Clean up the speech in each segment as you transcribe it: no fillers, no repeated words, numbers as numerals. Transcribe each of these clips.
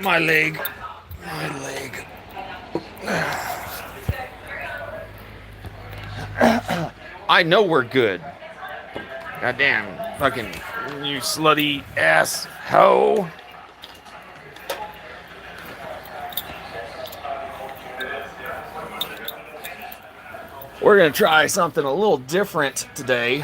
My leg. My leg. I know we're good. Goddamn, fucking you slutty ass hoe. We're gonna try something a little different today.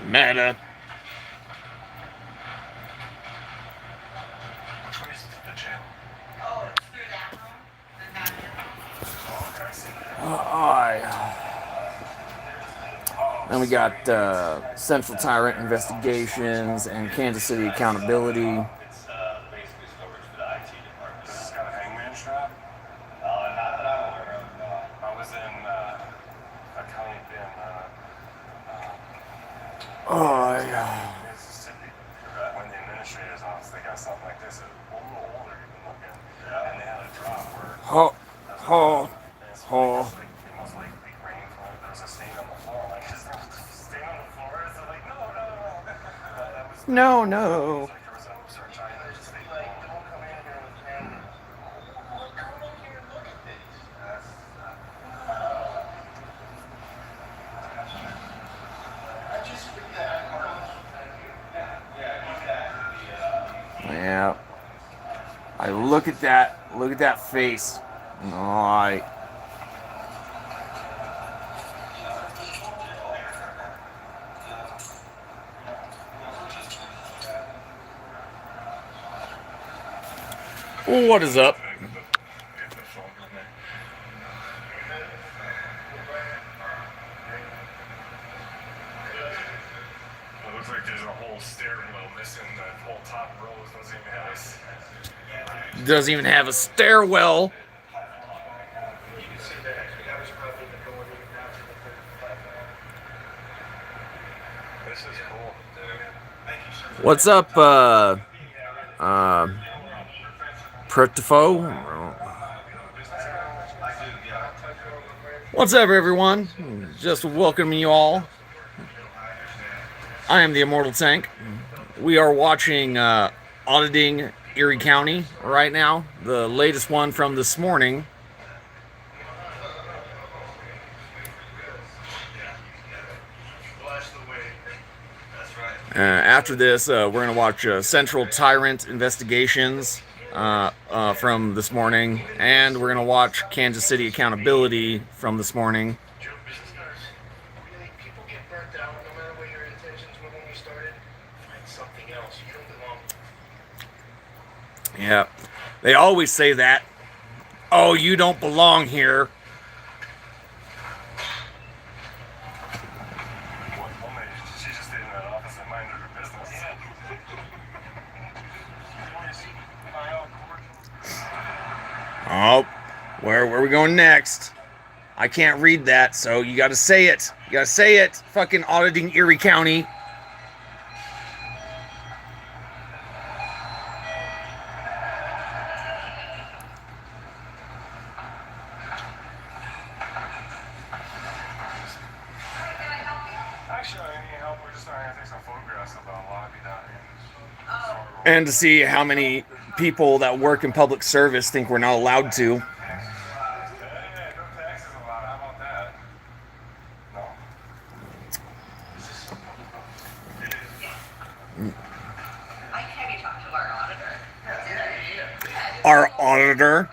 Meta. Then we got Central Tyrant Investigations and Kansas City Accountability. Oh, yeah. When the administrator's office, they got something like this, a little older even looking, and they had a drop where it most likely rained from it. There was a stain on the floor. Like, is there a stain on the floor? So like, no. That was no. Like, there was a search on there, just like, don't come in here with cameras. Come in here and look at these. Yeah. I look at that face. Alright. What is up? It looks like there's a whole stairwell missing. The whole top row doesn't even have a stairwell. This is cool. What's up, Prettifo? What's up, everyone? Just welcoming you all. I am the Immortal Tank. We are watching Auditing Erie County right now, the latest one from this morning. After this, we're going to watch Central Tyrant Investigations from this morning, and we're going to watch Kansas City Accountability from this morning. Yeah, they always say that. Oh, you don't belong here. She just stayed in that office and minded her business. Oh, where are we going next? I can't read that, so you gotta say it. You gotta say it. Fucking Auditing Erie County. And to see how many people that work in public service think we're not allowed to. Our auditor.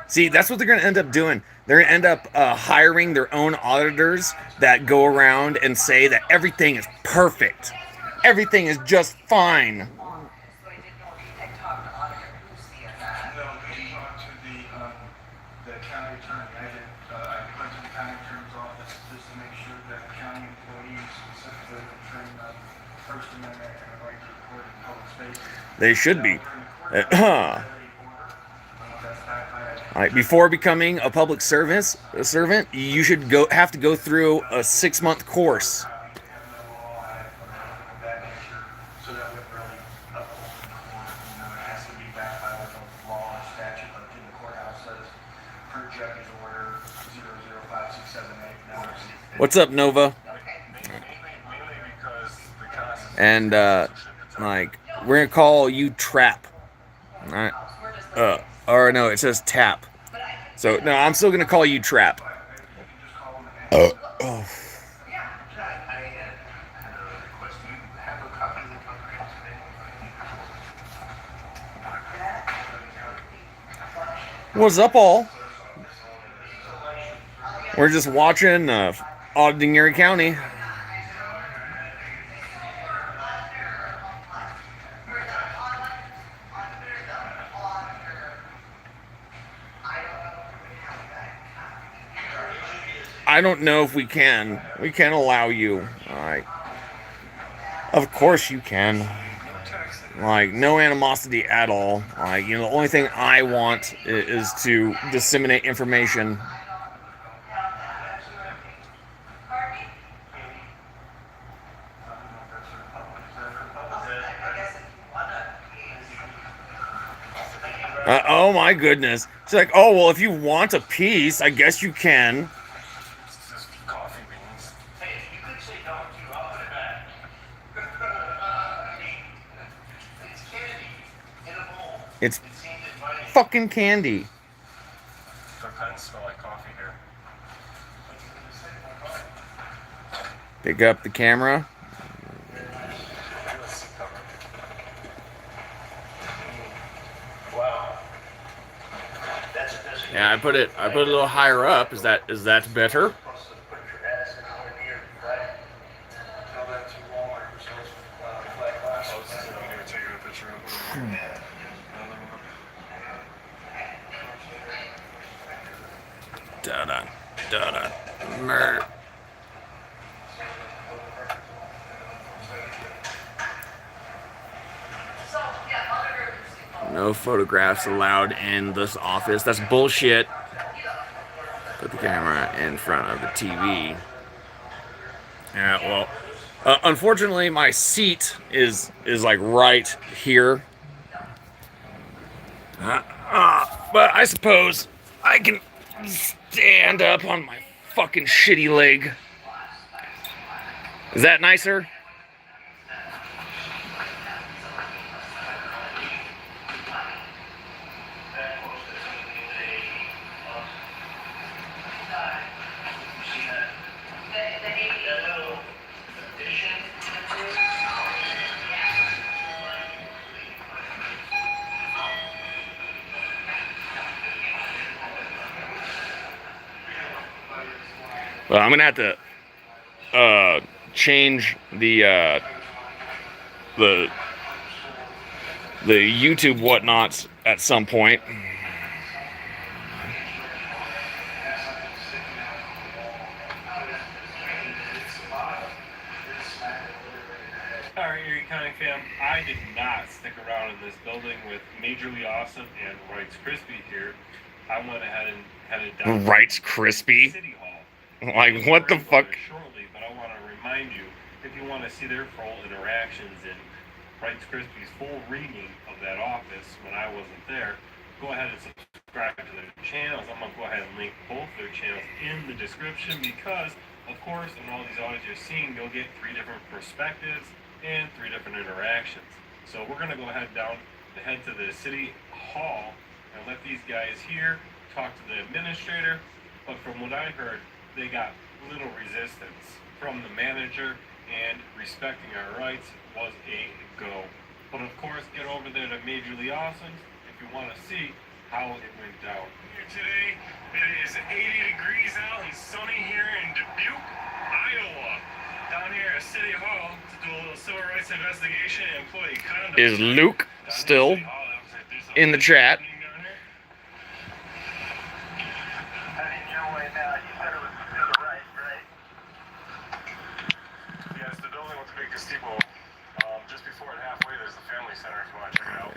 See, that's what they're going to end up doing. They're going to end up hiring their own auditors that go around and say that everything is perfect. Everything is just fine. the county attorney. I went to the county attorney's office just to make sure that county employees specifically are trained on First Amendment and the right to record in public spaces. They should be. Before becoming a public servant, you should have to go through a 6-month course. What's up, Nova? And like, we're gonna call you Trap. All right. Or no, it says Tap. So no, I'm still gonna call you Trap. Oh. What's up, all? We're just watching Auditing Erie County. I don't know if we can. We can allow you. Alright. Of course you can. Like, no animosity at all. Like, the only thing I want is to disseminate information. Oh my goodness. She's like, oh, well, if you want a piece, I guess you can. It's fucking candy. Their pens smell like coffee here. Pick up the camera. Wow. Yeah, I put it a little higher up. Is that better? Da-da, murder. No photographs allowed in this office. That's bullshit. Put the camera in front of the TV. Yeah, well, unfortunately, my seat is like right here. But I suppose I can stand up on my fucking shitty leg. Is that nicer? Well, I'm gonna have to change the YouTube whatnots at some point. Alright, Erie County fam, I did not stick around in this building with Majorly Awesome and Wright's Crispy here. I went ahead and headed down Wright's Crispy? City Hall. Like, what the fuck? Shortly, but I want to remind you, if you want to see their full interactions and Wright's Crispy's full reading of that office when I wasn't there, go ahead and subscribe to their channels. I'm going to go ahead and link both their channels in the description because, of course, in all these audits you're seeing, you'll get 3 different perspectives and 3 different interactions. So we're going to go ahead head to the City Hall and let these guys here talk to the administrator. But from what I heard, they got little resistance from the manager, and respecting our rights was a go. But of course, get over there to Majorly Awesome if you want to see how it went down. Here today, it is 80 degrees out and sunny here in Dubuque, Iowa. Down here at City Hall to do a little civil rights investigation and employee conduct. Is Luke still in the chat? way now. You said it was to the right, right? Yeah, it's the building with the big gazebo. Just before it halfway, there's the family center if you want to check it out.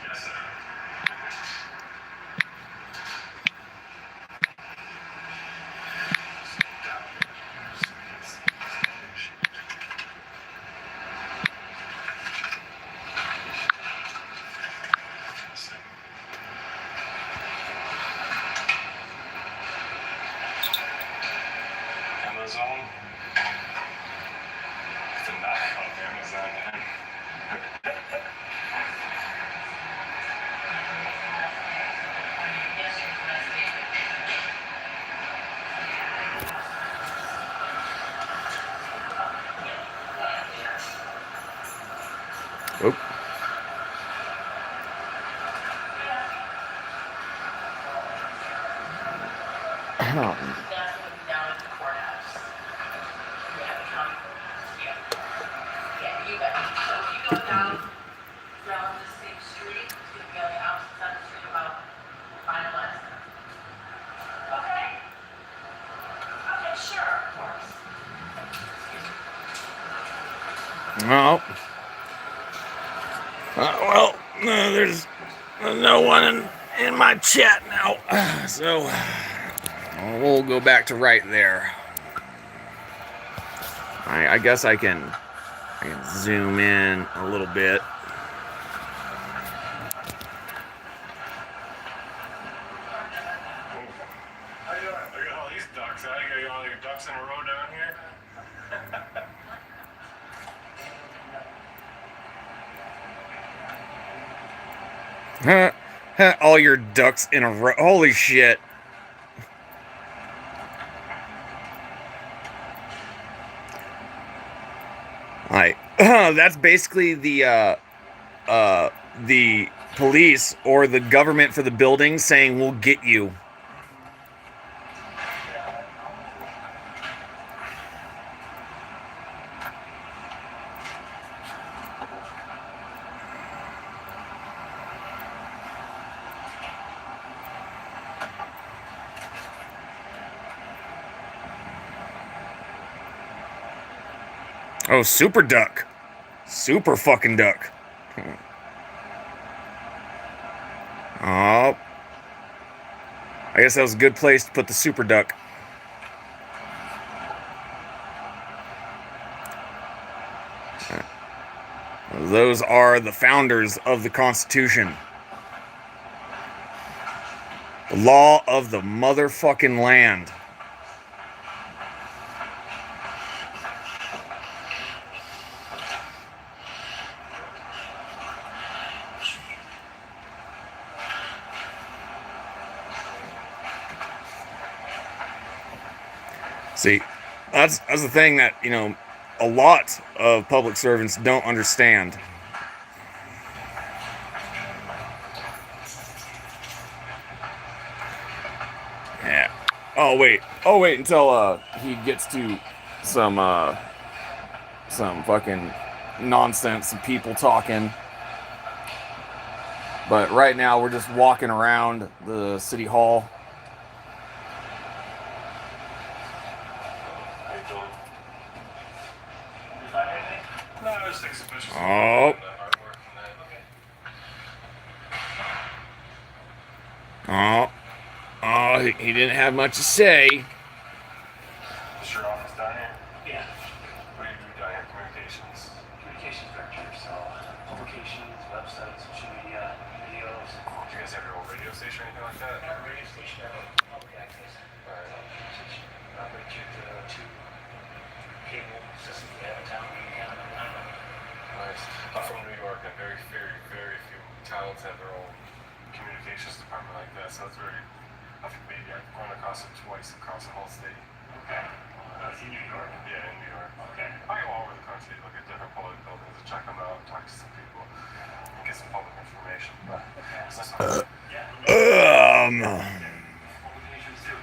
Yes, sir. Amazon. It's a knockoff Amazon, man. Oop. Oh. Well, there's no one in my chat now, so we'll go back to right there. I guess I can zoom in a little bit. How you doing? Look at all these ducks. I got all your ducks in a row down here. All your ducks in a row. Holy shit. That's basically the police or the government for the building saying we'll get you. Oh, super duck. Super fucking duck. Oh. I guess that was a good place to put the super duck. Those are the founders of the Constitution. The law of the motherfucking land. See, that's the thing that, a lot of public servants don't understand. Yeah. Oh wait until he gets to some fucking nonsense and people talking. But right now we're just walking around the city hall. Oh. Oh, he didn't have much to say. Is your office down here? Yeah. What do you do down here? Communications? Communications director, so publications, websites, social media, videos. Do you guys have your own radio station or anything like that? Not a radio station, I have public access. Alright. Operate the two cable systems we have in town. Nice. I'm from New York, and very, very, very few towns have their own communications department like that, so it's very, I think maybe I've run across it twice across the whole state. Okay. That's in New York? Yeah, in New York. Okay. I go all over the country, look at different public buildings and check them out, talk to some people, and get some public information. But it's not something. Publications too,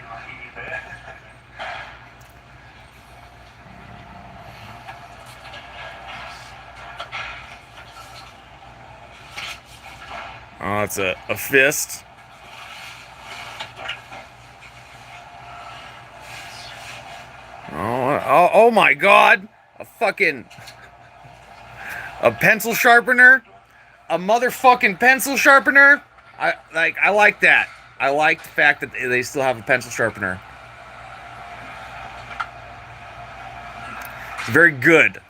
Oh, it's a fist. Oh my God! A pencil sharpener, a motherfucking pencil sharpener. I like that. I like the fact that they still have a pencil sharpener. It's very good.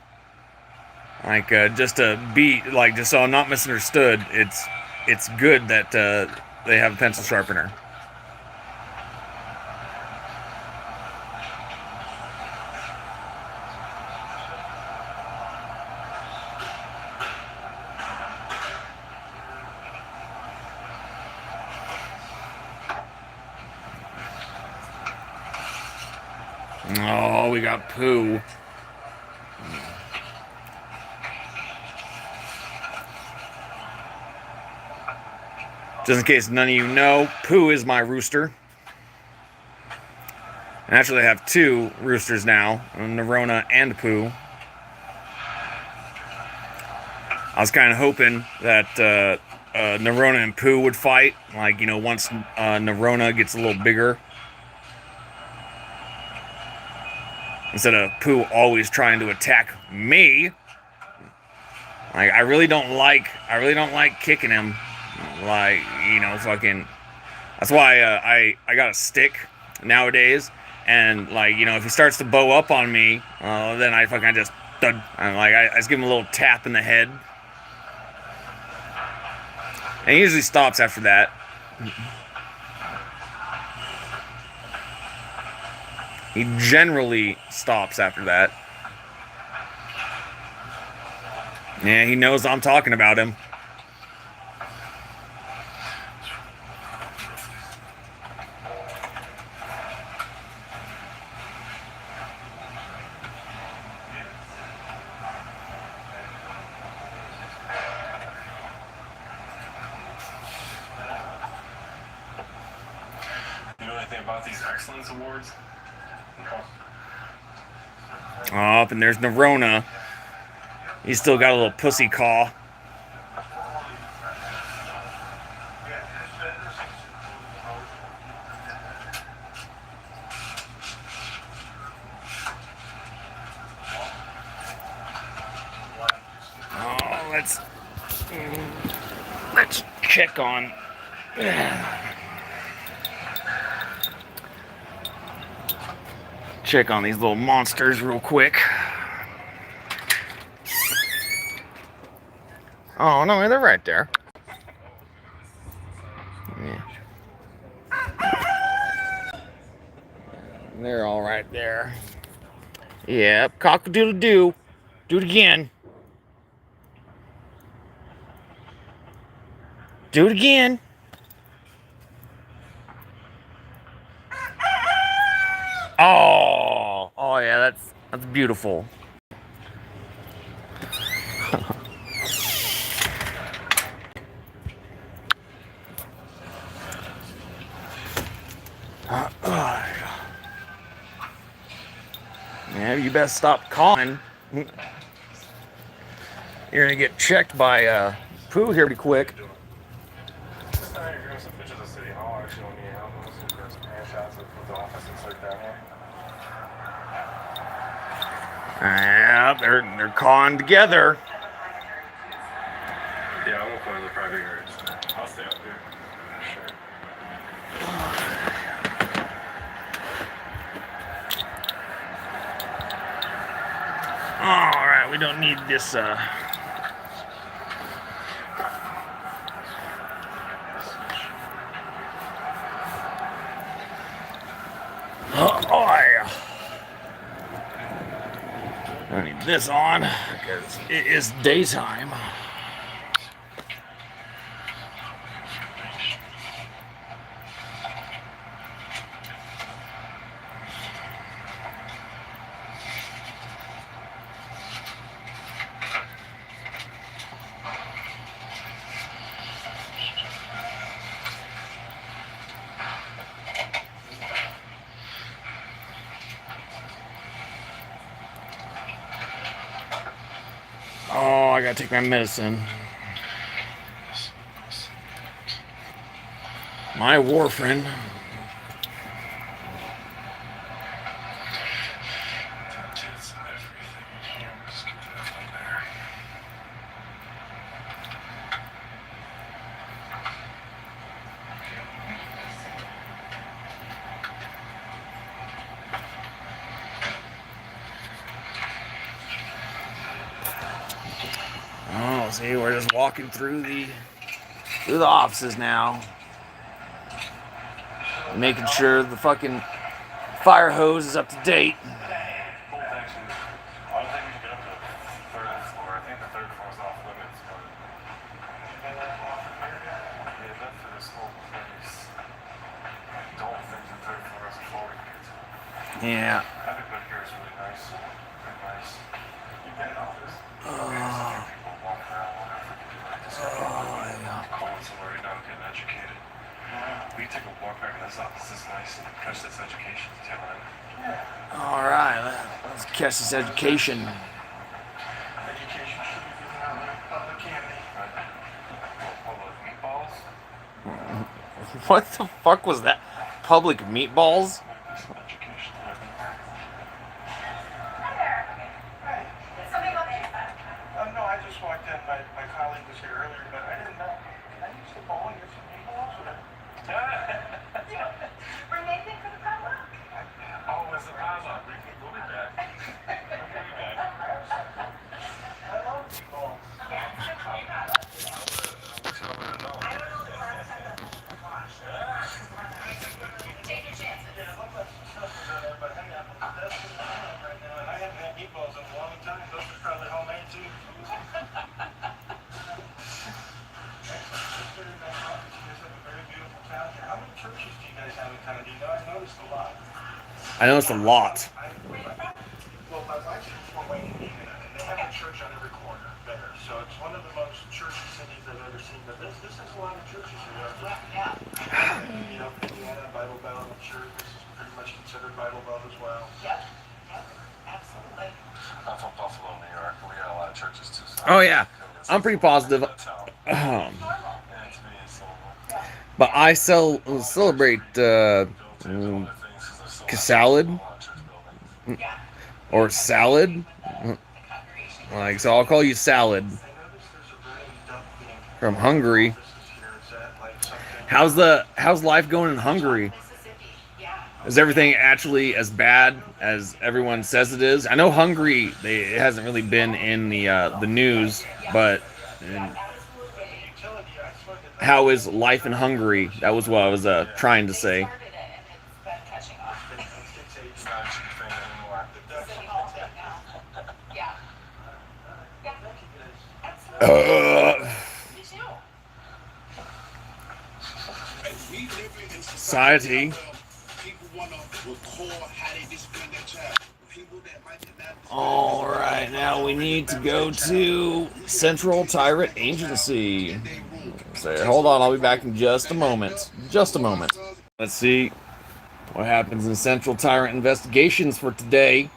Like just to be like, just so I'm not misunderstood. It's good that they have a pencil sharpener. Oh, we got poo. Just in case none of you know, Pooh is my rooster. And actually, I have two roosters now, Nerona and Pooh. I was kind of hoping that Nerona and Pooh would fight. Like, you know, once Nerona gets a little bigger. Instead of Pooh always trying to attack me. Like, I really don't like kicking him. Like, you know, fucking. That's why I got a stick nowadays, and like, you know, if he starts to bow up on me, then I just dud. I just give him a little tap in the head, and he usually stops after that. He generally stops after that. Yeah, he knows I'm talking about him. You know anything about these excellence awards? Oh, up and there's Nerona. He's still got a little pussy caw. Oh, let's check on. Check on these little monsters real quick. Oh no, they're right there. Yeah. They're all right there. Yep, cock-a-doodle-doo. Do it again. Do it again. Oh yeah, that's beautiful. Yeah, you best stop calling. You're gonna get checked by Pooh here pretty quick. You're doing some pictures of City Hall actually when you have those and there's screenshots of the office and stuff down here. Yeah, they're calling together. Yeah, I won't go to the private areas. I'll stay up here. Sure. All right, we don't need this. Oh yeah. I need this on because it is daytime. Oh, I gotta take my medicine. My war friend. Touches everything. Just keep that one there. Oh, see, we're just walking through the offices now, making sure the fucking fire hose is up to date. Cool, actually. I don't think we can get up to the third floor. I think the third floor is off limits, but yeah, that's for this whole place. I don't think the third floor is a floor we can get to. Yeah. Everybody here is really nice. Very nice. You get an office. Maybe there's a few people walking around. I wonder if we can do like this. Calling somewhere right now, getting educated. We can take a walk back in this office. This is nice. Catch this education tail end. All right, let's catch this education. Education should be given out like public candy. Public meatballs. What the fuck was that? Public meatballs? Some education. No, I just walked in. My colleague was here earlier, but I didn't know. Can I use the bowl and get some meatballs? Bring anything for the potluck? Oh, it's the potluck. We'll be back. I love meatballs. Take your chances. Yeah, it looks like some stuff is in there, but hang on. That's what's going on right now. And I haven't had meatballs in a long time. Those are probably homemade too. How many churches do you guys have in town? Do you know? I noticed a lot. I noticed a lot. Well, my wife's from Fort Wayne, Indiana, and they have a church on every corner there. So it's one of the most churchy cities I've ever seen. But this has a lot of churches here. Yeah. You know, Indiana, Bible Belt, I'm sure this is pretty much considered Bible Belt as well. Yep. Absolutely. I'm from Buffalo, New York. We got a lot of churches too. So Oh yeah, I'm pretty positive. But I celebrate salad or salad. Like, so I'll call you salad from Hungary. How's life going in Hungary? Is everything actually as bad as everyone says it is? I know Hungary, it hasn't really been in the news, but how is life in Hungary? That was what I was trying to say. Society. All right, now we need to go to Central Tyrant Agency. So hold on, I'll be back in just a moment. Just a moment. Let's see what happens in Central Tyrant investigations for today.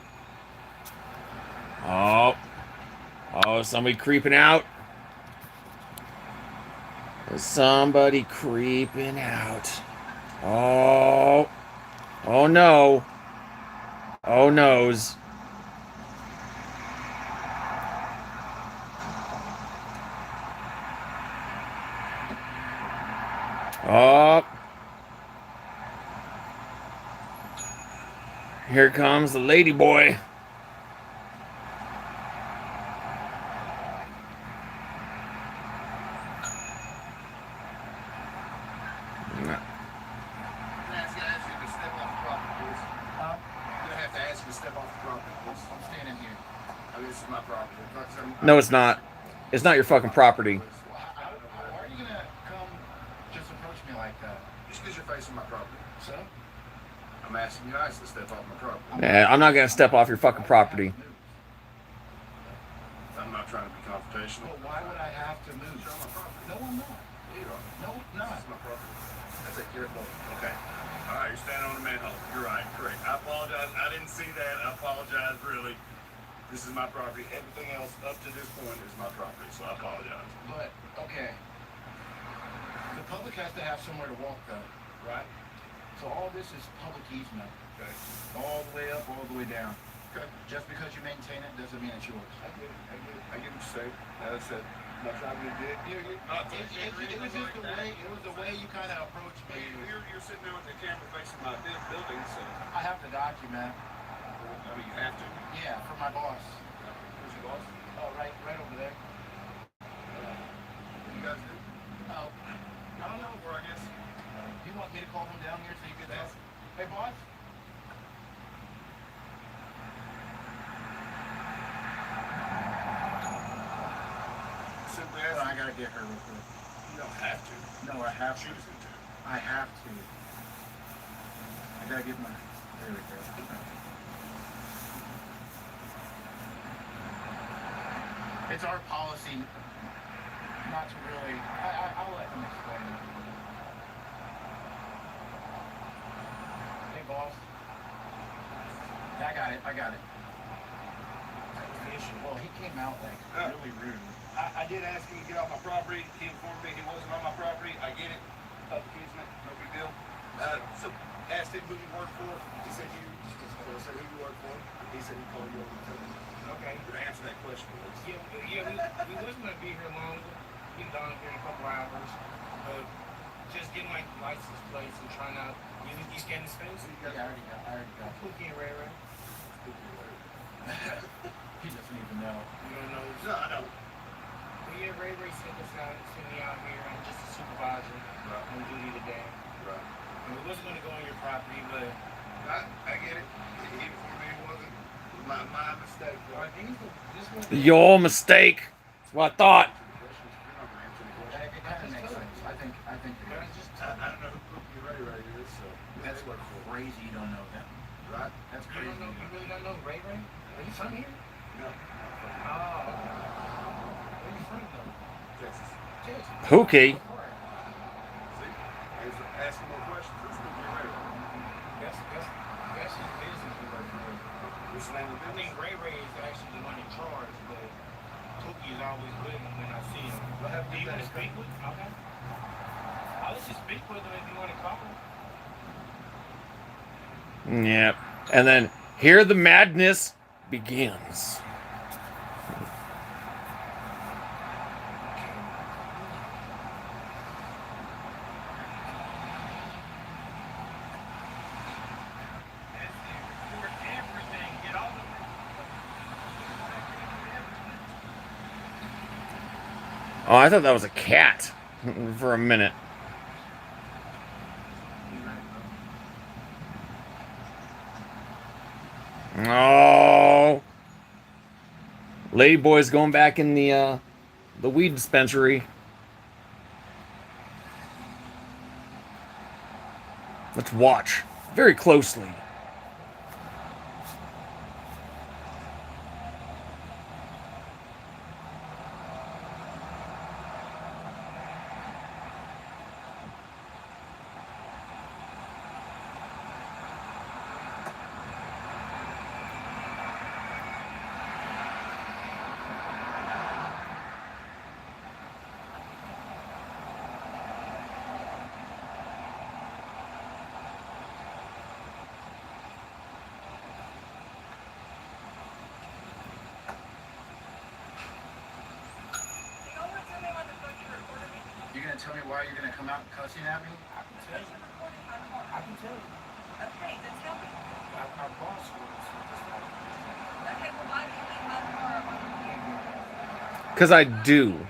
Oh, somebody creeping out. There's somebody creeping out. Oh no. Oh noes. Oh. Here comes the lady boy. No, it's not. It's not your fucking property. Why are you gonna come just approach me like that? Just because you're facing my property. So? I'm asking you nicely to step off my property. Yeah, I'm not gonna step off your fucking property. I'm not trying to be confrontational. Well, why would I have to move? It's on my property. No, I'm not. You are. No, not. This is my property. I take care of both. Okay. All right, you're standing on a manhole. You're right. Correct. I apologize. I didn't see that. I apologize, really. This is my property. Everything else up to this point is my property, so I apologize. But, okay. The public has to have somewhere to walk though, right? So all this is public easement. Okay. All the way up, all the way down. Okay. Just because you maintain it doesn't mean it's yours. I get it. I get what you say. As I said, not trying to be a dick. It was just the way. It was the way you kind of approached me. You're sitting there with the camera facing my building, so I have to document. I mean, you have to. Yeah, for my boss. Who's your boss? Oh, right over there. What do you guys do? Oh, I don't know. Where I guess. Do you want me to call him down here so you can ask? Hey, boss. Simply ask. I gotta get her real quick. You don't have to. No, I have to. Choosing to. I have to. I gotta get my. There we go. It's our policy not to really. I'll let him explain it. Hey, boss. Yeah, I got it. That was the issue. Well, he came out like really rude. I did ask him to get off my property. He informed me he wasn't on my property. I get it. Public easement, no big deal. So asked him who you work for. He said you. So I said who you work for. He said he called you over the phone. Okay. To answer that question, please. Yeah, we wasn't gonna be here long. Be done here in a couple hours. But just getting like license plates and trying out. You scan the space? Yeah, I already got. Cookie and Ray Ray. He doesn't even know. You don't know? No, I don't. Well, yeah, Ray sent me out here. I'm just a supervisor. Right. On duty today. Right. And we wasn't gonna go on your property, but I get it. He informed me it wasn't. My mistake. Right. Your mistake. That's what I thought. It kind of makes sense. I think. I don't know who Cookie Ray is, so that's what crazy you don't know him. Right? That's crazy. You really don't know Ray Ray? Are you from here? No. Oh. Where are you from though? Texas. Pookie. See? Asking more questions. It's Cookie Ray. That's his business we work for. I think Ray is actually the one in charge, but Cookie is always with him when I see him. Do you want to speak with him? Okay. I'll let you speak with him if you want to call him. Yep. And then here the madness begins. Oh, I thought that was a cat for a minute. Oh, Ladyboy's going back in the weed dispensary. Let's watch very closely. You're gonna tell me why you're gonna come out cussing at me? I can tell you. Okay, then tell me. Our boss was. Okay, well, why do you leave my car over here? Because I do. You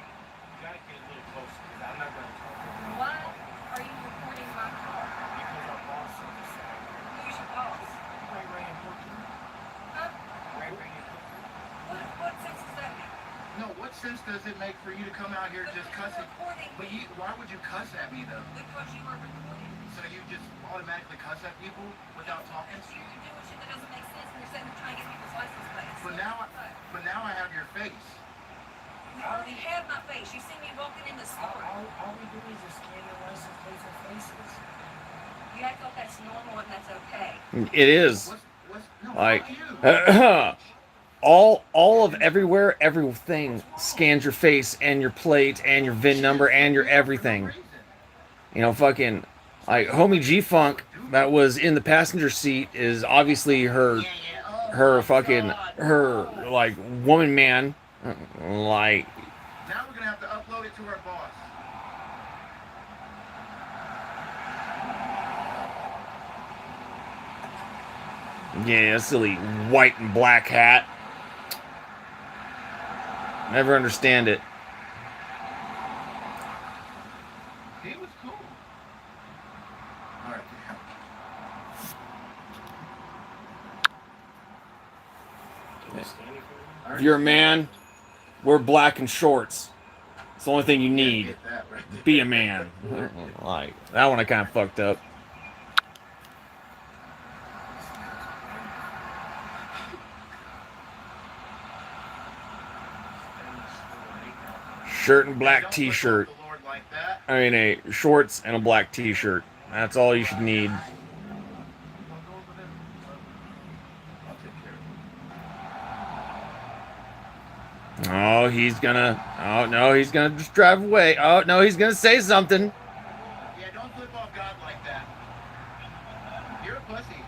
gotta get a little closer, because I'm not gonna talk to you. Why are you recording my car? Because our boss said the same. Who's your boss? Ray and Cookie. Huh? Ray and Cookie. What sense does that make? No, what sense does it make for you to come out here just cussing? Recording. But why would you cuss at me though? Because you were recording. So you just automatically cuss at people without talking? You're doing shit that doesn't make sense when you're sitting there trying to get people's license plates. But now I have your face. You already have my face. You see me walking in the store. All we do is just scan their license plates and faces. You act like that's normal and that's okay. It is. No, Like, fuck you. all of everywhere, everything scans your face and your plate and your VIN number and your everything. You know, fucking like homie G Funk that was in the passenger seat is obviously her fucking her like woman man like Now we're gonna have to upload it to our boss. yeah, silly white and black hat. Never understand it. He was cool. All right. If you're a man, wear black and shorts. It's the only thing you need. Get that right there. Be a man. Like that one I kind of fucked up. Shirt and black Don't t-shirt. look up the Lord like that. I mean, a shorts and a black t-shirt. That's all you should need. I'll go over there. I'll take care of it. Oh, he's gonna. Oh no, he's gonna just drive away. Oh no, he's gonna say something. Yeah, don't flip off God like that. You're a pussy.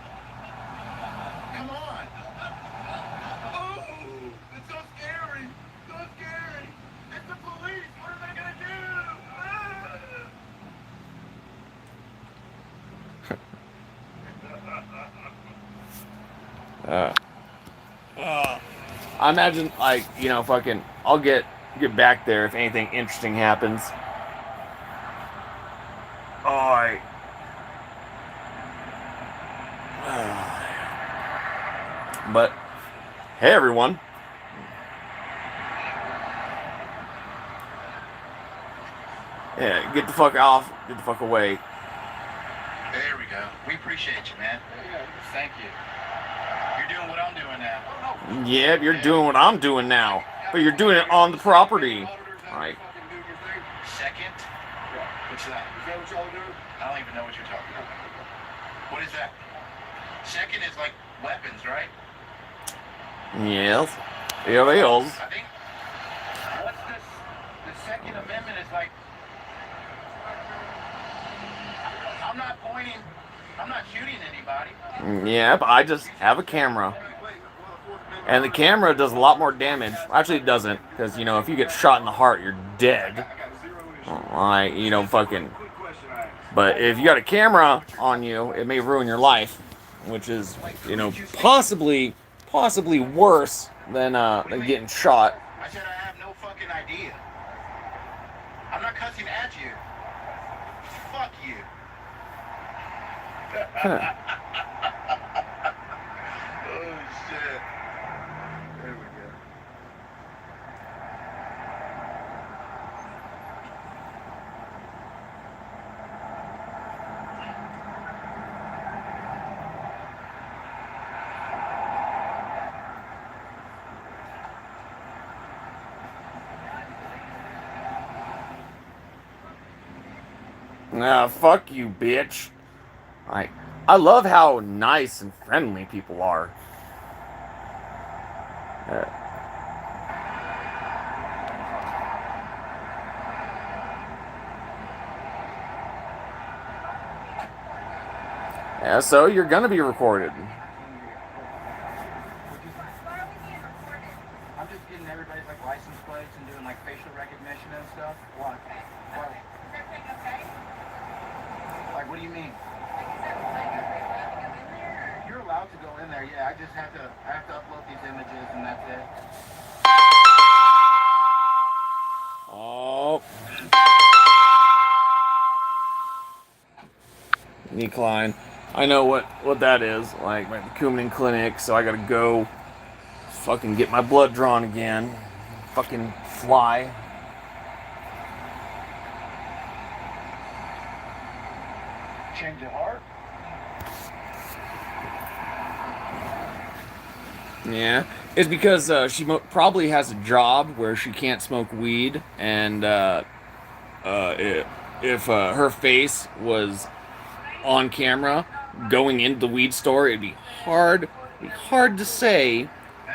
Come on. Oh, it's so scary. So scary. It's the police. What are they gonna do? I imagine, like, you know, fucking. I'll get back there if anything interesting happens. Oh, I. But hey, everyone. Yeah, get the fuck off. Get the fuck away. There we go. We appreciate you, man. Thank you. You're doing what I'm doing now. Yeah, you're doing what I'm doing now, but you're doing it on the property. Right. Second? What's that? Is that what y'all do? I don't even know what you're talking about. What is that? Second is like weapons, right? Yes. It is. I think. What's this? The Second Amendment is like. I'm not pointing. I'm not shooting anybody. Yeah, but I just have a camera. And the camera does a lot more damage. Actually, it doesn't. Because, you know, if you get shot in the heart, you're dead. Like, you know, fucking. But if you got a camera on you, it may ruin your life. Which is, you know, possibly worse than getting shot. I said I have no fucking idea. I'm not cussing at you. Fuck you. Huh. Oh shit. There we go. Nah, fuck you, bitch. I love how nice and friendly people are. Yeah, so you're gonna be recorded. Why are we being recorded? I'm just getting everybody's like license plates and doing like facial recognition and stuff. What? Okay. What? Okay. Is everything okay? Like, what do you mean? Like, is everything okay? Are you allowed to go in there? You're allowed to go in there. Yeah, I just have to upload these images and that's it. Oh. Decline. I know what that is. Like my Coumadin clinic, so I gotta go fucking get my blood drawn again. Fucking fly. Change of heart? Yeah, it's because she probably has a job where she can't smoke weed, and if her face was on camera going into the weed store, it'd be hard to say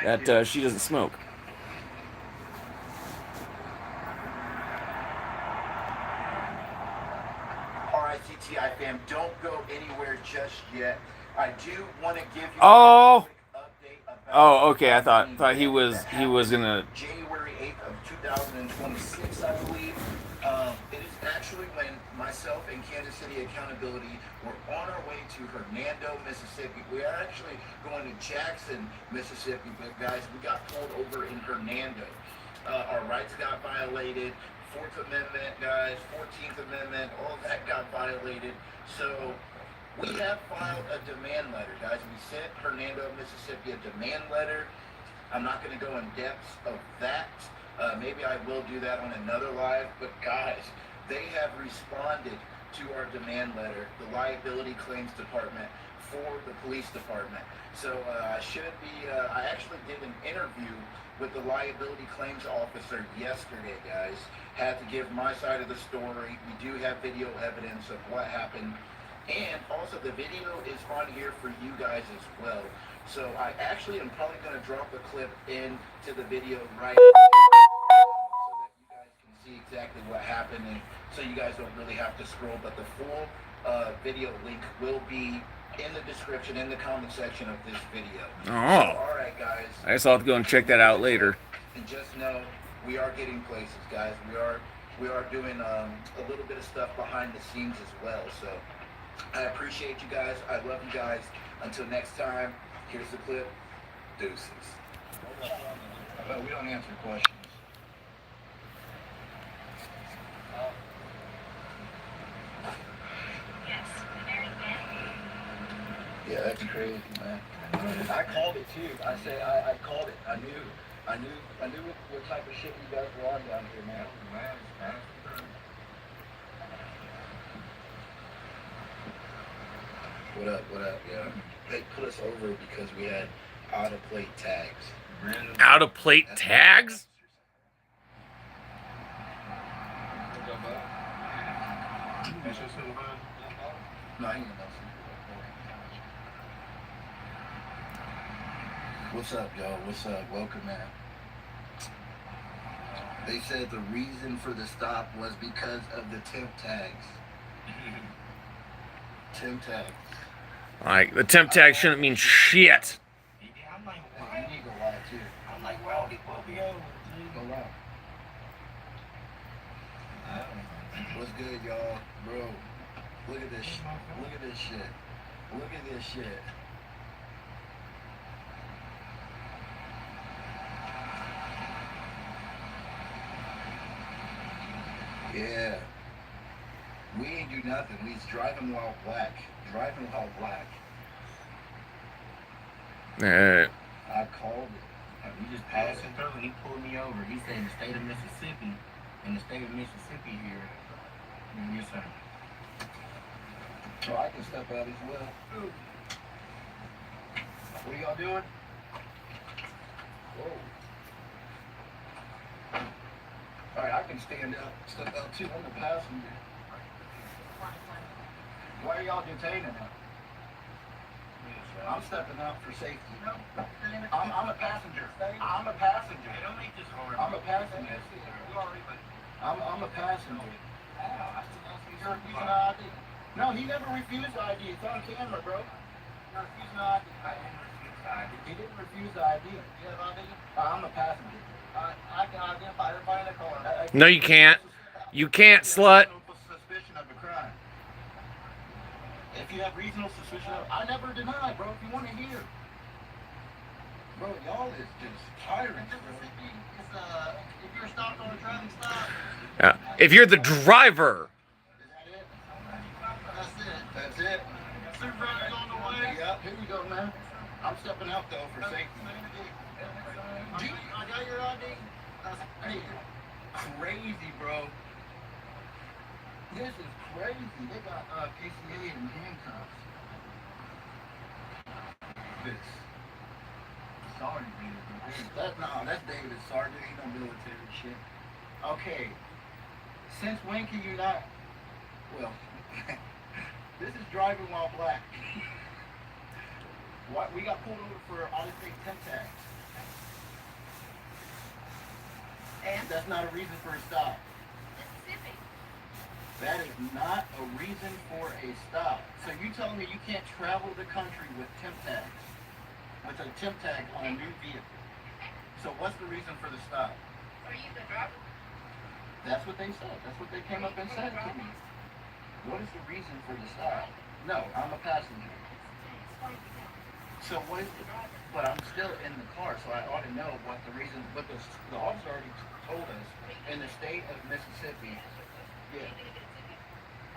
that she doesn't smoke. ICTI fam, don't go anywhere just yet. I do want to give you Oh. a quick update about Oh, okay. I thought that he was happened gonna. January 8th of 2026, I believe. It is actually when myself and Kansas City Accountability were on our way to Hernando, Mississippi. We are actually going to Jackson, Mississippi, but guys, we got pulled over in Hernando. Our rights got violated. Fourth Amendment, guys, 14th Amendment, all that got violated. So we have filed a demand letter, guys. We sent Hernando, Mississippi a demand letter. I'm not going to go in depth of that. Maybe I will do that on another live. But guys, they have responded to our demand letter, the liability claims department for the police department. So I should be, I actually did an interview with the liability claims officer yesterday, guys. Had to give my side of the story. We do have video evidence of what happened. And also the video is on here for you guys as well. So I actually am probably going to drop a clip into the video right now so that you guys can see exactly what happened, and so you guys don't really have to scroll. But the full video link will be in the description, in the comment section of this video. Oh. So, all right, guys. I guess I'll have to go and check that out later. And just know we are getting places, guys. We are doing a little bit of stuff behind the scenes as well. So I appreciate you guys. I love you guys. Until next time, here's the clip. Deuces. But we don't answer questions. Yes, very good. Yeah, that's crazy, man. I called it too. I called it. I knew what type of shit you guys were on down here, man. What up, yeah. They put us over because we had out-of-plate tags. Out of plate tags? No, I ain't gonna know. What's up, y'all? What's up? Welcome, man. They said the reason for the stop was because of the temp tags. Temp tags. Like, the temp tag shouldn't mean shit. I'm like, Hey, you need to go live too. I'm like, well, we over. Go live. What's good, y'all? Bro, look at this. Look at this shit. Look at this shit. Yeah. We ain't do nothing. We was driving while black. Driving while black. I called it. We just passing through and he pulled me over. He said in the state of Mississippi, here. Yes, sir. So I can step out as well. What are y'all doing? Whoa. Alright, I can stand out, step out too. I'm the passenger. Why are y'all detaining him? I'm stepping out for safety. I'm a passenger. I'm a passenger. Don't make this hard. I'm a passenger. I'm a passenger. You're refusing ID. No, he never refused ID. It's on camera, bro. You're refusing ID. I didn't refuse the ID. He didn't refuse the ID. You have ID? I'm a passenger. I can identify everybody in the car. No, you can't. You can't, slut. Suspicion of a crime. If you have reasonable suspicion of, I never deny, bro. If you want to hear, bro, y'all is just tyrants, bro. If you're stopped on a traffic stop, If you're the driver. is that it? That's it. Supervisor's on the way. Yep, here you go, man. I'm stepping out though for safety. Dude, I got your ID. Hey, crazy, bro. This is crazy. They got PCA in handcuffs. This. Sorry, That's David Sergeant. He no military shit. Okay. Since when can you not? Well, this is driving while black. What? We got pulled over for out-of-state temp tags. And That's not a reason for a stop. Mississippi. That is not a reason for a stop. So you telling me you can't travel the country with temp tags, with a temp tag on a new vehicle? So what's the reason for the stop? Are you the driver? That's what they said. That's what they came up and said to me. What is the reason for the stop? No, I'm a passenger. So what is it? But I'm still in the car, so I ought to know what the reason. But the officer already told us in the state of Mississippi. Yeah.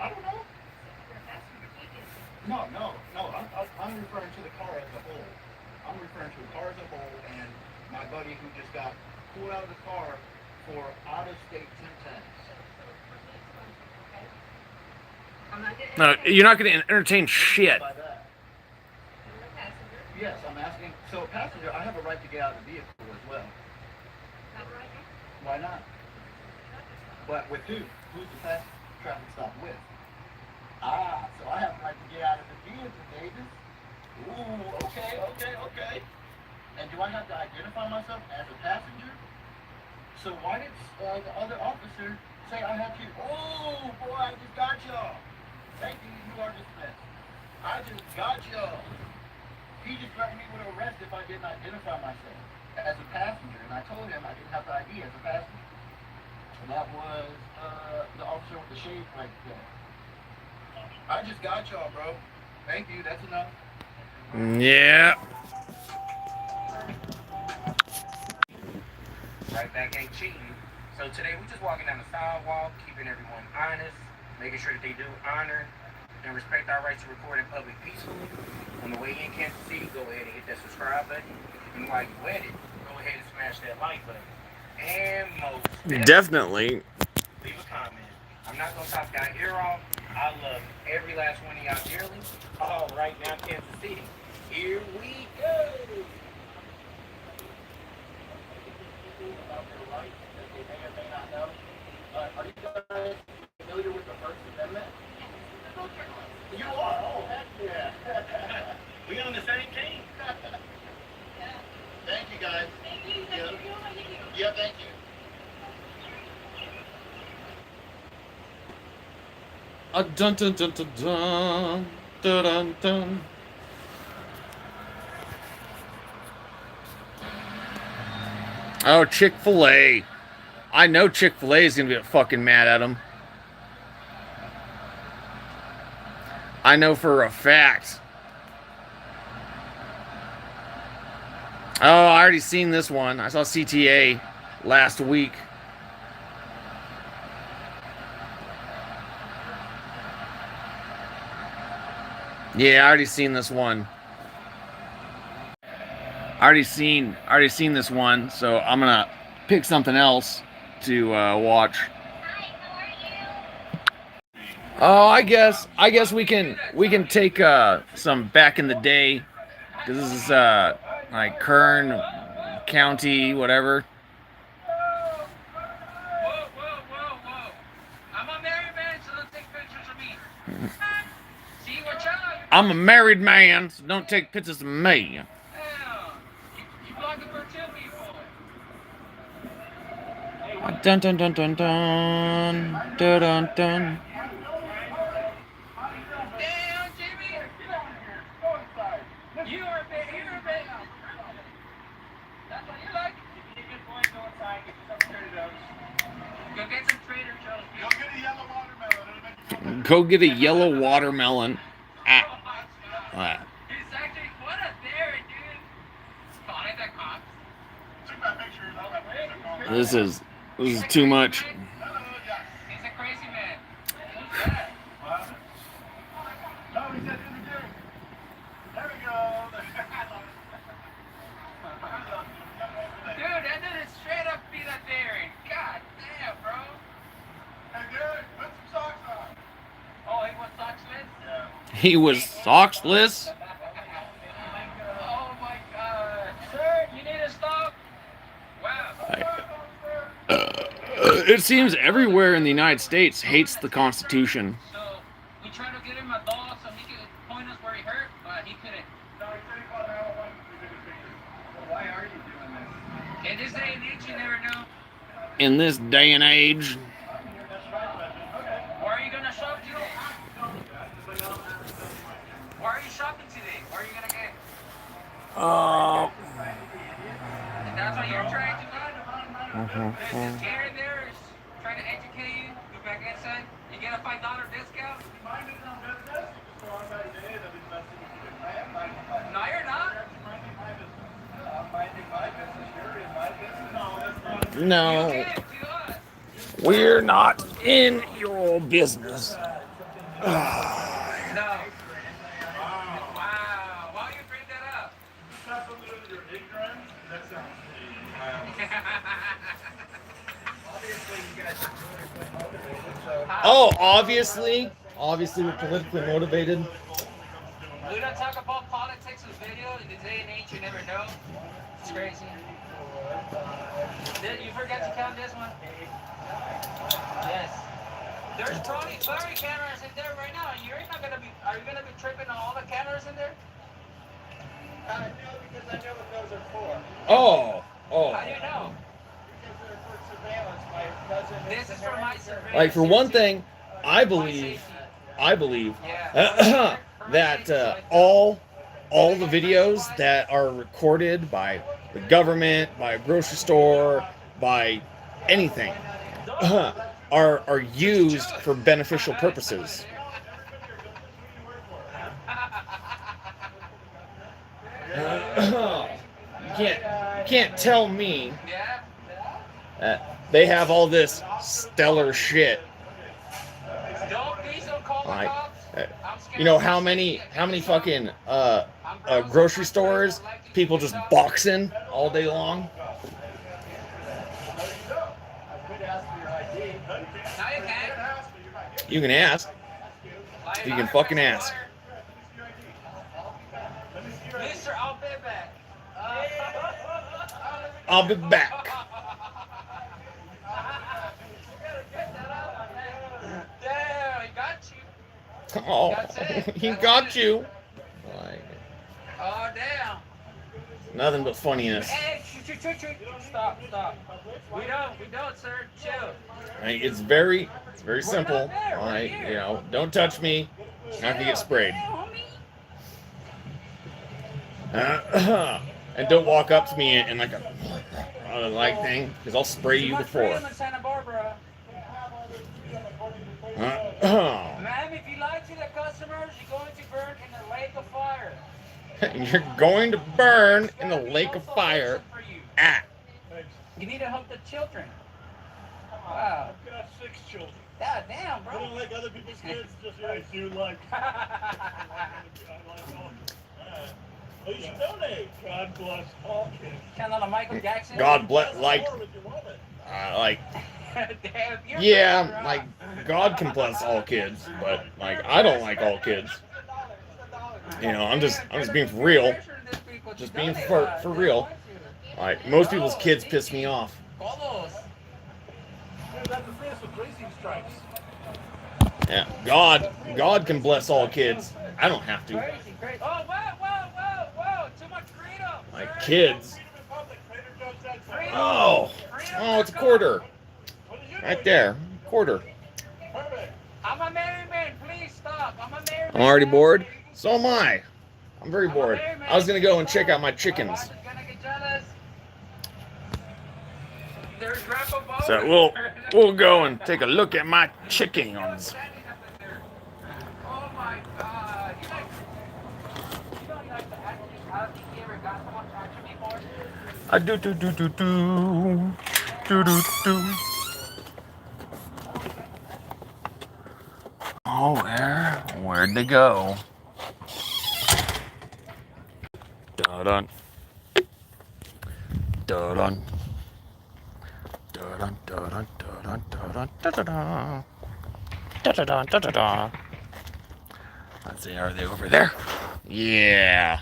I don't know. No. I'm referring to the car as a whole. I'm referring to the car as a whole, and my buddy who just got pulled out of the car for out-of-state temp tags. I'm not gonna No, entertain you're not going to entertain shit. By that. you're a passenger. Yes, I'm asking. So, passenger, I have a right to get out of the vehicle as well. Not right now. Why not? But with who? Who's the fast traffic stop with? Ah, so I have the right to get out of the vehicle, Davis. Ooh, okay. And do I have to identify myself as a passenger? So why did the other officer say I had to? Oh, boy, I just got y'all. Thank you, you are dismissed. I just got y'all. He just threatened me with an arrest if I didn't identify myself as a passenger. And I told him I didn't have the ID as a passenger. And that was the officer with the shade right there. I just got y'all, bro. Thank you, that's enough. Yeah. Right back ain't cheating. So today we're just walking down the sidewalk, keeping everyone honest, making sure that they do honor and respect our rights to record in public peacefully. On the way in Kansas City, go ahead and hit that subscribe button. And while you at it, go ahead and smash that like button. And most Definitely. leave a comment. I'm not gonna top y'all ear off. I love every last one of y'all dearly. All right, now Kansas City, here we go. About their rights that they may or may not know. Are you guys familiar with the First Amendment? You are? Oh, heck yeah. We on the same team. Thank you, guys. Thank you. Yeah. Thank you. Yeah, thank you. Dun dun dun dun dun dun dun dun. Oh, Chick-fil-A. I know Chick-fil-A is going to get fucking mad at him. I know for a fact. Oh, I already seen this one. I saw CTA last week. Yeah, I already seen this one. I already seen this one, so I'm gonna pick something else to watch. Oh, I guess we can take some back in the day, because this is like Kern County, whatever. Whoa. I'm a married man, so don't take pictures of me. See what y'all? I'm a married man, so don't take pictures of me. Hell, you vlogging for two people. Dun dun dun dun dun dun dun dun. Damn, Jimmy. You are a bit. That's what you like. You good boy, go inside, get yourself some Trader Joe's. Go get some Trader Joe's. Go get a yellow watermelon. It'll make you feel better. Go get a yellow watermelon. Ah. He's actually, what a dare, dude. Spotted that cop. Took my pictures. I'll have to take This is too much. Hello, yes. He's a crazy man. What happened? No, he said interview. There we go. Dude, that dude is straight up be that daring. God damn, bro. Hey, Derek, put some socks on. Oh, he was sockless? Yeah. He was sockless. Oh my god. Sir, you need a stop? Wow. It seems everywhere in the United States hates the Constitution. So, we tried to get him a doll so he could point us where he hurt, but he couldn't. No, he said he called 911 to take his pictures. Well, why are you doing this? In this day and age, you never know. In this day and age, That's right, Legend. Okay. Where are you And that's what you're trying to do? Mhm. There's this Gary there is trying to educate you. Go back inside. You get a $5 discount. No, you're not. No, You give to us. we're not in your business. No. Wow. Why you bring that up? Oh, obviously we're politically motivated. We don't talk about politics with video. In this day and age, you never know. It's crazy. Did you forget to count this one? Yes. There's probably 30 cameras in there right now. You're not gonna be. Are you gonna be tripping on all the cameras in there? I know because I know what those are for. Oh. How do you know? Because they're for surveillance. My cousin. This is for my surveillance. Like for one thing, I My believe safety. Yeah. that all the videos that are recorded by the government, by a grocery store, by anything, are used for beneficial purposes. You can't tell me Yeah. that they have all this stellar shit. Don't be so call the Like, cops. I'm scared you know of how your many safety. fucking grocery stores people just boxing all day long? Now you can. You can ask. You can fucking ask. Mister, I'll be back. I'll be back. Damn, he got you. Oh, That's it. he That's got it. you. Like, Oh, damn. nothing but funniness. Hey, shoot. Stop. We don't, sir. Chill. Like, it's very simple. Like, you know, don't touch me. You're not gonna get sprayed. And don't walk up to me and like a like thing, because I'll spray you before. In Santa Barbara. Ma'am, if you lie to the customers, you're going to burn in the lake of fire. You're going to burn in the lake of fire. You need to help the children. Wow. I've got 6 children. God damn, bro. I don't like other people's kids, just I do like. I like all. Well, you should donate. God bless all kids. Kind of like Michael Jackson. God bless, like, Damn, you're yeah, right. like God can bless all kids, but like I don't like all kids. You know, I'm just being for real. Just being for real. Like most people's kids piss me off. That's the freest of racing stripes. Yeah, God can bless all kids. I don't have to. Crazy. Oh, whoa. Too much freedom. Like kids. Freedom. Oh, it's a quarter. Right there, quarter. I'm a married man. Please stop. I'm a married man. I'm already bored. So am I. I'm very bored. I was gonna go and check out my chickens. So we'll go and take a look at my chickens. Oh my God. You don't like to actually, have you ever got someone to actually before? I do. Oh, where'd they go? Dun. Let's see, are they over there? Yeah,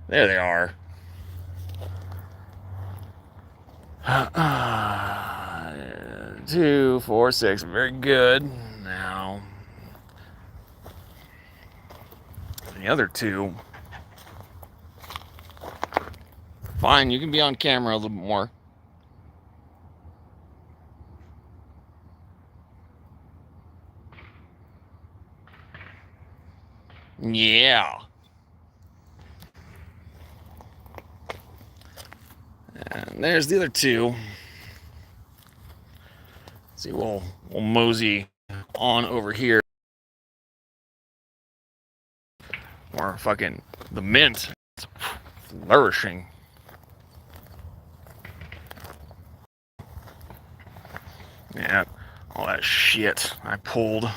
there they are. 2, 4, 6. Very good. Now, the other 2. Fine, you can be on camera a little bit more. Yeah. And there's the other two. See, we'll mosey on over here. Or fucking the mint is flourishing. Yeah, all that shit I pulled.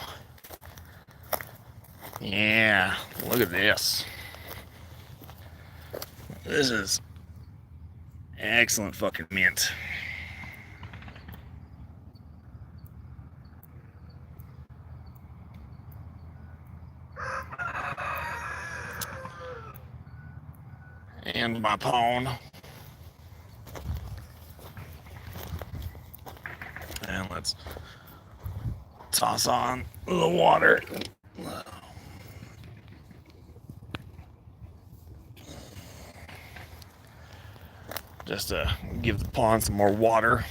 Yeah, look at this. This is excellent fucking mint. And my pawn. And let's toss on the water. Just to give the pawn some more water.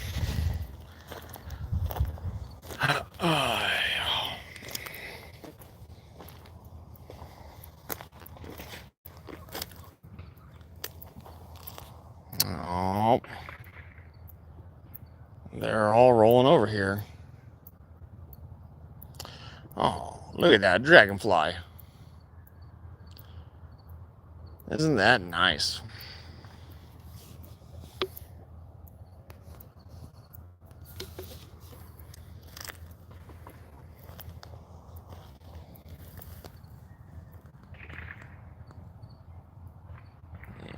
Oh, they're all rolling over here. Oh, look at that dragonfly. Isn't that nice?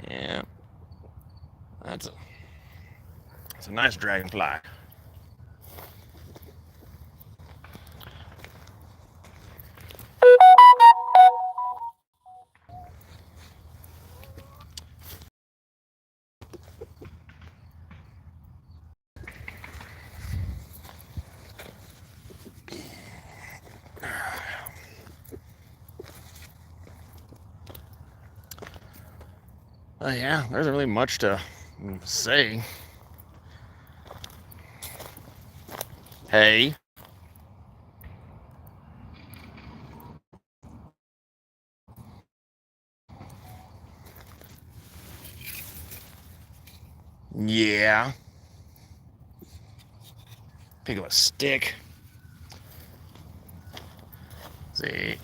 Yeah, that's a nice dragonfly. Yeah, there isn't really much to say. Hey. Yeah. Pick up a stick. See.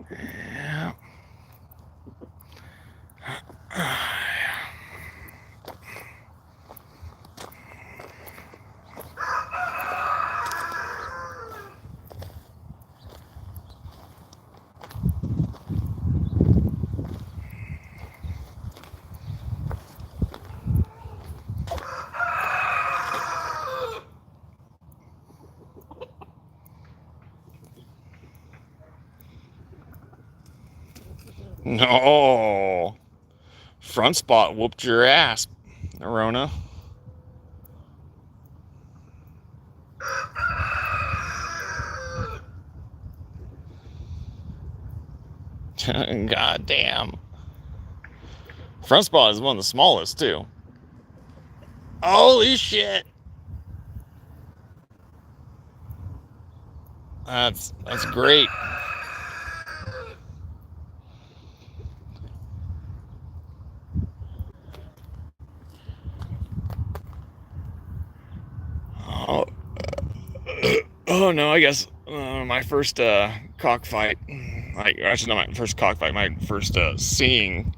Yeah. No. Front spot whooped your ass, Arona. God damn. Front spot is one of the smallest, too. Holy shit. That's great. Oh, oh no, I guess my first cockfight, actually not my first cockfight, my first seeing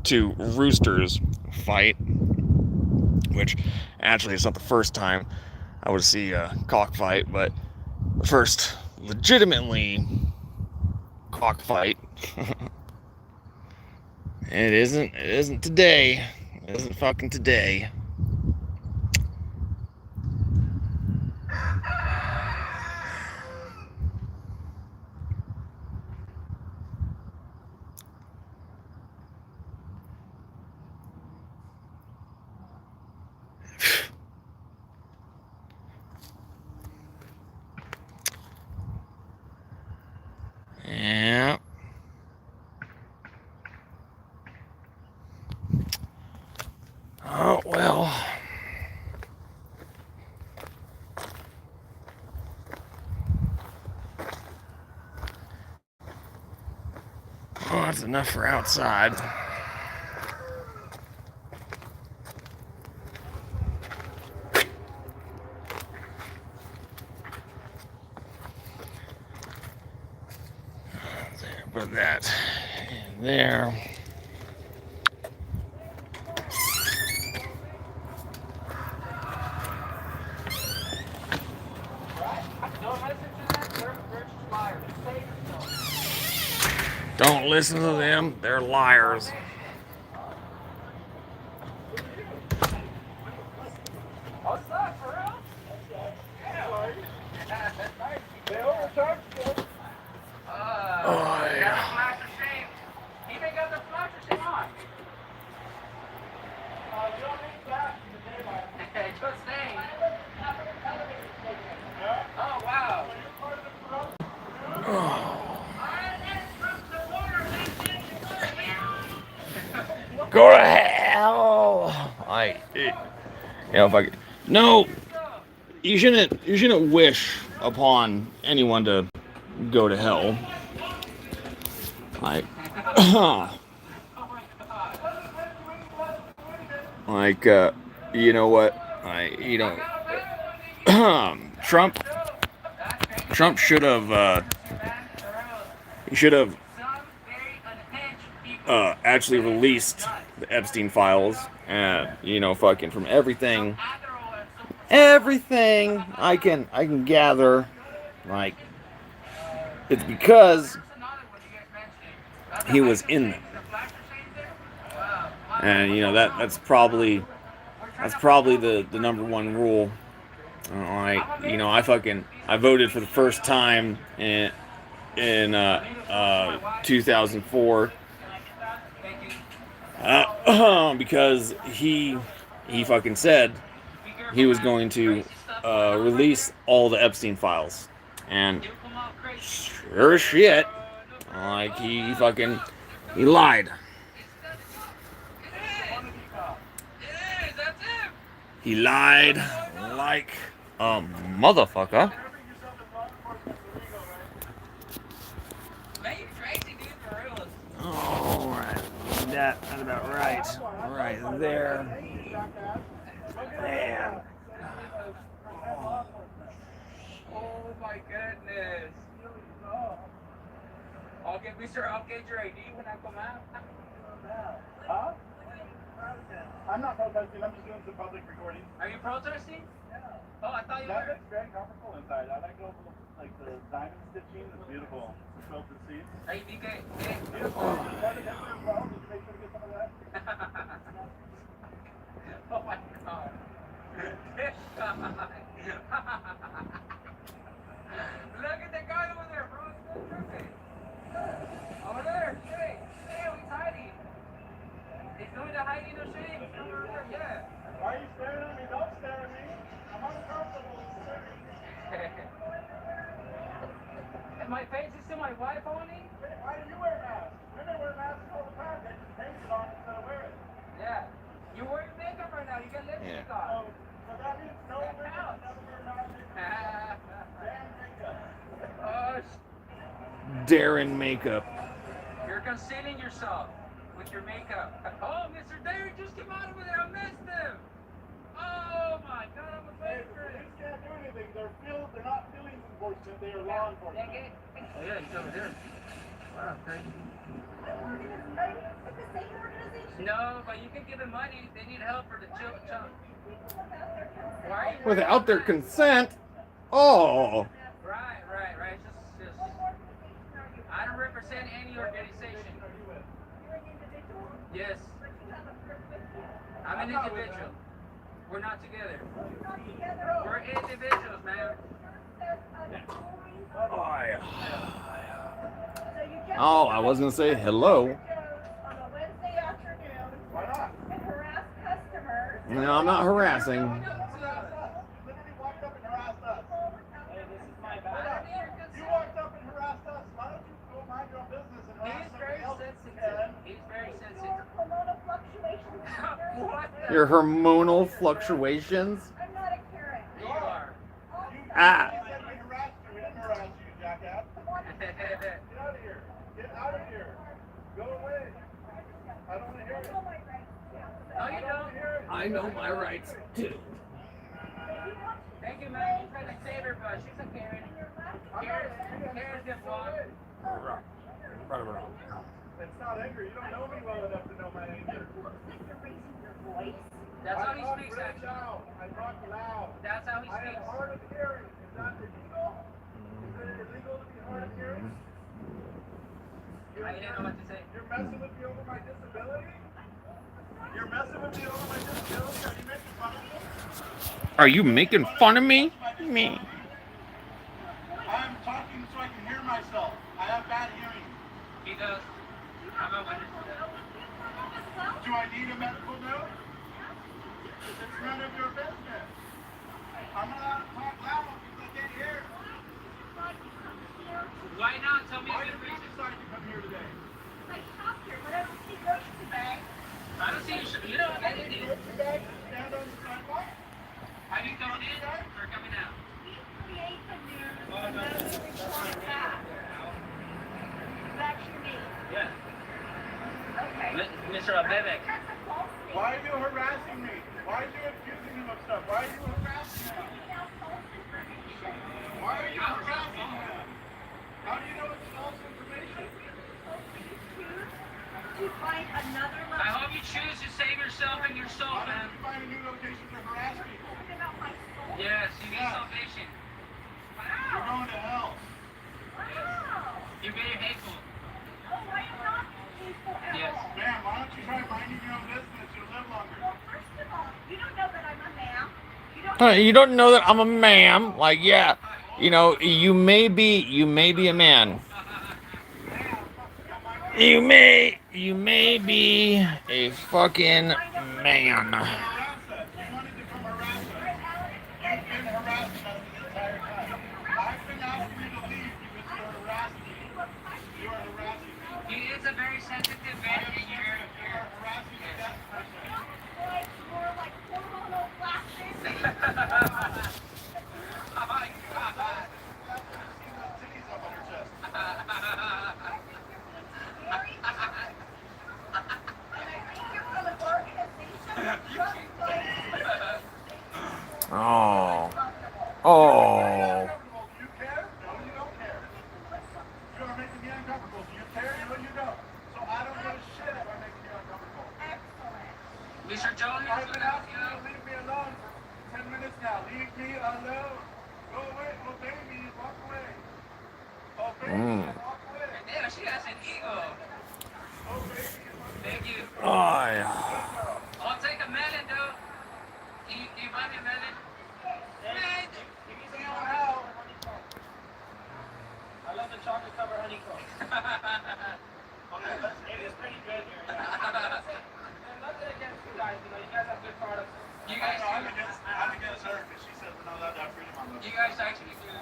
two roosters fight, which actually is not the first time I would see a cockfight, but the first legitimately cockfight. It isn't today. It isn't fucking today. Yeah. Oh, well. Oh, that's enough for outside. There, put that in there. Don't listen to them. They're just liars. Save yourself. Don't listen to them. They're liars. What's up, for real? They overcharged you. Oh, Got yeah. the flasher shame. He even got the flasher shame on. You don't need that in the daylight. Just saying. Yeah. Oh, wow. So you're part of the corruption. Go to hell. If I could. No, you shouldn't wish upon anyone to go to hell. Like, like, you know what? Trump should have, he should have actually released the Epstein files, fucking from everything I can gather, like, it's because he was in them, and that's probably the number one rule. I voted for the first time in 2004 because he fucking said he was going to release all the Epstein files, and sure as shit, like he lied. He lied like a motherfucker. All right, that's about right. Right there. Man. Oh my goodness. I'll get your ID when I come out. Huh? I'm not protesting. I'm just doing some public recording. Are you protesting? Yeah. Oh, I thought you That were. looks very comfortable inside. I like the diamond stitching. It's beautiful. Quilted seats. Hey, DK. Beautiful. You want to get there as well? Did you make sure to get some of that? Oh my god. This guy. Look at the guy over there, bro. It's still tripping. Over there. Hey, he's hiding. He's doing the hiding of shame. He's coming over there. Yeah. Why are you staring at me? Don't stare at me. I'm uncomfortable. And my face is to my wife only? Why do you wear masks? Women wear masks all the time. They just paint it on instead of wear it. Yeah. You're wearing makeup right now. You got lipstick on. So that means no women never wear masks. Damn makeup. Oh, Darren makeup. you're concealing yourself with your makeup. Oh, Mr. Derry just came out over there. I missed him. Oh my God, I'm a Hey, the favorite. police can't do anything. They're not feelings enforcement. They are law enforcement. Oh yeah, he's over there. Wow, crazy. No, but you can give them money. They need help for the chunk. Why are you Without their consent. Oh. Right. Just I don't represent any organization. Yes. I'm an individual. We're not together. We're individuals, man. Oh, I was gonna say hello. Why not? No, I'm not harassing. You literally walked up and harassed us. Hey, this is my bad. You walked up and harassed us. Why don't you go mind your own business and harass He's somebody very else? sensitive. He's very sensitive. What? Your hormonal fluctuations. I'm not a Karen. You are. Ah. You said we harassed you. We didn't harass you, jackass. Get out of here. Get out of here. I don't want to hear it. No, you don't. I know my rights too. Thank you, man. You tried to save her, but she's a Karen. Karen's just walk. It's not anger. You don't know me well enough to know my anger. That's how I he talk speaks, really actually. loud. I talk loud. That's how he I am speaks. hard of hearing. Is that illegal? Is it illegal to be hard of hearing? I didn't know what to say. You're messing with me over my disability? You're messing with me over my disability? Are you making fun of me? Are you making fun of me? Me. I'm talking so I can hear myself. I have bad hearing. He does. I'm a witness. Do I need a medical note? It's none of your business. I'm not allowed to talk loud because I can't hear. Why not? Tell me a Why good did you reason. decide to come here today? I don't see you. You don't have anything. Stand on the sidewalk? Are you coming in or coming out? Yeah. Mr. Abebek. Why are you harassing me? Why are you accusing him of stuff? Why are you harassing him? Why are you harassing him? How do you know it's false information? I hope you choose to save yourself and your soul, Why man. don't you find a new location to harass people? Yes, you need Yeah. salvation. You're going to hell. You're being hateful. Yes. Man, why don't you try minding your own business? You'll live longer. You don't know that I'm a man. Like, yeah, you know, you may be a man. You may be a fucking man. Harass us. You wanted to come harass us. You've been harassing us the entire time. I've been asking you to leave because you're harassing me. You are harassing me. He is a very sensitive man, and You are harassing a deaf person. Oh my God. See those titties up on her chest. Oh. Oh. Uncomfortable. Do you care? No, you don't care. You are making me uncomfortable. Do you care? No, you don't. So I don't give a shit if I'm making you uncomfortable. Mr. Jones, I've been asking you to leave me alone for 10 minutes now. Leave me alone. Go away. Obey me. Walk away. Obey me and walk away. damn, she has an ego. Obey me and walk away. Thank you. Oh. I'll take a melon, though. You buy me a melon? Man, I love the chocolate covered honeycomb. It is pretty good here. And nothing against you guys. You guys have good products. you guys I'm do. against her because she said we're not allowed to have freedom on You guys actually do.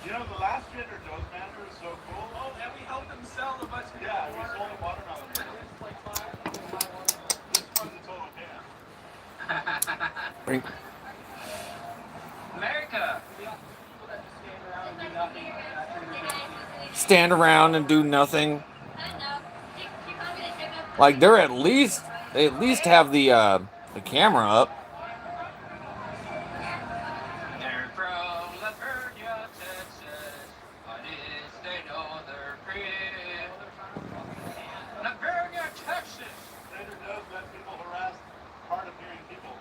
You know, the last Trader Joe's manager is so cool. Oh, and we helped them sell a bunch of Yeah, we sold a watermelon. It's like five. This one's a total can. Bring. America. Stand around and do nothing. Like they at least have the camera up. They're from Lavernia, Texas. But is they know they're free. Lavernia, Texas. Trader Joe's let people harass hard of hearing people.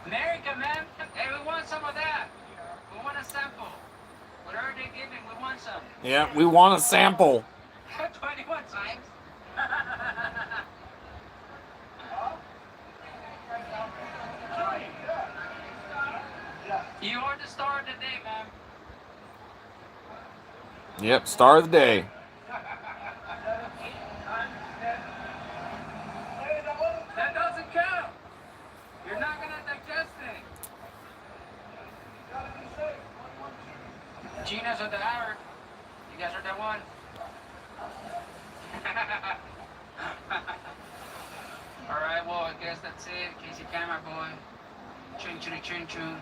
America, man. Hey, we want some of that. We want a sample. Whatever they're giving, we want some. Yeah, we want a sample. 21 times. You are the star of the day, man. Yep, star of the day. That doesn't count. You're not gonna digest it. Gina's at the hour. You guys are the one. Alright, well, I guess that's it. Casey Camera Boy. Chun chun chun chun.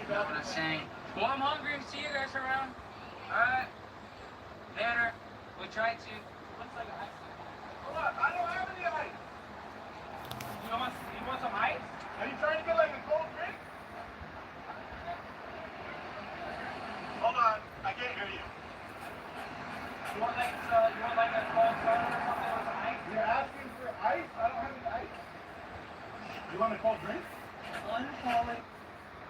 You know what I'm saying? Well, I'm hungry. See you guys around. Alright. Later. We tried to. Looks like ice. Hold on, I don't have any ice. You want some ice? Are you trying to get like a cold drink? Hold on, I can't hear you. You want like a cold soda or something with some ice? You're asking for ice? I don't have any ice. You want a cold drink? One calling.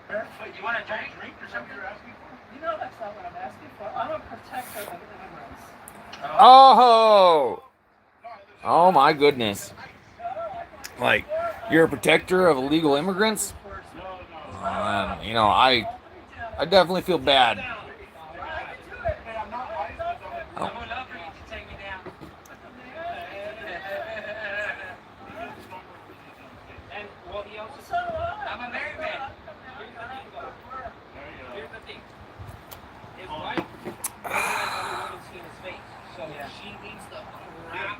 Wait, you want a drink? Drink or something you're asking for? You know that's not what I'm asking for. I'm a protector of immigrants. Oh! Oh my goodness. Like, you're a protector of illegal immigrants? You know, I definitely feel bad. I would love for you to take me down. And well, he also. I'm a married man. Here's the thing. His wife doesn't let other women see his face, so she needs the crap.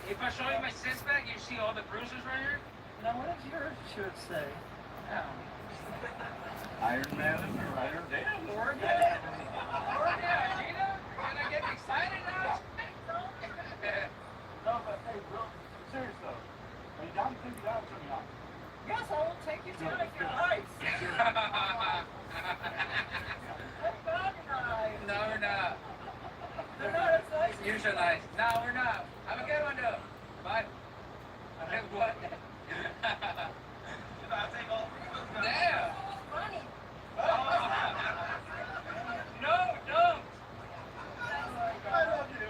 If I show you my sis bag, you see all the bruises right here. Now, what does your shirt say? Iron Man or Iron Dan? Lord, yeah. Lord, yeah, Gina. Can I get excited now? No, but hey, bro, serious though. Are you down to take me down or turn me off? Yes, I will take you down if you're nice. Thank God you're nice. No, we're not. They're not as nice. You're so nice. No, we're not. Have a good one, though. Bye. What? I'll take all. Damn. Funny. No, don't. I love you.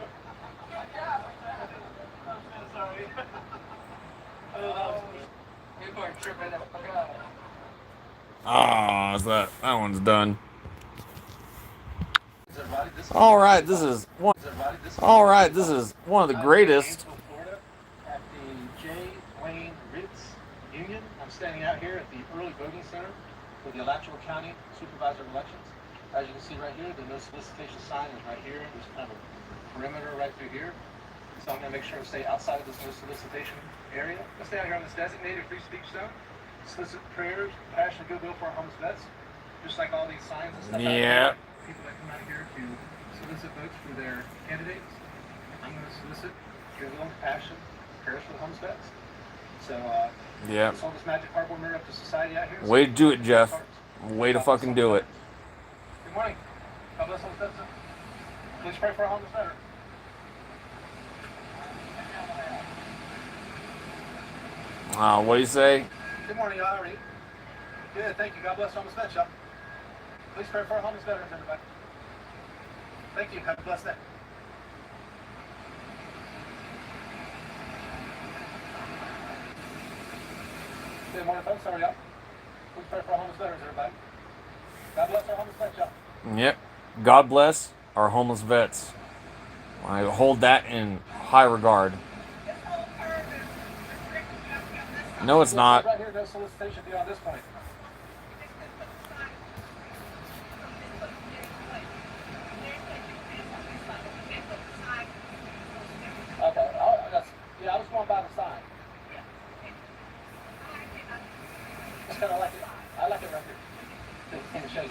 I'm so sorry. People are tripping the fuck out. Ah, that one's done. All right, this is one of the greatest. Florida, at the J. Wayne Ritz Union. I'm standing out here at the early voting center for the Alachua County Supervisor of Elections. As you can see right here, the no solicitation sign is right here. There's kind of a perimeter right through here. So I'm going to make sure to stay outside of this no solicitation area. I'll stay out here on this designated free speech zone. Solicit prayers, passion, and goodwill for our homeless vets. Just like all these signs and stuff. Yeah. People that come out here to solicit votes for their candidates. I'm going to solicit goodwill, passion, prayers for the homeless vets. So, Yeah. let's hold this magic cardboard mirror up to society out here. Way to do it, Jeff. Way to fucking do it. Good morning. God bless homeless vets. Please pray for our homeless veterans. What do you say? Good morning, y'all. How are you? Good, thank you. God bless homeless vets, y'all. Please pray for our homeless veterans, everybody. Thank you. Have a blessed day. Good morning, folks. How are y'all? Please pray for our homeless veterans, everybody. God bless our homeless vets, y'all. Yep. God bless our homeless vets. I hold that in high regard. No, it's not. Right here, no solicitation beyond this point. Okay, I was going by the sign. It's kind of like it. I like it right here. Can show you.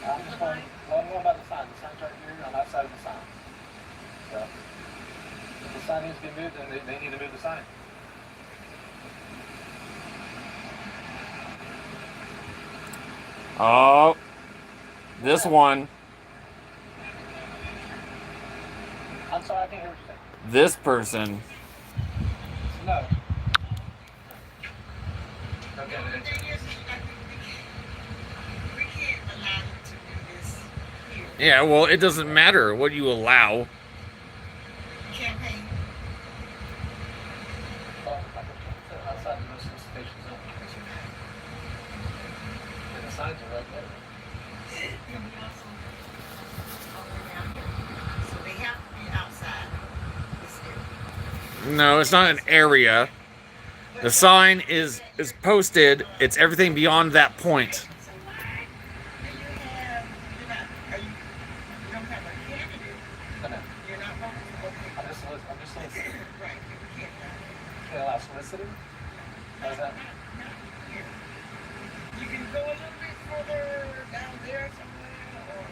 I'm just going. Well, I'm going by the sign. The sign's right here on outside of the sign. So, if the sign needs to be moved, then they need to move the sign. Oh, this one. I'm sorry, I can't hear what you're saying. This person. No. The thing is, we can't allow you to do this here. Yeah, well, it doesn't matter what you allow. Campaign. Well, outside the no solicitation zone. And the signs are right there. And we also all the way down here. So they have to be outside this area. No, it's not an area. The sign is posted. It's everything beyond that point. So why do you have, you don't have a candidate, No, no. you're not voting for the I'm just soliciting. right, you can't not. Can I allow soliciting? How's that? Not here. You can go a little bit further there somewhere, or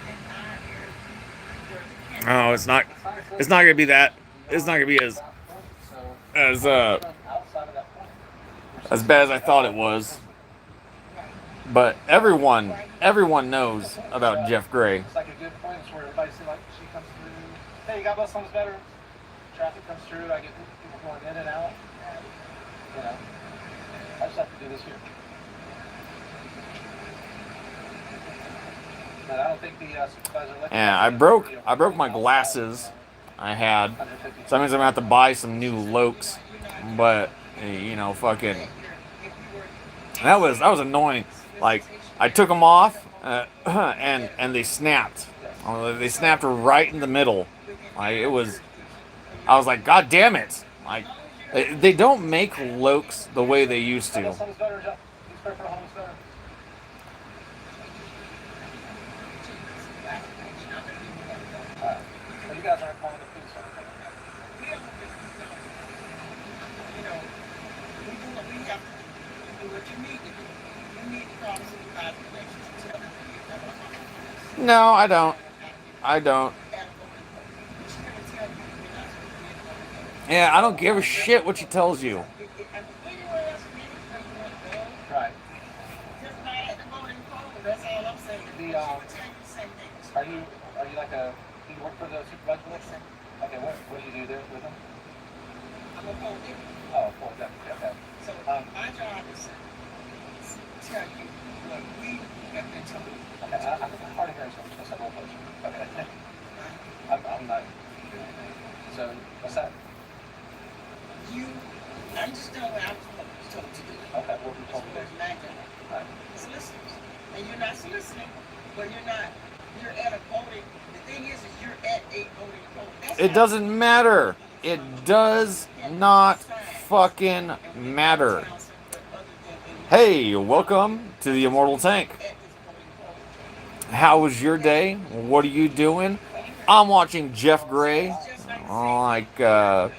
in our area, where you can't Oh, it's not. It's not gonna be that. It's not gonna be as as uh outside of that point. as bad as I thought it was. But everyone knows about Jeff Gray. It's like a good point. It's where everybody seems like she comes through. Hey, God bless homeless veterans. Traffic comes through. I get people going in and out. You know, I just have to do this here. But I don't think the supervisor. Yeah, I broke my glasses. I had. So that means I'm gonna have to buy some new Lokes. But you know, fucking. That was annoying. Like I took them off, and they snapped. They snapped right in the middle. Like it was. I was like, God damn it! Like they don't make Lokes the way they used to. You guys aren't calling the police or anything. You know, we do what we have to do. You do what you need to do. You need to call the supervisor to tell them that No, I don't. I don't. Yeah, I don't give a shit what she tells you. Right. Just not at the voting poll. That's all I'm saying. The, She would tell you the same thing. Are you like a, do you work for the supervisor list? Okay, what do you do there with them? I'm a poll deputy. Oh, for them, okay. So my job is to tell you what we have been told. Okay, I'm hard of hearing, so let's have a little closer. Okay. I'm not. So, what's that? You understand what I'm told to do. Okay, what you told me It's to my job. Right. It's listeners. And you're not soliciting, but you're at a voting. The thing is you're at a voting poll. That's It doesn't matter. It does not fucking matter. Hey, welcome to the Immortal Tank. How was your day? What are you doing? I'm watching Jeff Gray. Like, oh,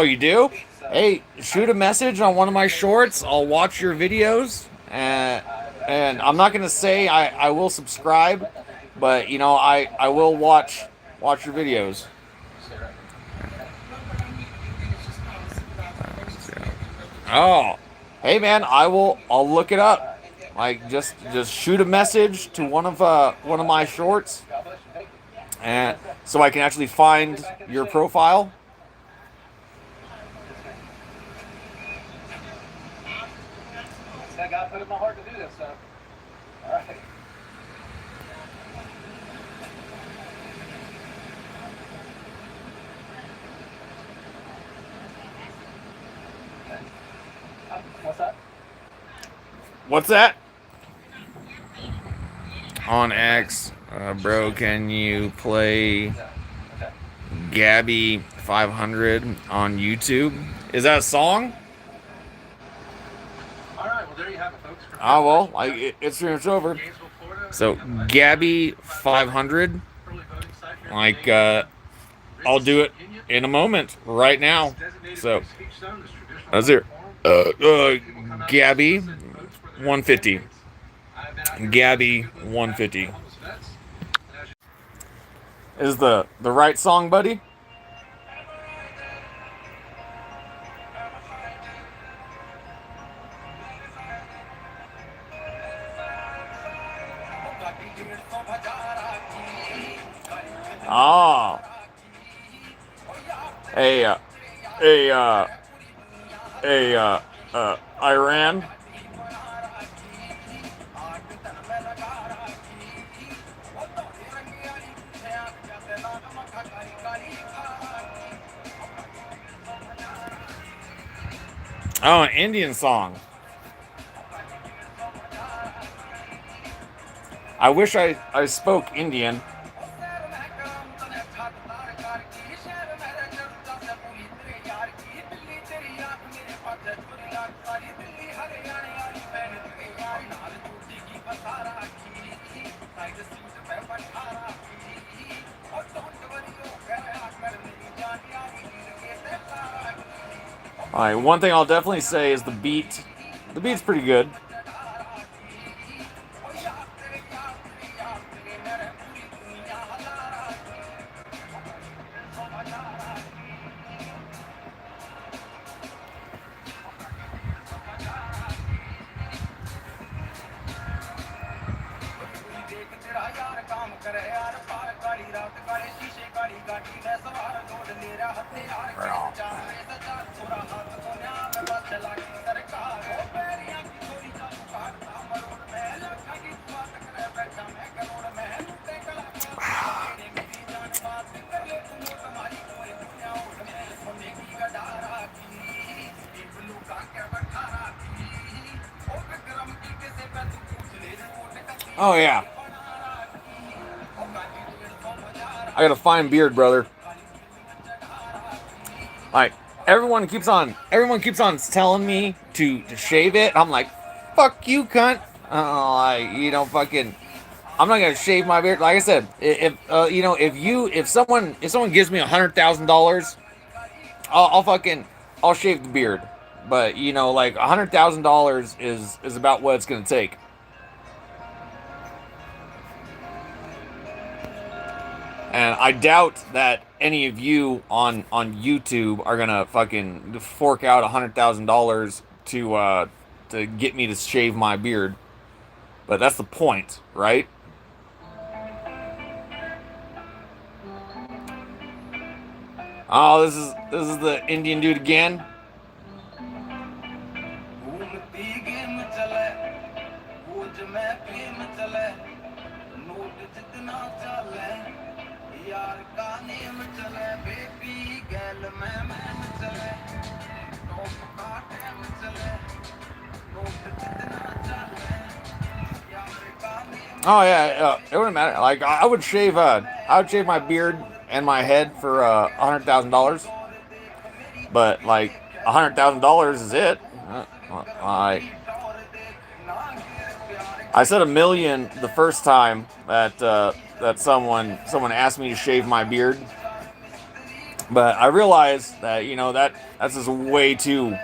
you do? Hey, shoot a message on one of my shorts. I'll watch your videos. And I'm not going to say I will subscribe, but, you know, I will watch your videos. Oh, hey man, I'll look it up. Like just shoot a message to one of my shorts, and so I can actually find your profile. God put it in my heart to do this, so. All right. What's that? What's that? On X, bro, can you play Gabby 500 on YouTube? Is that a song? All right, well, there you have it, folks. Oh, well, it's over. So, Gabby 500. Like, I'll do it in a moment, right now. So, that's it. Gabby 150. Gabby 150. Is the right song, buddy? Ah. Iran. Oh, an Indian song. I wish I spoke Indian. Alright, one thing I'll definitely say is the beat. The beat's pretty good. Oh yeah. I got a fine beard, brother. Like everyone keeps on telling me to shave it. I'm like, fuck you, cunt. Fucking. I'm not gonna shave my beard. Like I said, if if someone gives me $100,000, I'll shave the beard. But like $100,000 is about what it's gonna take. And I doubt that any of you on YouTube are gonna fucking fork out $100,000 to get me to shave my beard. But that's the point, right? Oh, this is the Indian dude again. Oh yeah, it wouldn't matter. Like I would shave my beard and my head for $100,000, but like $100,000 is it. I said a million the first time that someone asked me to shave my beard, but I realized that that's just way too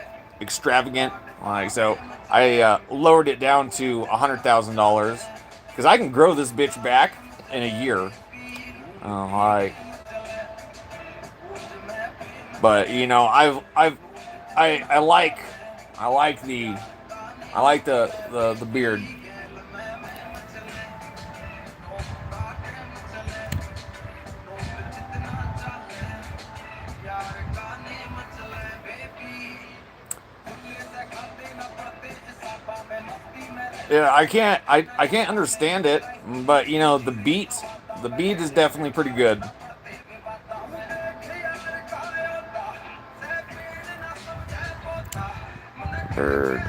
extravagant. Like so, I lowered it down to $100,000 because I can grow this bitch back in a year. But I like the beard. Yeah, I can't understand it, but the beat is definitely pretty good. Bird.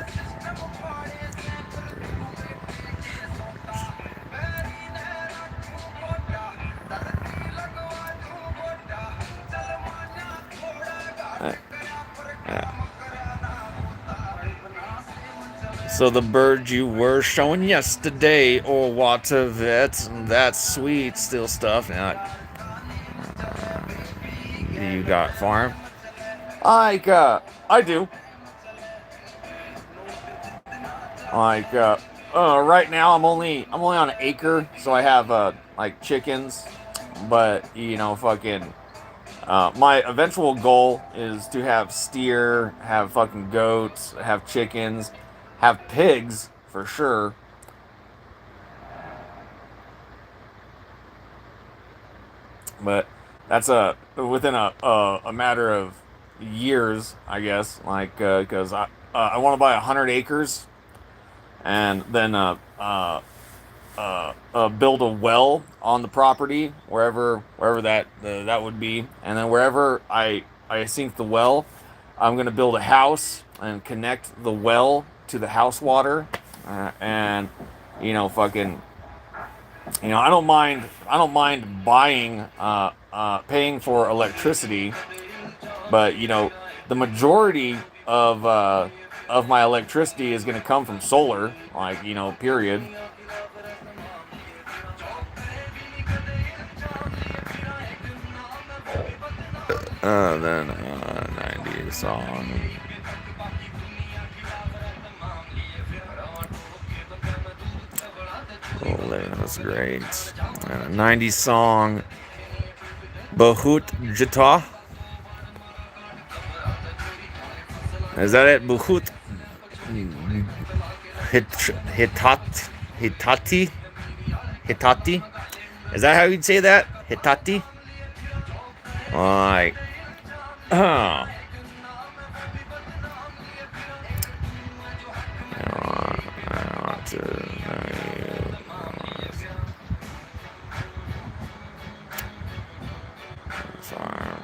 So the bird you were showing yesterday, or what of it? That sweet still stuff. You got farm? I do. Like right now I'm only on an acre, so I have like chickens, but fucking my eventual goal is to have steer, have fucking goats, have chickens, have pigs for sure. But that's within a matter of years, I guess. Like because I want to buy 100 acres and then build a well on the property wherever that would be, and then wherever I sink the well, I'm gonna build a house and connect the well to the house water, and fucking I don't mind buying paying for electricity, but the majority of my electricity is gonna come from solar, like period. Then 90 song. That's great. 90s song, Bahut Jata. Is that it? Bahut Hitati? Hitati? Is that how you'd say that? Hitati? Alright. Oh. I want to know you. Farm.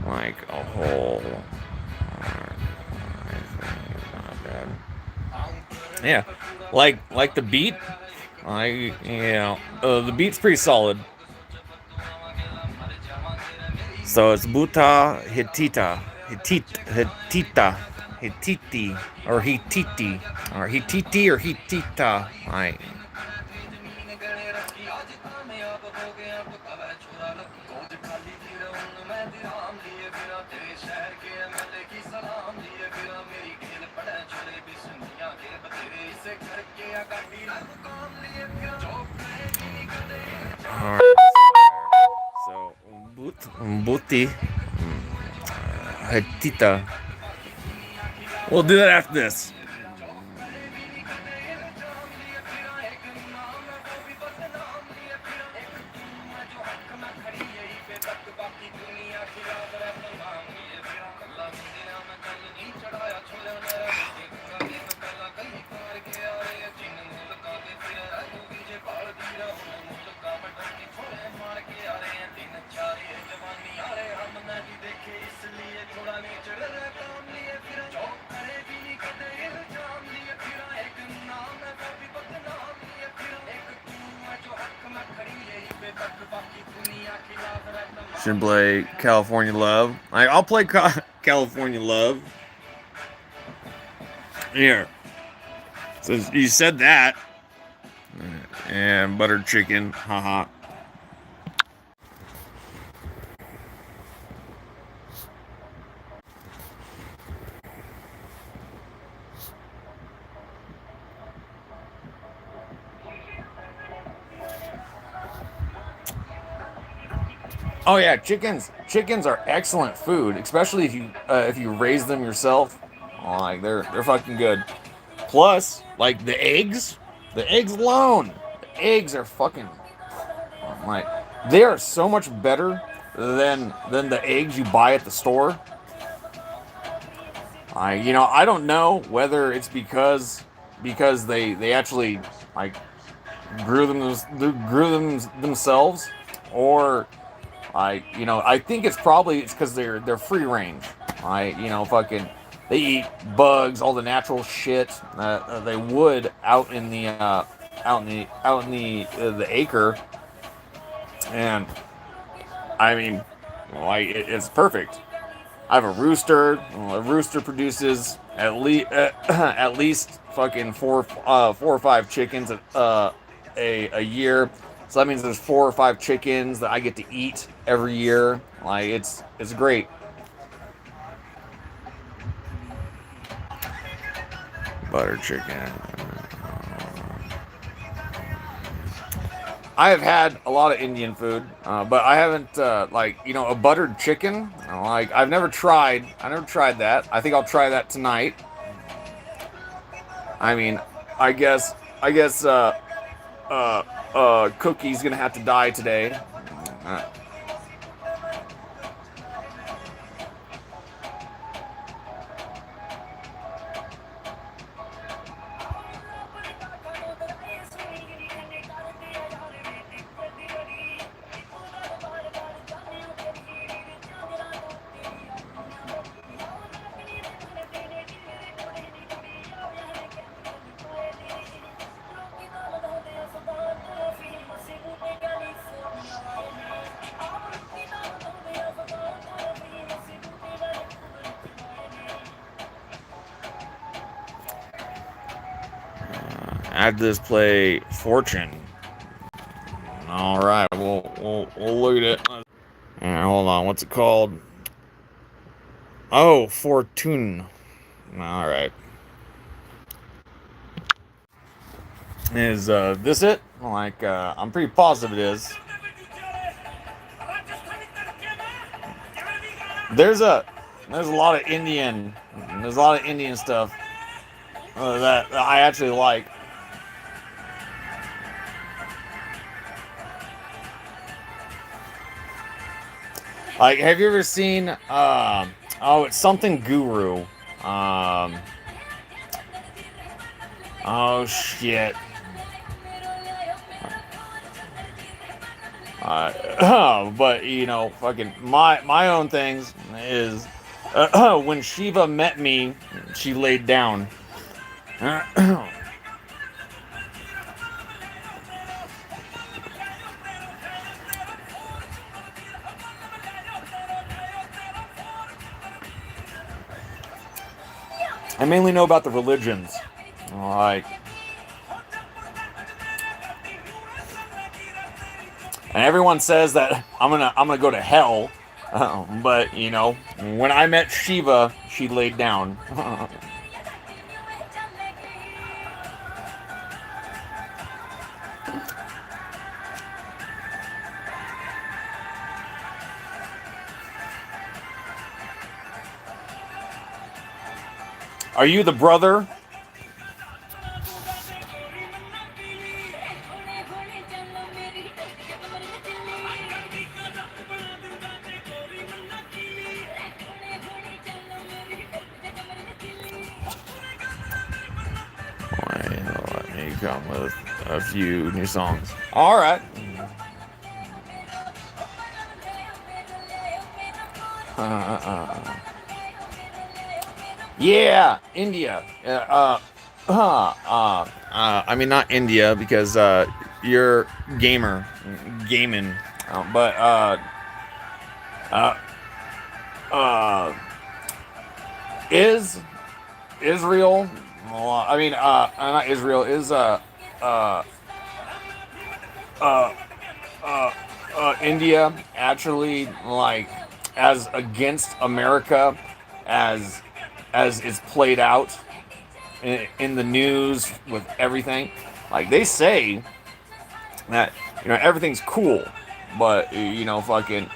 Like a whole. Not bad. Yeah. Like the beat. The beat's pretty solid. So it's Buta Hittita, Hittiti, or Hittiti, or Hittiti, or Hittita. Alright. So, Buti, Hittita. We'll do that after this. Should play California Love. I'll play California Love. Here. So you said that. And buttered chicken. Haha. Oh yeah, chickens are excellent food, especially if you raise them yourself. They're fucking good. Plus, the eggs alone, the eggs are fucking like they are so much better than the eggs you buy at the store. I don't know whether it's because they actually like grew them themselves, or I think it's because they're free range. Fucking they eat bugs, all the natural shit they would out in the acre, and I mean, it's perfect. I have a rooster. A rooster produces at least fucking four or five chickens a year. So that means there's 4 or 5 chickens that I get to eat every year. It's great. Butter chicken. I have had a lot of Indian food, but I haven't a buttered chicken. I've never tried. I never tried that. I think I'll try that tonight. I mean, I guess Cookie's gonna have to die today. Uh, Add this play Fortune. All right, we'll look at it. Yeah, hold on. What's it called? Oh, Fortune. All right. Is this it? Like, I'm pretty positive it is. There's a lot of Indian. There's a lot of Indian stuff that I actually like. Like, have you ever seen? Oh, it's something Guru. Um, oh shit. But you know, fucking my own things is when Shiva met me, she laid down. I mainly know about the religions, like, and everyone says that I'm gonna go to hell, but you know, when I met Shiva, she laid down. Are you the brother? Let me come with a few new songs. All right. Yeah, India. I mean, not India because you're gaming. But uh, is Israel? Well, I mean, not Israel. Is uh, uh, India actually like as against America as it's played out in the news with everything? Like they say that everything's cool, but fucking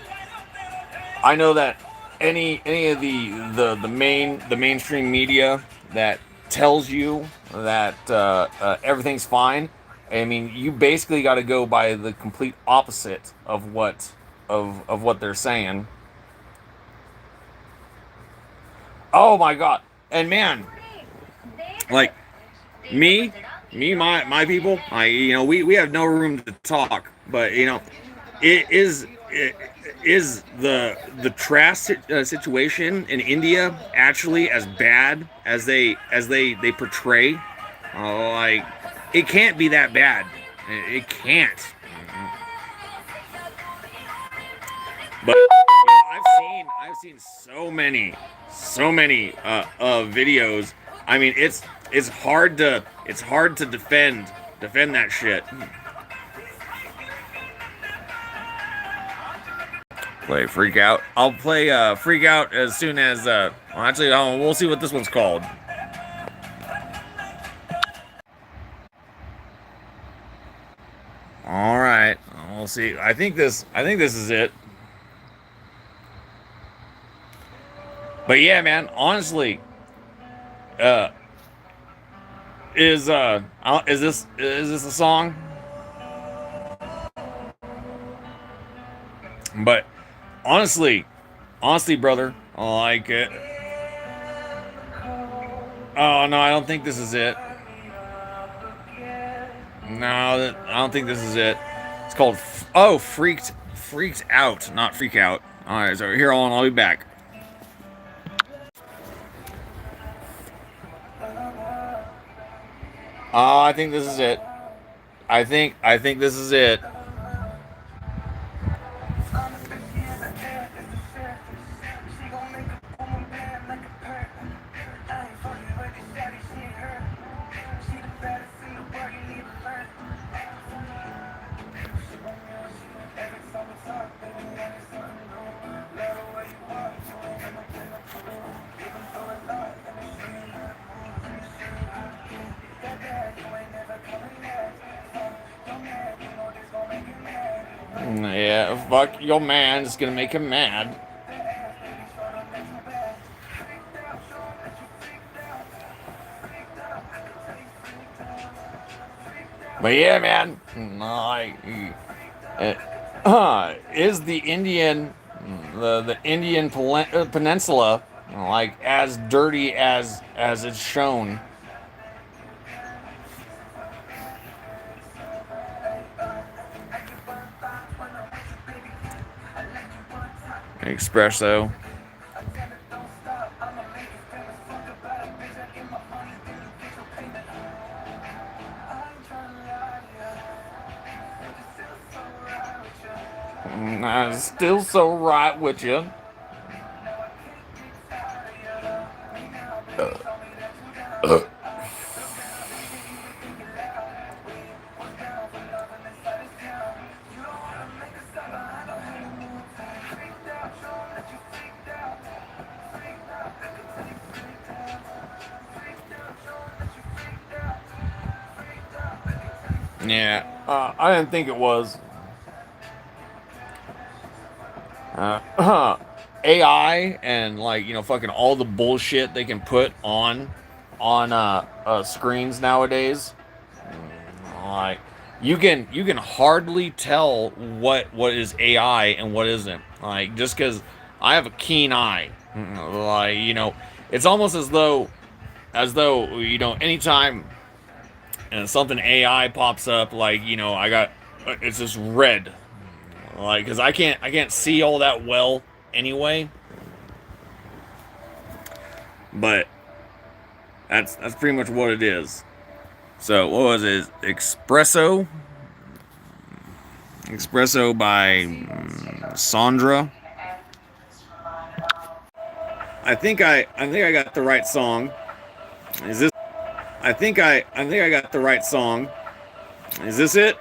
I know that any of the mainstream media that tells you that everything's fine. I mean, you basically got to go by the complete opposite of what they're saying. Oh my god! And man, like me, my people, we have no room to talk, but it is the trash situation in India actually as bad as they portray? Like it can't be that bad. It can't. But I've seen so many videos. I mean, it's hard to defend that shit. Play Freak Out. I'll play Freak Out as soon as well, actually we'll see what this one's called. All right, we'll see. I think this is it. But yeah, man, honestly, uh is this a song? But honestly, brother, like it. Oh no, I don't think this is it. No, I don't think this is it. It's called freaked out, not freak out. All right, so here on, I'll be back. Oh, I think this is it. I think this is it. Yeah, fuck your man. It's gonna make him mad. But yeah, man, like, is the Indian Peninsula like as dirty as it's shown? Espresso. I'm still so right with you. Yeah, I didn't think it was. AI and like fucking all the bullshit they can put on screens nowadays. Like you can hardly tell what is AI and what isn't. Like just because I have a keen eye, like it's almost as though anytime something AI pops up, like I got it's just red, like because I can't see all that well anyway. But that's pretty much what it is. So what was it? Espresso by Sandra. I think I got the right song. Is this? I think I got the right song. Is this it?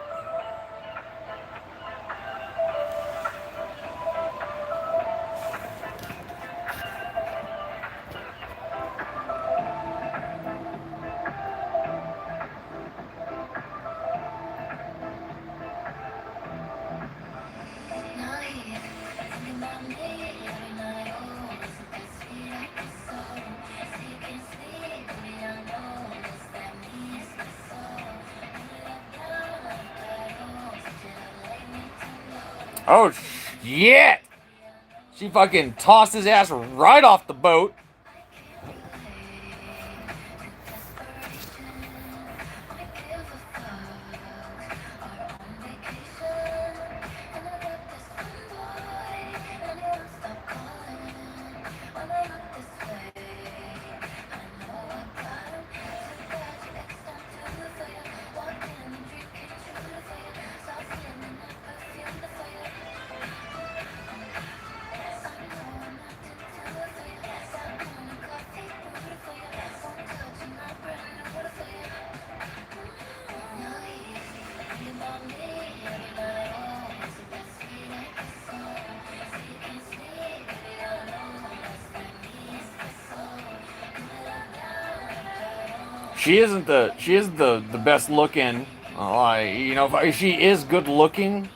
Oh shit! She fucking tossed his ass right off the boat. She isn't the best looking. She is good looking,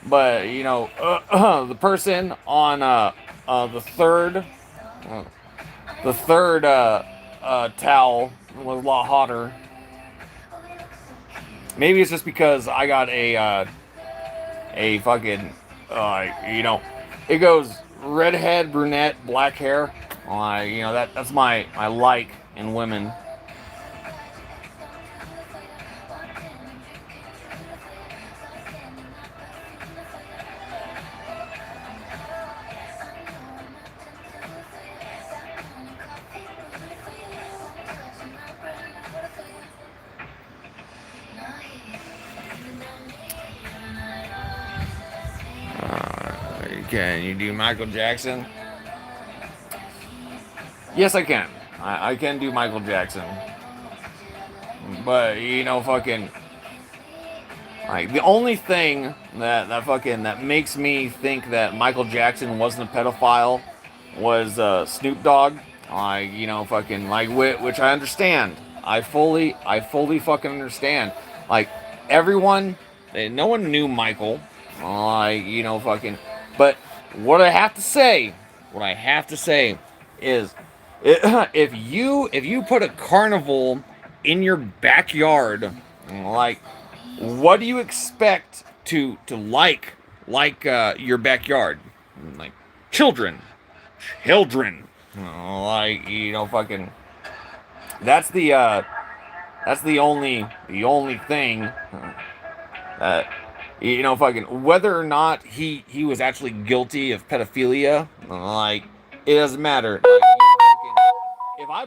but the person on uh, the third towel was a lot hotter. Maybe it's just because I got a fucking it goes redhead, brunette, black hair. That's my like in women. Can you do Michael Jackson? Yes, I can. I can do Michael Jackson. But fucking like the only thing that makes me think that Michael Jackson wasn't a pedophile was Snoop Dogg. Like fucking like which I understand. I fully fucking understand. Like everyone, no one knew Michael Like, fucking. But what I have to say, is, if you put a carnival in your backyard, like, what do you expect to your backyard? Like, children, children. Like, fucking. That's the only thing. Uh, fucking, whether or not he was actually guilty of pedophilia, like, it doesn't matter. Like,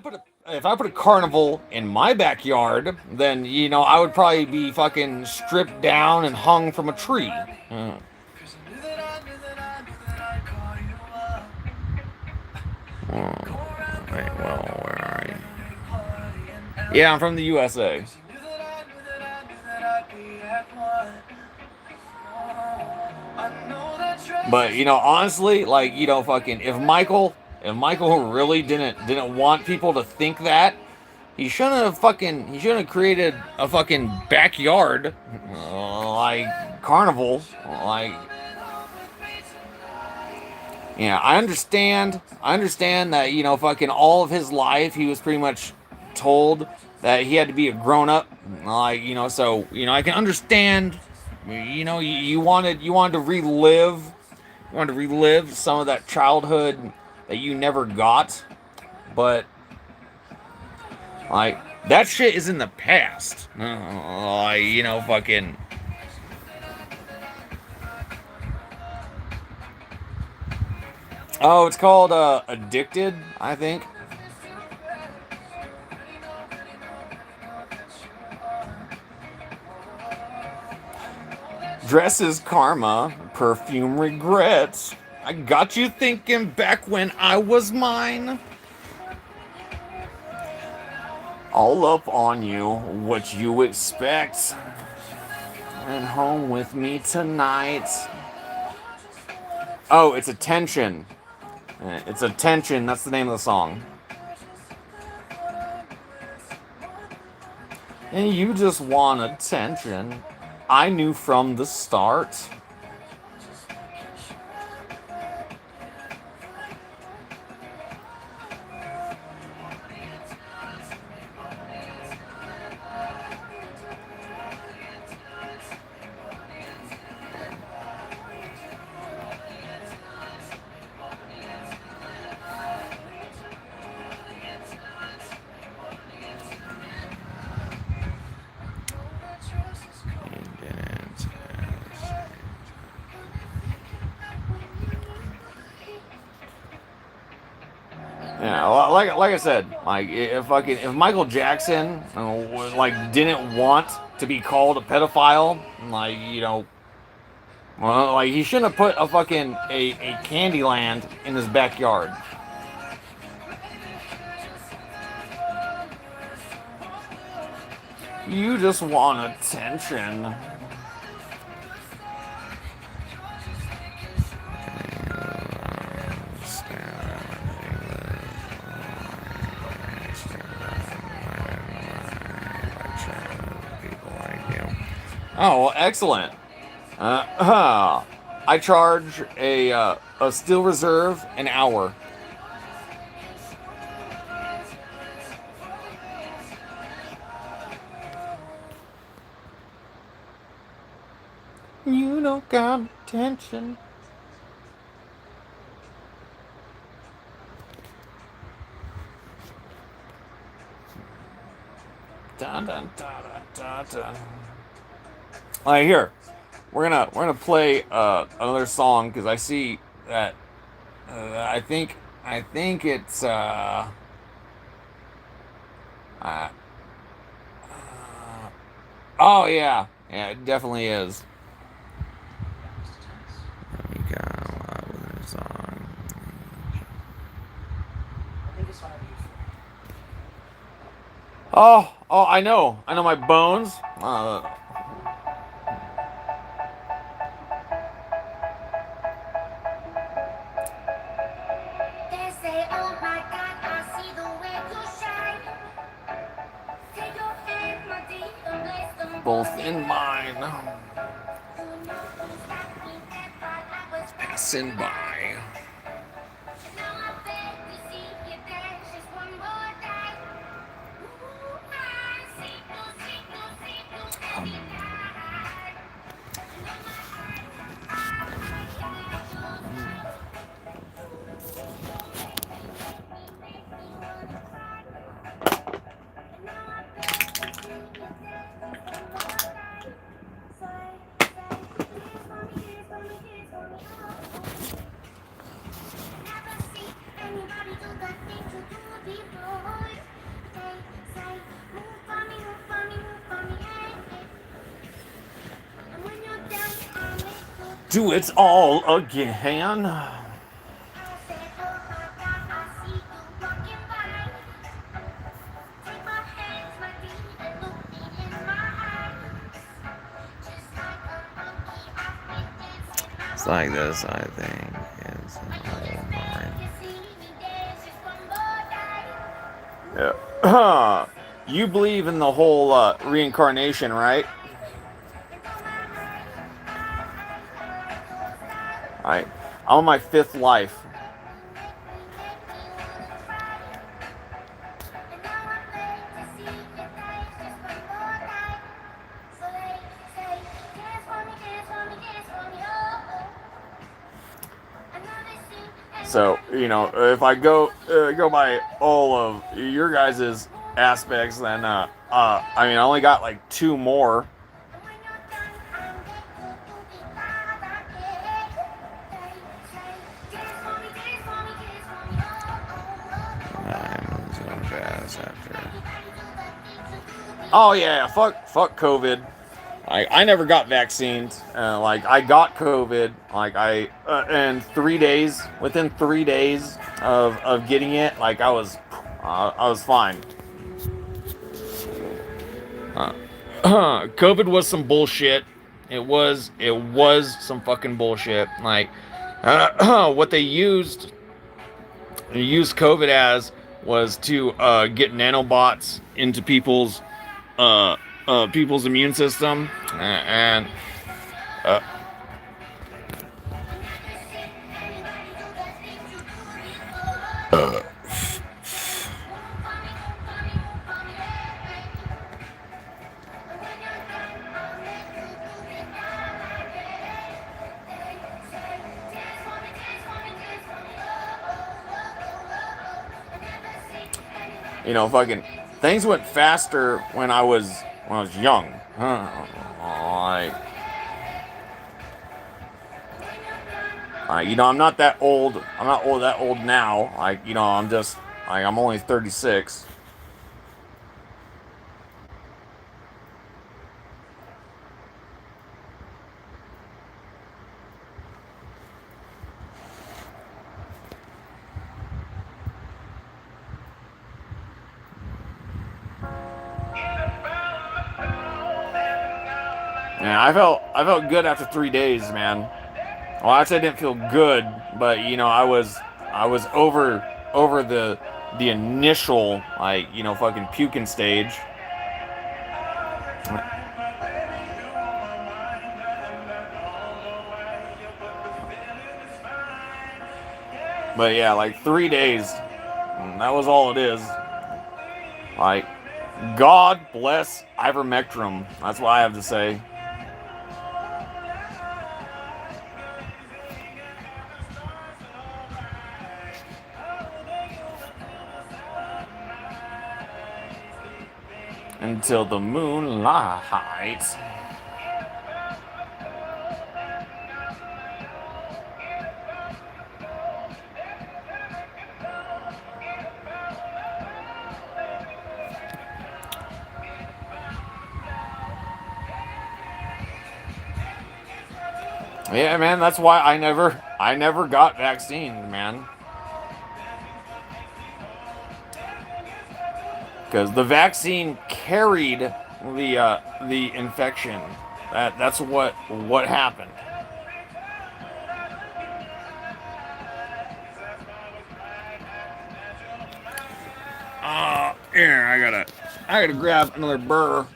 fucking, if I put a carnival in my backyard, then I would probably be fucking stripped down and hung from a tree. Right, well, where are you? Yeah, I'm from the USA. But honestly, like, fucking, if Michael really didn't want people to think that, he shouldn't have created a fucking backyard, like, carnival, like. Yeah, I understand that, fucking all of his life he was pretty much told that he had to be a grown up, like, so, I can understand, you wanted to relive some of that childhood that you never got, but, like, that shit is in the past. Like, fucking. Oh, it's called Addicted, I think. Dresses karma, perfume regrets. I got you thinking back when I was mine. All up on you, what you expect. And home with me tonight. Oh, it's Attention. It's Attention, that's the name of the song. And you just want attention. I knew from the start. Yeah, like I said, like, if Michael Jackson, like, didn't want to be called a pedophile, like, well, like, he shouldn't have put a Candyland in his backyard. You just want attention. Oh, well, excellent. I charge a Steel Reserve an hour. You don't got attention. Dun, dun, dun, dun, dun. All right, here. We're gonna play another song because I see that I think it's uh, oh yeah, it definitely is. Let me go with this song. Oh, I know my bones. They say, oh my God, I see the way you shine. Take your hand, my dear, and place them Both in mine. Who knows that passing by. Do it all again. It's like this, I think. It's yeah. You believe in the whole reincarnation, right? I'm on my 5th life. So, you know, if I go by all of your guys' aspects, then I mean, I only got like 2 more. I'm so fast after. Oh yeah, fuck COVID. I never got vaccinated. Like I got COVID. Like in 3 days, within 3 days of getting it, like I was fine. COVID was some bullshit. It was some fucking bullshit. Like what they used COVID as was to get nanobots into people's immune system and you know, fucking things went faster when I was young. You know, I'm not that old. I'm not that old now. Like, you know, I'm just like I'm only 36. Yeah, I felt good after 3 days, man. Well, actually, I didn't feel good, but you know, I was over the initial, like, you know, fucking puking stage. But yeah, like 3 days. That was all it is. Like, God bless ivermectin. That's what I have to say. Until the moonlight. Yeah, man, that's why I never got vaccinated, man. Because the vaccine carried the infection. That's what happened. Here, I gotta grab another burr.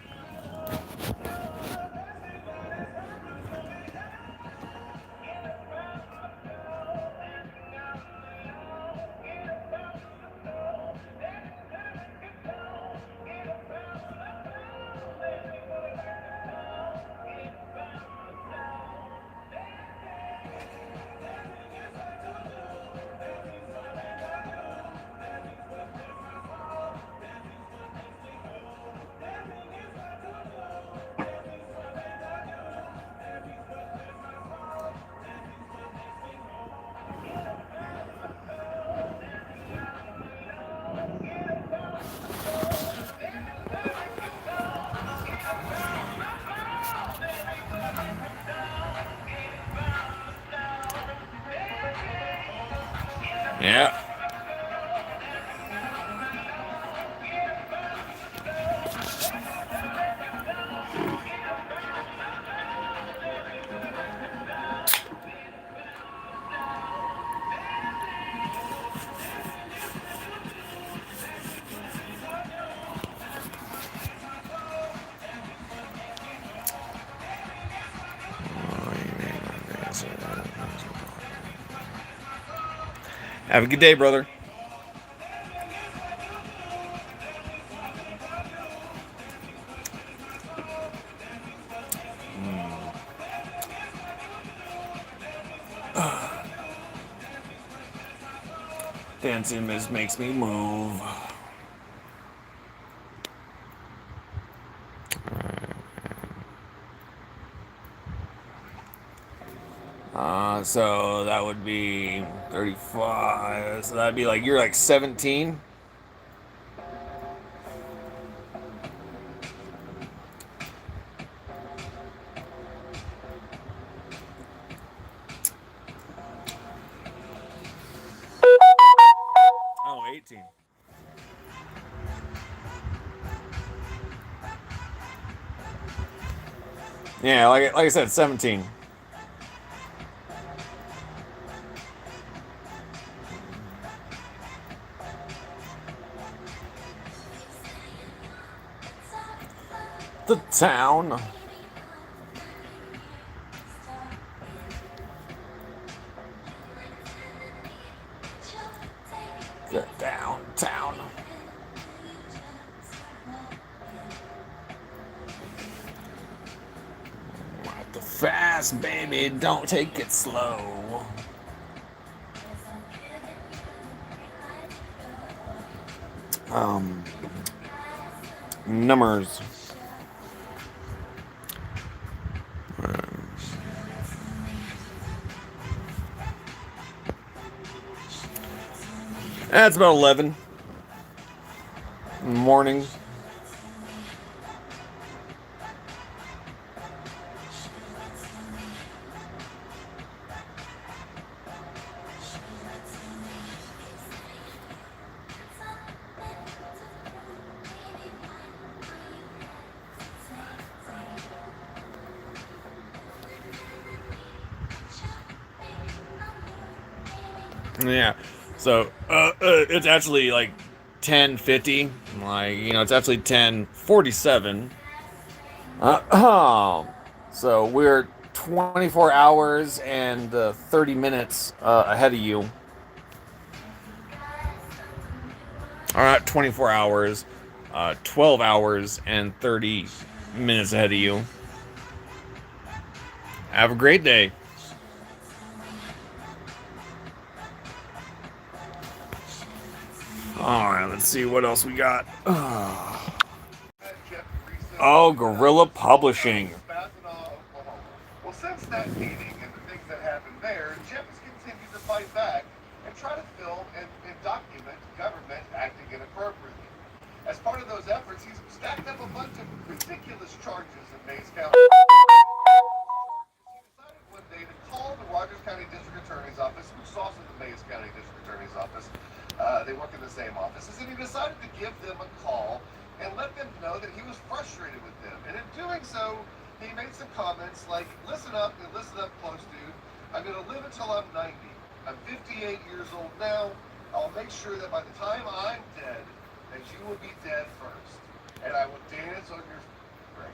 Yeah. Have a good day, brother. Dancing makes me move. So that would be 35. So that'd be like, you're like 17. Oh, 18. Yeah, like I said, 17. The town. The downtown. Not the fast, baby. Don't take it slow. Numbers. That's about 11 in the morning. Yeah. So it's actually like 10:50. Like, it's actually 10:47. So we're 24 hours and 30 minutes ahead of you. All right, 24 hours, 12 hours and 30 minutes ahead of you. Have a great day. All right, let's see what else we got. Oh, Gorilla Publishing. Well, since that meeting and the things that happened there, Jeff has continued to fight back and try to film and document government acting inappropriately. As part of those efforts, he's stacked up a bunch of ridiculous charges in Mays County. He decided one day to call the Rogers County District Attorney's Office, which is also the Mays County District Attorney's Office. They work in the same offices, and he decided to give them a call and let them know that he was frustrated with them. And in doing so, he made some comments like, listen up and listen up close, dude. I'm going to live until I'm 90. I'm 58 years old now. I'll make sure that by the time I'm dead, that you will be dead first. And I will dance on your grave.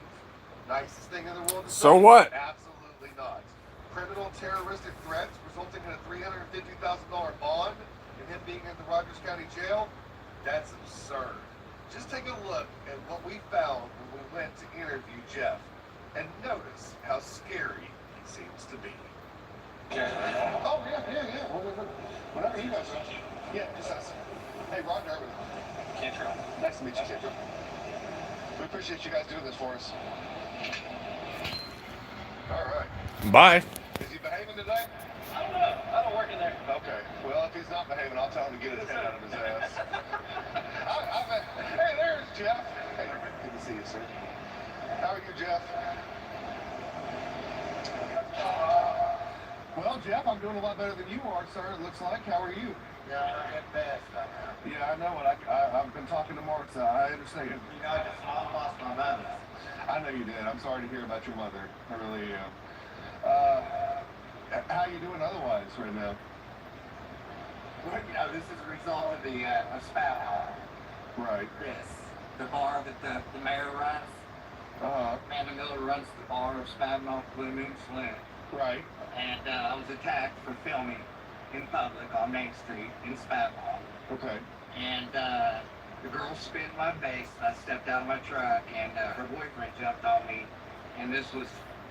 Nicest thing in the world to say? So what? Absolutely not. Criminal terroristic threats resulting in a $350,000 bond and him being in the Rogers County Jail? That's absurd. Just take a look at what we found when we went to interview Jeff, and notice how scary he seems to be. Oh, yeah. Whatever he does. Yeah, just us. Hey, Ron Durbin. Cantrell. Nice to meet you, Cantrell. We appreciate you guys doing this for us. All right. Bye. Is he behaving today? I don't know. I don't work in there. Okay. Well, if he's not behaving, I'll tell him to get his head out of his ass. Hey, there's Jeff. Hey, good to see you, sir. How are you, Jeff? Well, Jeff, I'm doing a lot better than you are, sir. It looks like. How are you? Yeah, I get best right now. Yeah, I know it. I've been talking to Mark, so I understand. You know, I just lost my mother. I know you did. I'm sorry to hear about your mother. I really am. How you doing otherwise right now? Well, you know, this is a result of the spout hall. Right. Yes. The bar that the mayor runs. Amanda Miller runs the bar of Spavin Blue Moon Saloon. Right. And I was attacked for filming in public on Main Street in Spavin. Okay. And the girl spit in my face. I stepped out of my truck, and her boyfriend jumped on me. And this was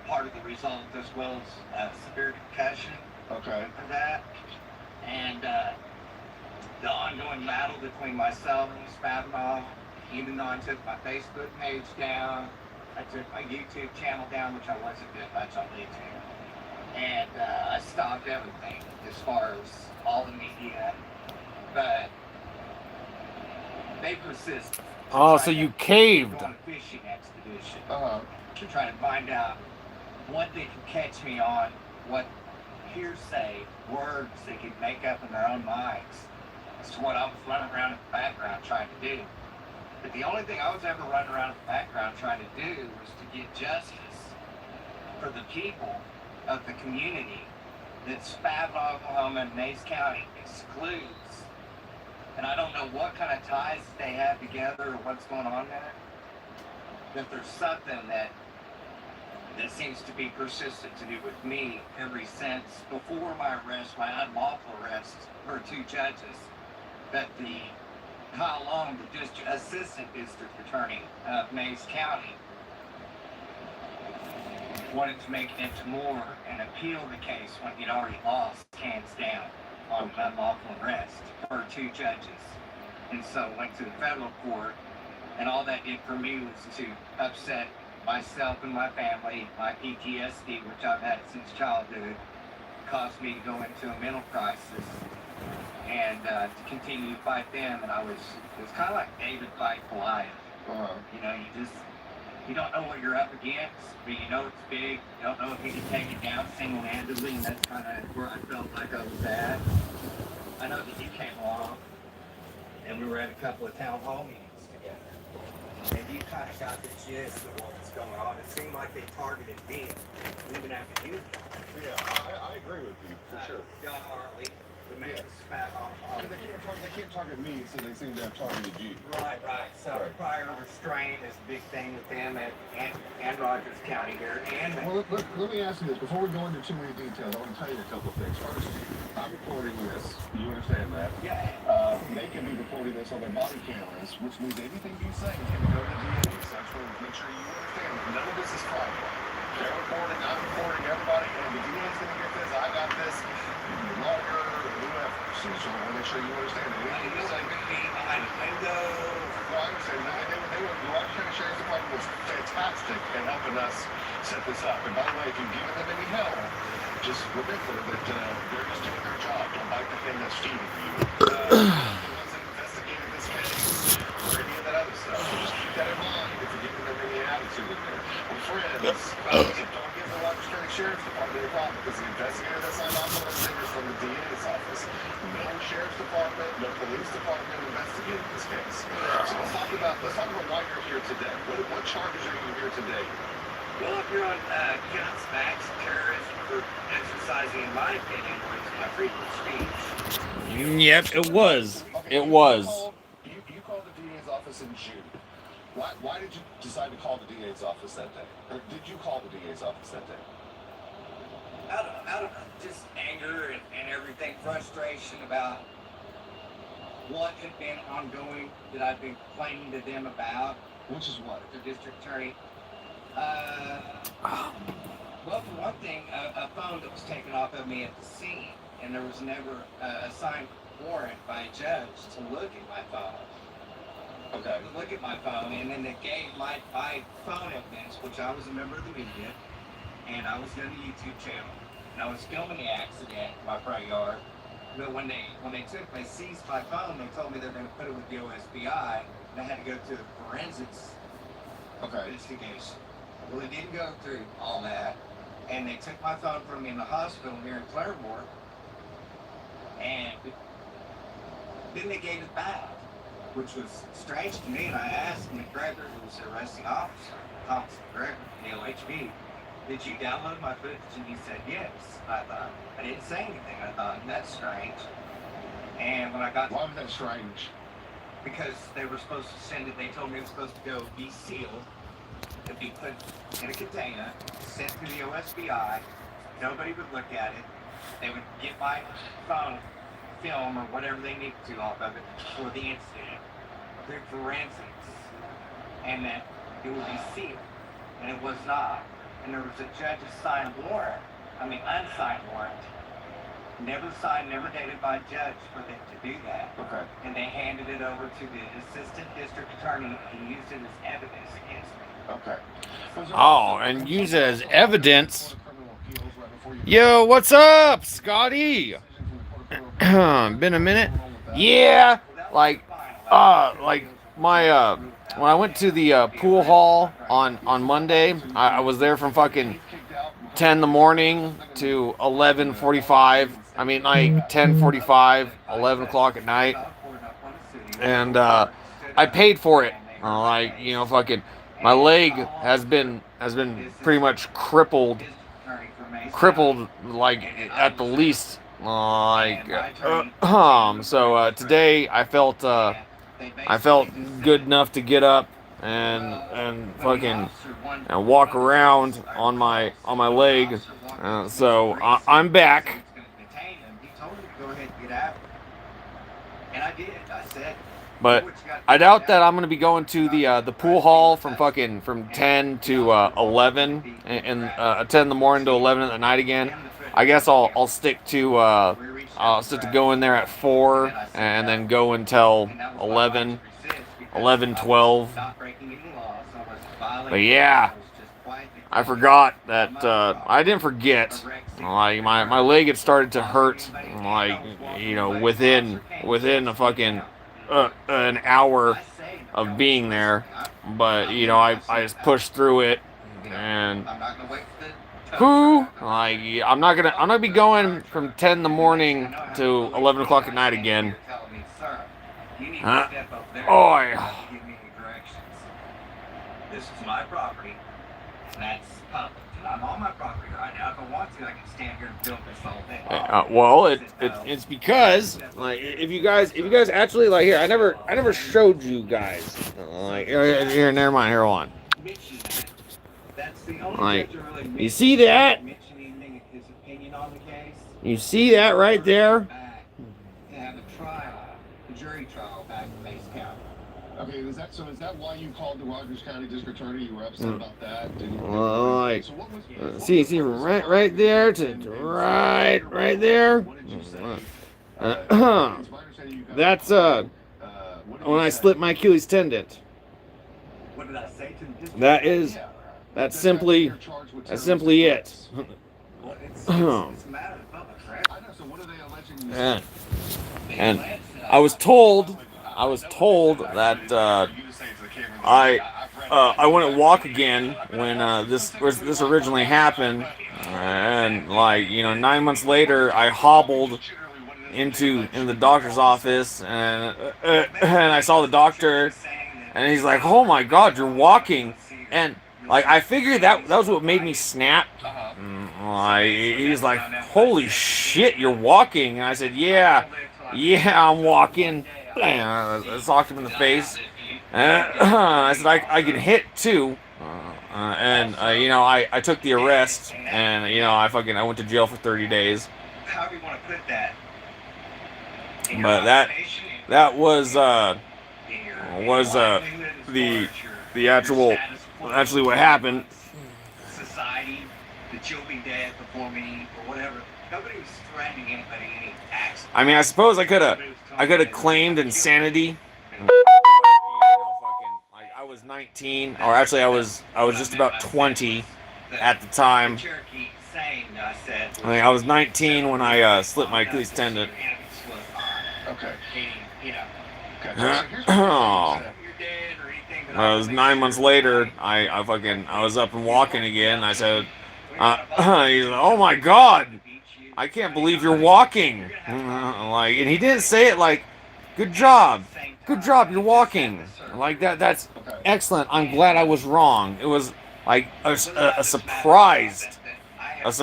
part of the result, as well as severe concussion Okay. for that. And the ongoing battle between myself and Spavinov, even though I took my Facebook page down, I took my YouTube channel down, which I wasn't doing much on YouTube. And I stopped everything as far as all the media. But they persist. Oh, so you caved. On a fishing expedition Uh-huh. to try to find out what they could catch me on, what hearsay words they could make up in their own minds as to what I was running around in the background trying to do. But the only thing I was ever running around in the background trying to do was to get justice for the people of the community that Spavin, Oklahoma, and Mays County excludes. And I don't know what kind of ties they have together or what's going on there. That there's something that seems to be persistent to do with me ever since before my arrest, my unlawful arrest for 2 judges. That the Kyle Long, the assistant district attorney of Mays County, wanted to make it into more and appeal the case when he'd already lost hands down on an unlawful arrest for 2 judges. And so went to the federal court, and all that did for me was to upset myself and my family. My PTSD, which I've had since childhood, caused me to go into a mental crisis and to continue to fight them. And it was kind of like David fighting Goliath. You know, you don't know what you're up against, but you know it's big. You don't know if you can take it down single-handedly, and that's kind of where I felt like I was at. I know that you came along, and we were at a couple of town hall meetings together, and you kind of got the gist of what was going on. It seemed like they targeted me, even after you. Yeah, I agree with you, for sure. John Hartley, the mayor of Spavin. They can't target me, so they seem to have targeted you. Right. So prior restraint is a big thing with them and Rogers County here. And Well, let me ask you this. Before we go into too many details, I want to tell you a couple of things. First, I'm recording this. You understand that? yeah. They can be recording this on their body cameras, which means anything you say can go to the DA. So I just want to make sure you understand that none of this is private. They're recording, I'm recording, everybody, and the DA's going to get this, I got this, your lawyer, whoever. So I want to make sure you understand that anything you say Could be behind a window. Well, I understand that. The Rogers County Sheriff's Department was fantastic in helping us set this up. And by the way, if you've given them any help, just remember that they're just doing their job. Don't bite the thing that's feeding you. The ones that investigated this case or any of that other stuff. So just keep that in mind if you're giving them any attitude in there. We're friends. Don't give the Rogers County Sheriff's Department any problem because the investigator that signed off on this thing is from the DA's office. No Sheriff's Department, no police department investigated this case. So let's talk about why you're here today. What charges are you here today? Well, if you're on counts of acts of terrorism for exercising, in my opinion, my freedom of speech. Yep, it was. Okay, It was. You called the DA's office in June. Why did you decide to call the DA's office that day? Or did you call the DA's office that day? Out of just anger and everything, frustration about what had been ongoing that I've been complaining to them about. Which is what? The district attorney. Well, for one thing, a phone that was taken off of me at the scene, and there was never a signed warrant by a judge to look at my phone. Okay. To look at my phone, and then they gave my phone evidence, which I was a member of the media, and I was doing a YouTube channel, and I was filming the accident in my front yard. But when they seized my phone, they told me they're going to put it with the OSBI, and I had to go to the forensics Okay. investigation. Well, it didn't go through all that. And they took my phone from me in the hospital here in Claremore, and then they gave it back, which was strange to me. And I asked McGregor, who was the arresting officer, Thomas McGregor, the LHB, did you download my footage? And he said yes. I thought, I didn't say anything. I thought, that's strange. And when I got... Why was that strange? Because they were supposed to send it, they told me it was supposed to go be sealed, to be put in a container, sent to the OSBI. Nobody would look at it. They would get my phone, film, or whatever they needed to off of it for the incident, through forensics, and that it would be sealed. And it was not. And there was a judge's signed warrant, unsigned warrant, never signed, never dated by a judge for them to do that. Okay. And they handed it over to the assistant district attorney and used it as evidence against me. Okay. Oh, and use it as evidence. Yo, what's up, Scotty? Been a minute? Yeah, like my when I went to the pool hall on Monday, I was there from fucking 10 in the morning to 11:45. I mean, like 10:45, 11 o'clock at night, and I paid for it. Fucking my leg has been pretty much crippled, like at the least. So today I felt good enough to get up and fucking and walk around on my leg. So I'm back. But I doubt that I'm gonna be going to the pool hall from 10 to 11 and 10 in the morning to 11 at night again. I guess I'll stick to go in there at 4 and then go until 11, 12. But yeah, I forgot that I didn't forget. Like my leg had started to hurt, within an hour of being there, but I just pushed through it, and I'm not gonna be going from 10 in the morning to 11 o'clock at night again. Oi. This is my property, and that's public. I'm on my property right now. If I want to, I can stand here and film this whole thing. Well, it's because if you guys actually here, I never showed you guys here. Never mind. Here, hold on. You see that? You see that right there? Jury trial back in Mays County. Okay, is that why you called the Rogers County District Attorney? You were upset about that? So see right there to right there. That's when I slipped my Achilles tendon. What did I say to the That's simply it. It's a matter of public record. I know, so what are they alleging? And I was told that I wouldn't walk again when this originally happened, and 9 months later I hobbled into the doctor's office, and I saw the doctor, and he's like, "Oh my God, you're walking," and I figured that was what made me snap. He's like, "Holy shit, you're walking," and I said, "Yeah, I'm walking." I socked him in the face. I said, I can hit too. I took the arrest, and I went to jail for 30 days. However you want to put that. But that was actually what happened. Society, that you'll be dead before me, or whatever. Nobody was threatening anybody any accident. I mean, I suppose I could have claimed insanity. I was 19, or actually I was just about 20 at the time. I was 19 when I slipped my Achilles tendon. Okay. It was 9 months later. I was up and walking again. I said, He's like, oh my God, I can't believe you're walking. Like, and he didn't say it like, good job, you're walking. Like that's excellent. I'm glad I was wrong. It was like a surprised, as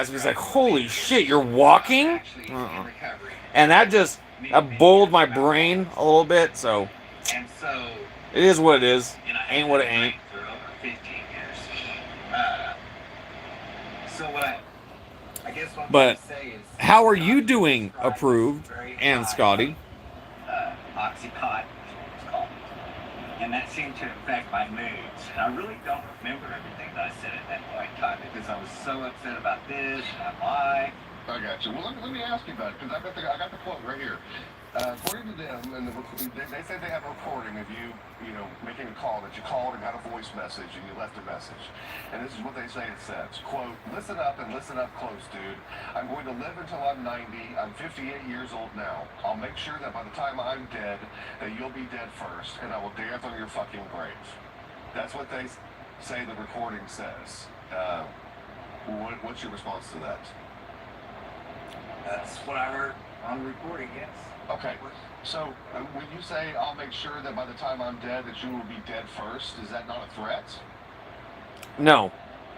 he was like, holy shit, you're walking. And that boiled my brain a little bit. So it is what it is. Ain't what it ain't. For over 15 years. So I guess what I'm But trying to say is, how are you doing, Approved and Scotty? Oxycontin, it's called. And that seemed to affect my moods. And I really don't remember everything that I said at that point in time because I was so upset about this and why. I got you. Well, let me ask you about it because I got the quote right here. According to them, and they say they have a recording of you, making a call that you called and got a voice message and you left a message. And this is what they say it says. Quote, listen up and listen up close, dude. I'm going to live until I'm 90. I'm 58 years old now. I'll make sure that by the time I'm dead, that you'll be dead first, and I will dance on your fucking grave. That's what they say the recording says. What's your response to that? That's what I heard on the recording, yes. Okay, so when you say I'll make sure that by the time I'm dead that you will be dead first, is that not a threat? No,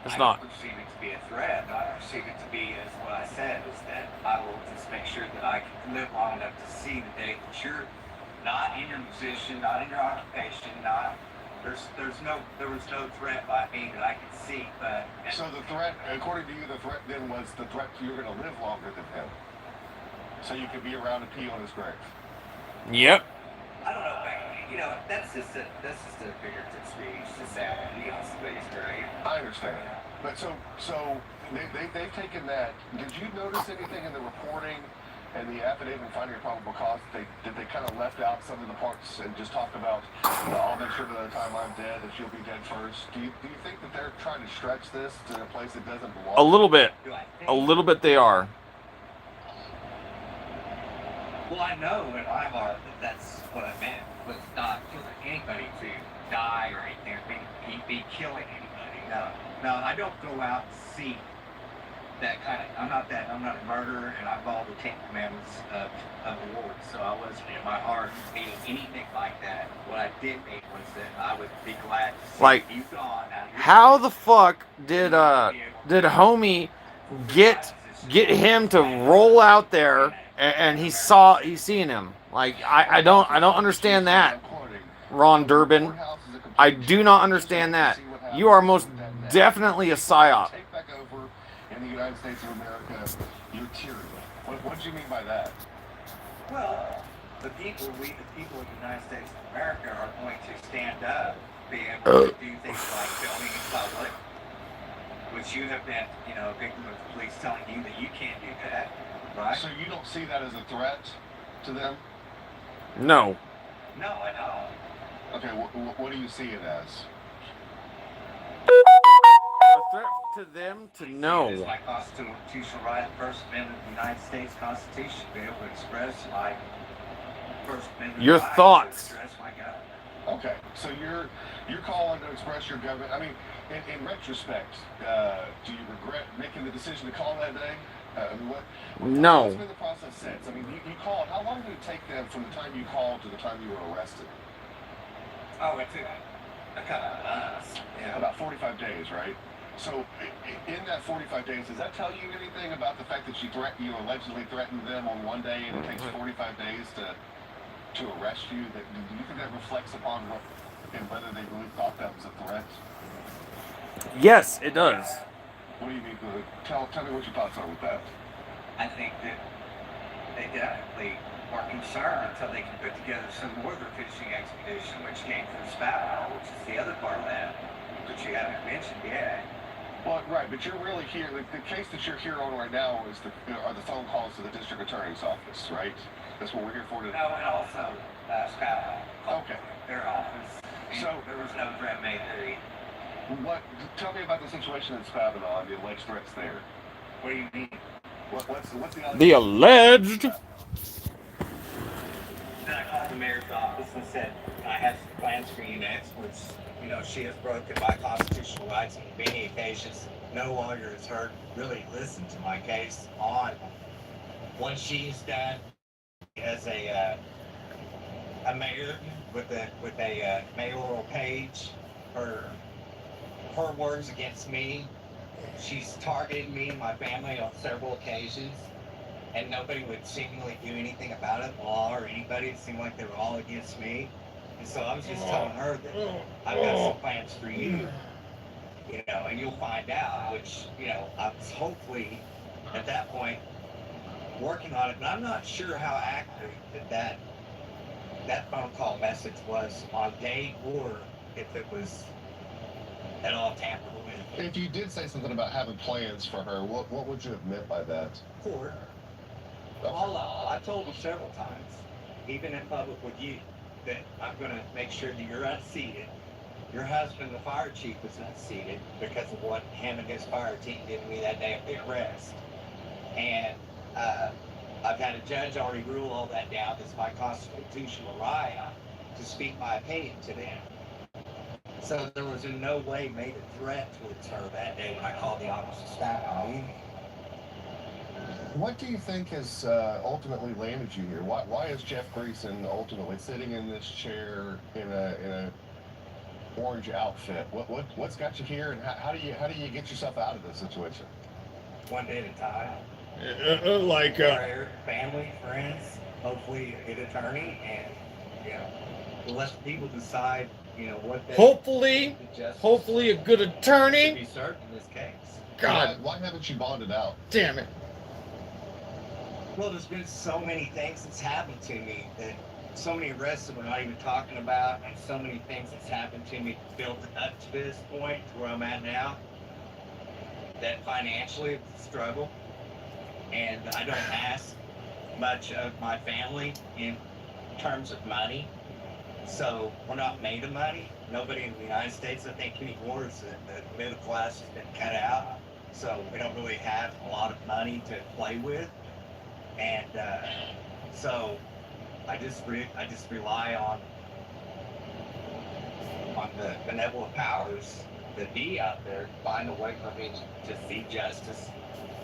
it's not. I don't perceive it to be a threat. I perceive it to be, as what I said, is that I will just make sure that I can live long enough to see the day that you're not in your position, not in your occupation, there was no threat by me that I could see, but... So the threat, according to you, the threat then was the threat you're going to live longer than him. So you could be around and pee on his grave. Yep. I don't know, that's just a figurative speech to say I'm going to be on somebody's grave. I understand. But so they've taken that. Did you notice anything in the reporting and the affidavit finding a probable cause? Did they kind of left out some of the parts and just talk about, I'll make sure by the time I'm dead that you'll be dead first? Do you think that they're trying to stretch this to a place it doesn't belong? A little bit. They are. Well, I know in my heart that that's what I meant, was not killing anybody to die or anything, or be killing anybody. No, I don't go out and seek that kind of, I'm not a murderer, and I follow the 10 Commandments of the Lord, so I wasn't in my heart meaning anything like that. What I did mean was that I would be glad to see you gone. How the fuck did homie get him to roll out there and he's seeing him? Like, I don't understand that, Ron Durbin. I do not understand that. You are most definitely a psyop. Take back over in the United States of America, you're tyranny. What do you mean by that? Well, we the people of the United States of America are going to stand up, be able to do things like filming in public, which you have been, a victim of the police telling you that you can't do that, right? So you don't see that as a threat to them? No. No, I don't. Okay, what do you see it as? A threat to them to know. It's my constitutional right, the First Amendment of the United States Constitution, to be able to express my First Amendment your right thoughts. to express my government. Okay, so you're calling to express your government. I mean, in retrospect, do you regret making the decision to call that day? No. What's been the process since? I mean, you called. How long did it take them from the time you called to the time you were arrested? Oh, it took about 45 days, right? So, in that 45 days, does that tell you anything about the fact that you allegedly threatened them on one day, and it takes 45 days to arrest you? Do you think that reflects upon whether they really thought that was a threat? Yes, it does. What do you mean? Tell me what your thoughts are with that. I think that they definitely were concerned until they could put together some northern fishing expedition, which came through Spadina, which is the other part of that, which you haven't mentioned yet. Well, right, but you're really here. The case that you're here on right now are the phone calls to the district attorney's office, right? That's what we're here for today. No, and also Spadina. Okay. Their office. So there was no threat made there either. Tell me about the situation in Spadina and the alleged threats there. What do you mean? What's the alleged? Then I called the mayor's office and said, I have some plans for you next, which, she has broken my constitutional rights on many occasions. no lawyer has heard really listened to my case on. Once she's done as a mayor with a mayoral page, her words against me. She's targeted me and my family on several occasions, and nobody would seemingly do anything about it, law or anybody. It seemed like they were all against me. And so I was just telling her that I've got some plans for you, and you'll find out, which, I was hopefully at that point working on it, but I'm not sure how accurate that phone call message was on date or if it was at all tampered with. If you did say something about having plans for her, what would you have meant by that? Court. I told her several times, even in public with you, that I'm going to make sure that you're unseated. Your husband, the fire chief, was unseated because of what him and his fire team did to me that day at the arrest. And I've had a judge already rule all that down. It's my constitutional right to speak my opinion to them. So there was in no way made a threat towards her that day when I called the office of staff on you. What do you think has ultimately landed you here? Why is Jeff Greason ultimately sitting in this chair in a orange outfit? What's got you here, and how do you get yourself out of this situation? One day at a time. Like, Prayer, family, friends, hopefully a good attorney, and we'll let the people decide, what they hopefully a good to attorney. be served in this case. God Why haven't you bonded out? damn it. Well, there's been so many things that's happened to me, that so many arrests that we're not even talking about, and so many things that's happened to me built up to this point to where I'm at now, that financially it's a struggle. And I don't ask much of my family in terms of money. So we're not made of money. Nobody in the United States, I think, anymore, is the middle class has been cut out. So we don't really have a lot of money to play with. And so I just rely on the benevolent powers that be out there to find a way for me to see justice.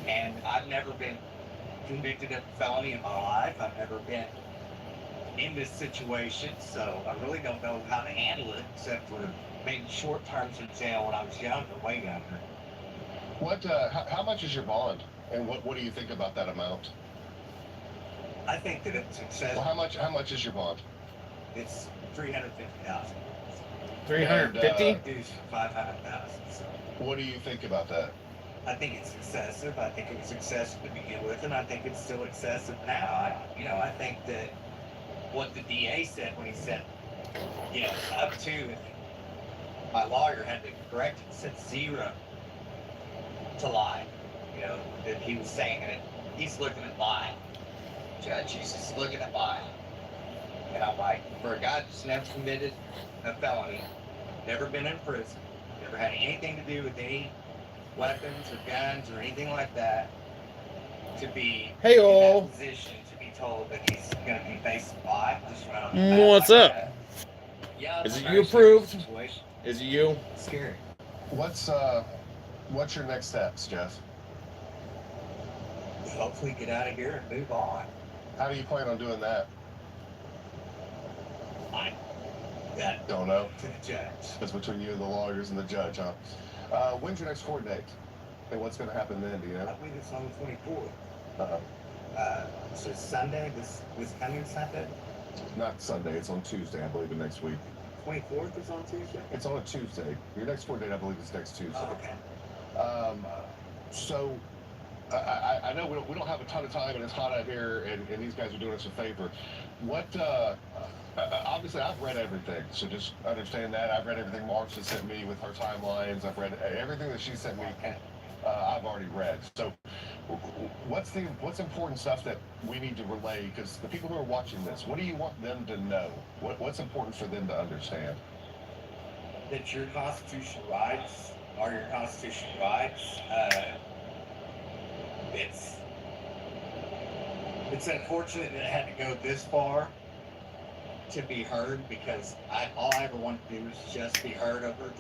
And I've never been convicted of a felony in my life. I've never been in this situation, so I really don't know how to handle it, except for maybe short terms in jail when I was younger, way younger. How much is your bond, and what do you think about that amount? I think that it's excessive. Well, how much is your bond? It's $350,000. 350? Dues for $500,000. So What do you think about that? I think it's excessive. I think it was excessive to begin with, and I think it's still excessive now. I think that what the DA said when he said, up to, my lawyer had to correct it, said zero to lie. That he was saying that he's looking at lying. Judge, he's just looking at lying. And I'm like, for a guy that's never committed a felony, never been in prison, never had anything to do with any weapons or guns or anything like that, to be in Hey-o. that position, to be told that he's going to be facing life just around What's up? Yeah, Is it's it a you very serious approved? situation. Is it you? It's scary. What's your next steps, Jeff? Hopefully get out of here and move on. How do you plan on doing that? I got Don't know. to the judge. That's between you and the lawyers and the judge, huh? When's your next court date? And what's going to happen then, do you I know? believe it's on the 24th. Uh-oh. So Sunday, this coming Sunday? Not Sunday, it's on Tuesday, I believe, of next week. 24th is on Tuesday? It's on a Tuesday. Your next court date, I believe, is next Tuesday. Oh, okay. So I know we don't have a ton of time, and it's hot out here, and these guys are doing us a favor. Obviously, I've read everything, so just understand that. I've read everything Marcia sent me with her timelines. I've read everything that she sent me. I've already read. So what's important stuff that we need to relay? Because the people who are watching this, what do you want them to know? What's important for them to understand? That your constitutional rights are your constitutional rights. It's unfortunate that it had to go this far to be heard, because all I ever wanted to do was just be heard over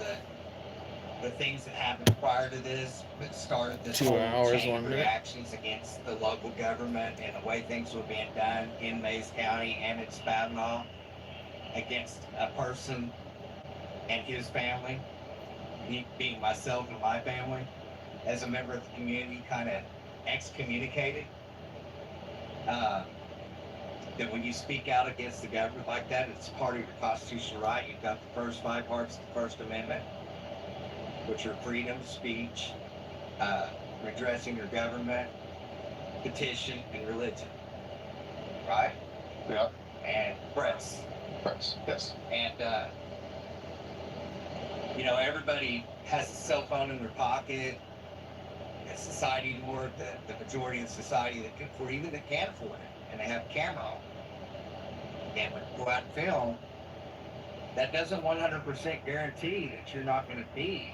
the things that happened prior to this that started this 2 whole hours, chain 1 of minute. reactions against the local government and the way things were being done in Mays County and in Spagna against a person and his family, me being myself and my family, as a member of the community, kind of excommunicated. That when you speak out against the government like that, it's part of your constitutional right. You've got the first 5 parts of the First Amendment, which are freedom of speech, redressing your government, petition, and religion. Right? Yeah. And press. Press. Yes. And, you know, everybody has a cell phone in their pocket. It's society more, the majority of society that can afford, even that can't afford it, and they have a camera on. And when you go out and film, that doesn't 100% guarantee that you're not going to be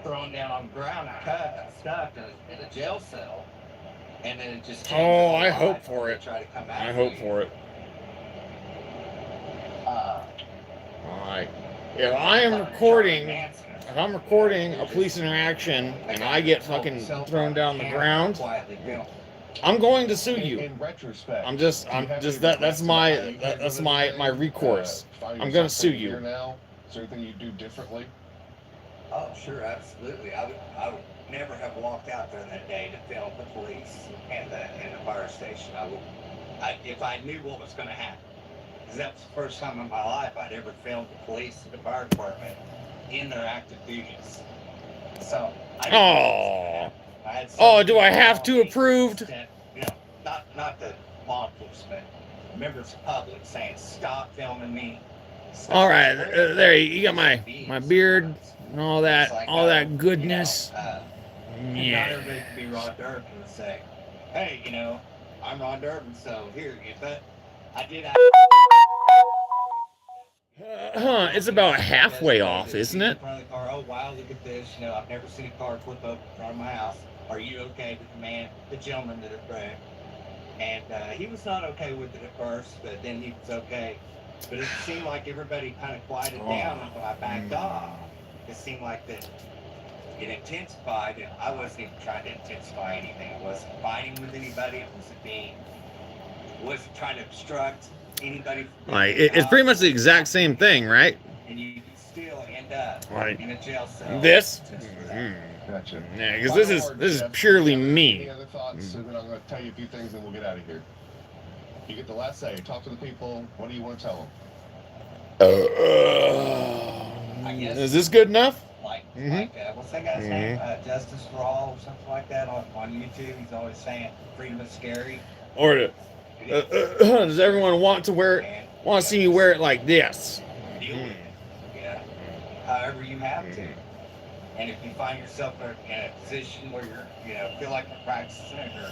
thrown down on the ground and cut and stuck in a jail cell. And then it just changes. Oh, I hope for it. Try to come out I hope for it. Alright. If I am recording, if I'm recording a police interaction and I get fucking thrown down the ground, I'm going to sue you. In retrospect, I'm just that's my recourse. I'm gonna sue you. Now, is there anything you do differently? Oh, sure, absolutely. I would never have walked out there that day to film the police and the fire station. If I knew what was going to happen. Because that was the first time in my life I'd ever filmed the police and the fire department in their active duties. So, do I have to approved? You know, not the law enforcement, members of the public saying, stop filming me. All right, there you got my beard and all that goodness. Not everybody can be Ron Durbin and say, hey, you know, I'm Ron Durbin, so here, if that, I did. It's about halfway off, isn't it? In front of the car, oh wow, look at this. You know, I've never seen a car flip up in front of my house. Are you okay with the gentleman that it wrecked? And he was not okay with it at first, but then he was okay. But it seemed like everybody kind of quieted down until I backed off. It seemed like that it intensified, and I wasn't even trying to intensify anything. It wasn't fighting with anybody. It wasn't trying to obstruct anybody. Like it's pretty much the exact same thing, right? And you can still end up in a jail cell. This? Gotcha. Yeah, because this is purely me. Any other thoughts? And then I'm going to tell you a few things, and we'll get out of here. You get the last say. Talk to the people. What do you want to tell them? Is this good enough? What's that guy's name? Justice for All or something like that on YouTube. He's always saying freedom is scary. Or does everyone want to see me wear it like this? Deal with it. Yeah. However you have to. And if you find yourself in a position where feel like you're practicing your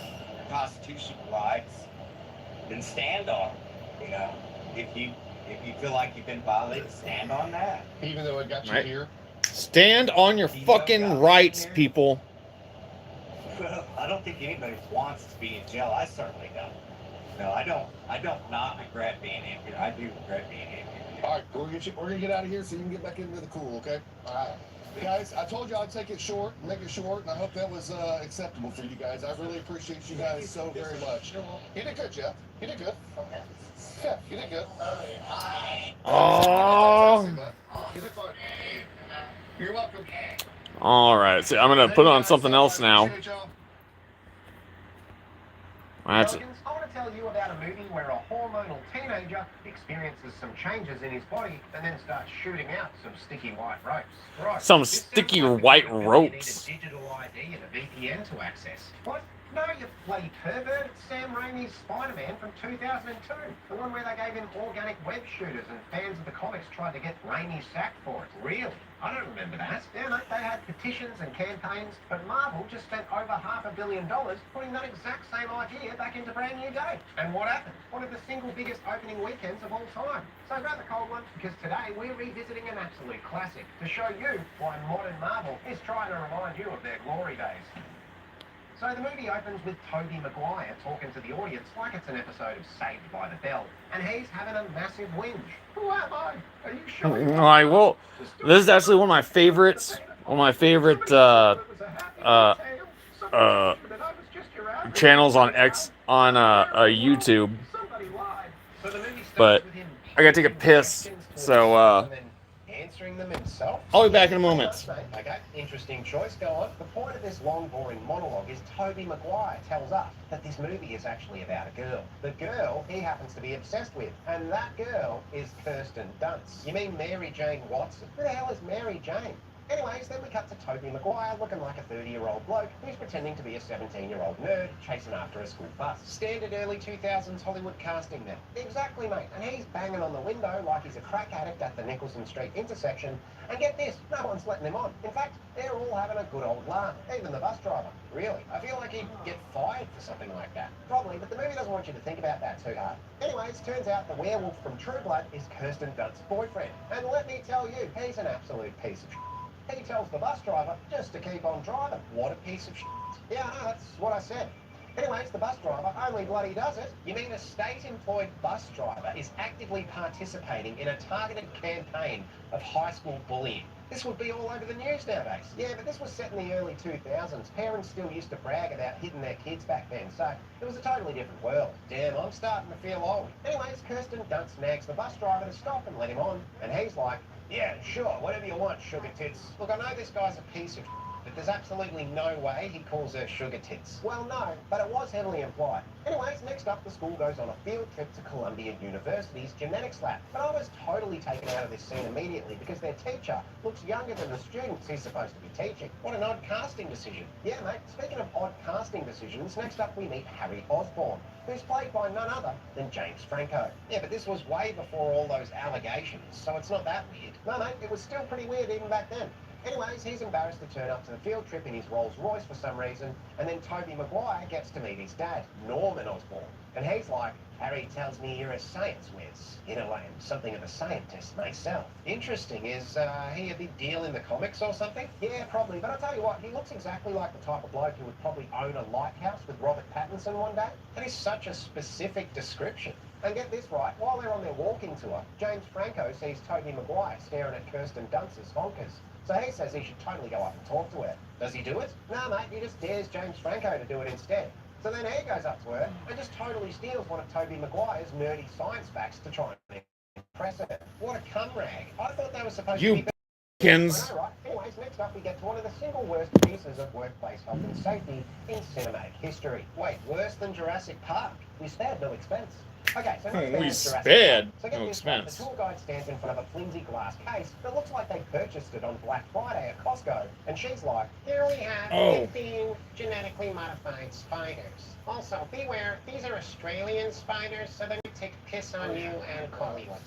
constitutional rights, then stand on it. You know, if you feel like you've been violated, stand on that. Even though it got you here. Stand on your fucking rights, people. Well, I don't think anybody wants to be in jail. I certainly don't. No, I don't not regret being in here. I do regret being in here. All right, we're gonna get out of here so you can get back into the cool, okay? All right. Guys, I told you I'd take it short, make it short, and I hope that was acceptable for you guys. I really appreciate you guys so very much. You did good, Jeff. You did good. Yeah, you did good. Oh. You did fine. You're welcome. All right, so I'm gonna put on something else now. That's it. I want to tell you about a movie where a hormonal teenager experiences some changes in his body and then starts shooting out some sticky white ropes. Right. Some sticky white ropes. You need a digital ID and a VPN to access. What? No, you bloody pervert. It's Sam Raimi's Spider-Man from 2002. The one where they gave him organic web shooters and fans of the comics tried to get Raimi sacked for it. Really? I don't remember that. Yeah, no, they had petitions and campaigns, but Marvel just spent over $500 million putting that exact same idea back into brand new day. And what happened? One of the single biggest opening weekends of all time. So grab the cold one, because today we're revisiting an absolute classic to show you why modern Marvel is trying to remind you of their glory days. So the movie opens with Tobey Maguire talking to the audience like it's an episode of Saved by the Bell, and he's having a massive whinge. Who am I? Are you sure? Like, well, this is actually one of my favorites. One of my favorite channels on YouTube. So the movie starts But with him I gotta take a piss, so and then answering them himself. I'll be back in a moment. Okay, interesting choice. Go on. The point of this long, boring monologue is Tobey Maguire tells us that this movie is actually about a girl. The girl he happens to be obsessed with, and that girl is Kirsten Dunst. You mean Mary Jane Watson? Who the hell is Mary Jane? Anyways, then we cut to Tobey Maguire looking like a 30-year-old bloke who's pretending to be a 17-year-old nerd chasing after a school bus. Standard early 2000s Hollywood casting then. Exactly, mate. And he's banging on the window like he's a crack addict at the Nicholson Street intersection. And get this, no one's letting him on. In fact, they're all having a good old laugh, even the bus driver. Really, I feel like he'd get fired for something like that. Probably, but the movie doesn't want you to think about that too hard. Anyways, turns out the werewolf from True Blood is Kirsten Dunst's boyfriend. And let me tell you, he's an absolute piece of shit. He tells the bus driver just to keep on driving. What a piece of shit. Yeah, I know, that's what I said. Anyways, the bus driver only bloody does it. You mean a state-employed bus driver is actively participating in a targeted campaign of high school bullying? This would be all over the news nowadays. Yeah, but this was set in the early 2000s. Parents still used to brag about hitting their kids back then, so it was a totally different world. Damn, I'm starting to feel old. Anyways, Kirsten Dunst nags the bus driver to stop and let him on, and he's like, yeah, sure, whatever you want, sugar tits. Look, I know this guy's a piece of but there's absolutely no way he calls her sugar tits. Well, no, but it was heavily implied. Anyways, next up, the school goes on a field trip to Columbia University's genetics lab. But I was totally taken out of this scene immediately because their teacher looks younger than the students he's supposed to be teaching. What an odd casting decision. Yeah, mate, speaking of odd casting decisions, next up we meet Harry Osborn, who's played by none other than James Franco. Yeah, but this was way before all those allegations, so it's not that weird. No, mate, it was still pretty weird even back then. Anyways, he's embarrassed to turn up to the field trip in his Rolls Royce for some reason, and then Tobey Maguire gets to meet his dad, Norman Osborn. And he's like, Harry tells me you're a science whiz. In a way, I'm something of a scientist myself. Interesting, is he a big deal in the comics or something? Yeah, probably, but I'll tell you what, he looks exactly like the type of bloke who would probably own a lighthouse with Robert Pattinson one day. That is such a specific description. And get this right, while they're on their walking tour, James Franco sees Tobey Maguire staring at Kirsten Dunst's honkers. So he says he should totally go up and talk to her. Does he do it? No, mate, he just dares James Franco to do it instead. So then he goes up to her and just totally steals one of Tobey Maguire's nerdy science facts to try and impress her. What a cum rag. I thought they were supposed to be... Kins. I know, right? Anyways, next up we get to one of the single worst pieces of workplace health and safety in cinematic history. Wait, worse than Jurassic Park? We spared no expense. Okay, so we spared so get no this expense. The tour guide stands in front of a flimsy glass case that looks like they purchased it on Black Friday at Costco, and she's like, here we have 15 genetically modified spiders. Also, beware, these are Australian spiders, so they may take piss on you and call you a...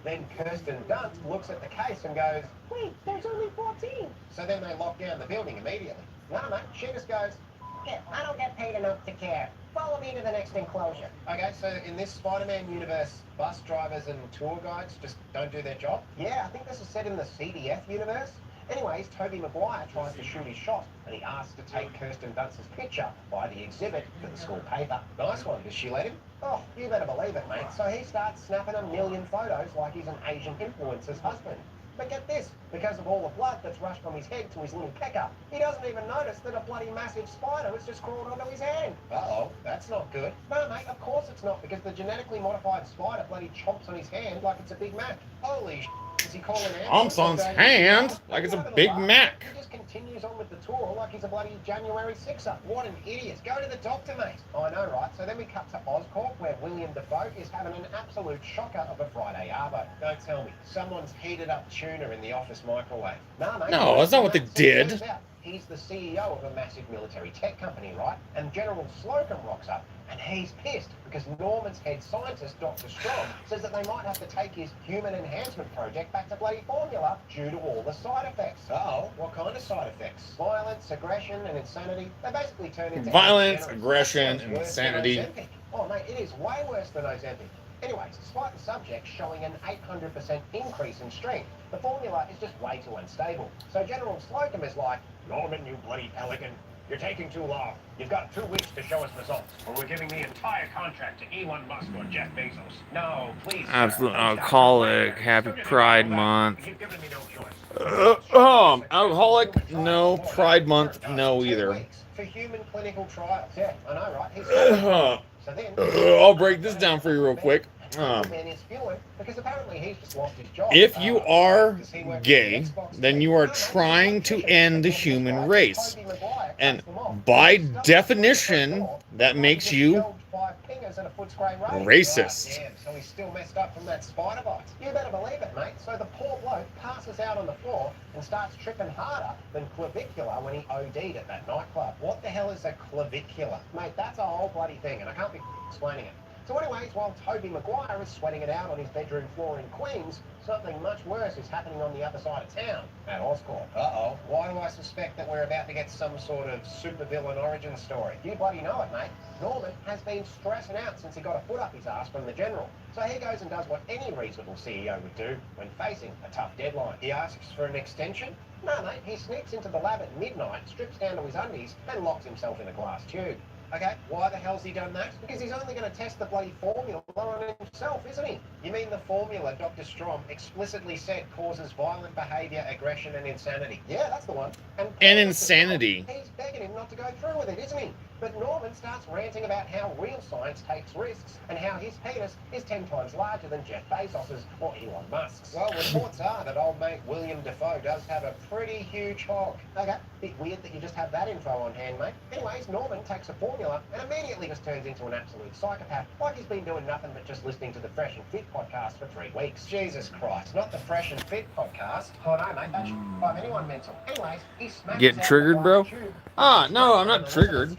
Then Kirsten Dunst looks at the case and goes, wait, there's only 14. So then they lock down the building immediately. No, mate, she just goes, yeah, I don't get paid enough to care. Follow me to the next enclosure. Okay, so in this Spider-Man universe, bus drivers and tour guides just don't do their job? Yeah, I think this is set in the CDF universe. Anyways, Tobey Maguire tries to shoot his shot, and he asks to take Kirsten Dunst's picture by the exhibit to the school paper. Nice one, does she let him? Oh, you better believe it, mate. So he starts snapping a million photos like he's an Asian influencer's husband. But get this, because of all the blood that's rushed from his head to his little pecker, he doesn't even notice that a bloody massive spider has just crawled onto his hand. Uh-oh, that's not good. No, mate, of course it's not, because the genetically modified spider bloody chomps on his hand like it's a Big Mac. Holy sh**, is he calling out? Chomps on his hand like it's a Big Mac. He just continues on with the tour like he's a bloody January 6er. What an idiot. Go to the doctor, mate. I know, right? So then we cut to Oscorp, where William Dafoe is having an absolute shocker of a Friday arvo. Don't tell me. Someone's heated up tuna in the office microwave. No, mate. No, that's not what they did. He's the CEO of a massive military tech company, right? And General Slocum rocks up, and he's pissed because Norman's head scientist, Dr. Strong, says that they might have to take his human enhancement project back to bloody formula due to all the side effects. Uh-oh, what kind of side effects? Violence, aggression, and insanity. They basically turn into... Violence, aggression, and insanity. Oh, mate, it is way worse than Ozempic. Anyways, despite the subject showing an 800% increase in strength, the formula is just way too unstable. So General Slocum is like, Norman, you bloody pelican. You're taking too long. You've got 2 weeks to show us results, or we're giving the entire contract to Elon Musk or Jeff Bezos. No, please, sir. Absolute Don't start alcoholic. complaining. Happy Sooner than Pride all that, Month. you've given me no choice. Alcoholic? No. Pride Month? No 2 either. weeks for human clinical trials. Yeah, I know, right? He's so then, I'll break this down for you real quick. man is spewing because apparently he's just lost his job. If you are Does he work gay, for Xbox then too? you are No, trying to end the human race. Toby Maguire And cuts them off. by He's stuck definition, before, that like makes he you just shoved 5 fingers at a Footscray race. racist. Right, damn, so he's still messed up from that spider bite. You better believe it, mate. So the poor bloke passes out on the floor and starts tripping harder than clavicular when he OD'd at that nightclub. What the hell is a clavicular? Mate, that's a whole bloody thing, and I can't be explaining it. So anyways, while Toby Maguire is sweating it out on his bedroom floor in Queens, something much worse is happening on the other side of town, at Oscorp. Uh-oh. Why do I suspect that we're about to get some sort of supervillain origin story? You bloody know it, mate. Norman has been stressing out since he got a foot up his ass from the general. So he goes and does what any reasonable CEO would do when facing a tough deadline. He asks for an extension. No, mate, he sneaks into the lab at midnight, strips down to his undies, and locks himself in a glass tube. Okay, why the hell's he done that? Because he's only going to test the bloody formula on himself, isn't he? You mean the formula Dr. Strom explicitly said causes violent behaviour, aggression and insanity? Yeah, that's the one. And insanity. He's begging him not to go through with it, isn't he? But Norman starts ranting about how real science takes risks and how his penis is 10 times larger than Jeff Bezos's or Elon Musk's. Well, reports are that old mate William Defoe does have a pretty huge hog. Okay, bit weird that you just have that info on hand, mate. Anyways, Norman takes a formula and immediately just turns into an absolute psychopath, like he's been doing nothing but just listening to the Fresh and Fit podcast for 3 weeks. Jesus Christ, not the Fresh and Fit podcast. Oh no, mate, that should drive anyone mental. Anyways, he smashes Getting out triggered, the bro? tube, No, I'm not triggered.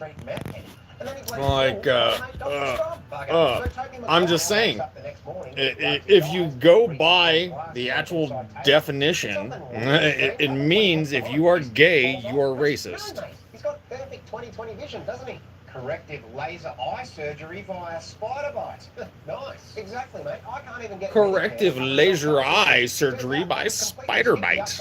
Like, I'm just saying, if you go by the actual definition, it means if you are gay, you are racist. He's got perfect 20/20 vision, doesn't he? Corrective laser eye surgery via spider bite. Nice. Exactly, mate. I can't even get Corrective laser eye surgery by spider bite.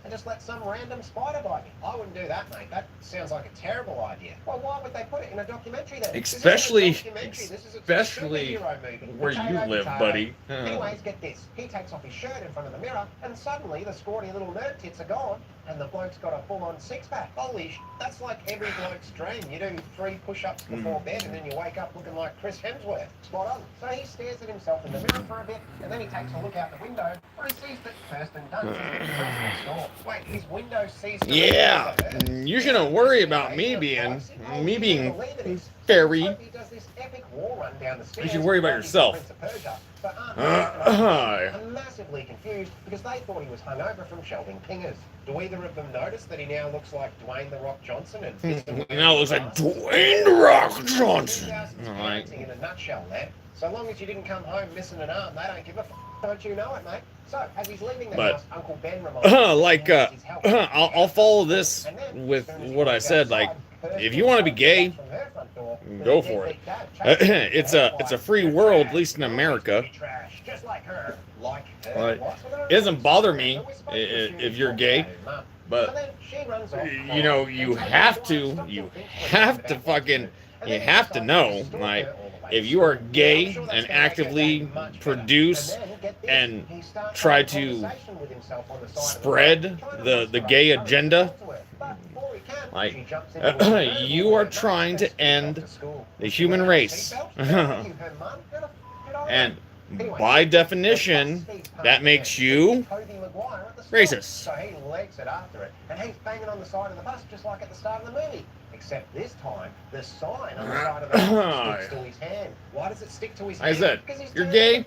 And just let some random spider bite me. I wouldn't do that, mate. That sounds like a terrible idea. Well, why would they put it in a documentary then? Especially superhero movie. where you live, buddy. Anyways, get this. He takes off his shirt in front of the mirror, and suddenly the scrawny little nerd tits are gone, and the bloke's got a full-on six-pack. Holy sh**, that's like every bloke's dream. You do 3 push-ups before bed, and then you wake up looking like Chris Hemsworth. Spot on. So he stares at himself in the mirror for a bit, and then he takes a look out the window, where he sees that Kirsten Dunst is getting dressed next door. Wait, his window sees... Yeah, you shouldn't worry about me being fairy. You should worry about yourself. I'm massively confused because they thought he was hungover from shelving pingers. Do either of them notice that he now looks like Dwayne "The Rock" Johnson? And now looks like Dwayne "The Rock" Johnson. Right. In a nutshell, there. So long as you didn't come home missing an arm, they don't give a f***. Don't you know it, mate? So as he's leaving the house, Uncle Ben reminds I'll follow this with what I said. Like, if you want to be gay, go for it. It's a free world, at least in America. It doesn't bother me if you're gay, but you know, you have to know, like, if you are gay and actively produce and try to spread the gay agenda, like, you are trying to end the human race. And by definition, that makes you racist. So he legs it after it, and he's banging on the side of the bus just like at the start of the movie. Except this time, the sign on the side of the bus sticks to his hand. Why does it stick to his hand? I said, you're gay?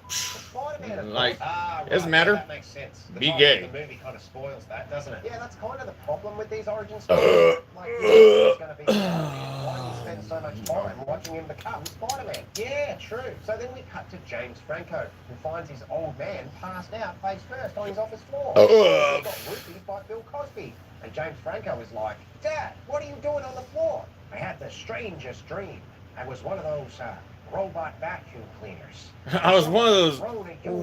Like, it doesn't matter. That makes sense. Be gay. The movie kind of spoils that, doesn't it? Yeah, that's kind of the problem with these origin stories. Like, it's going to be why do you spend so much time watching him become Spider-Man? Yeah, true. So then we cut to James Franco, who finds his old man passed out face first on his office floor. He got roofied by Bill Cosby. And James Franco is like, Dad, what are you doing on the floor? I had the strangest dream. I was one of those robot vacuum cleaners. I was one of those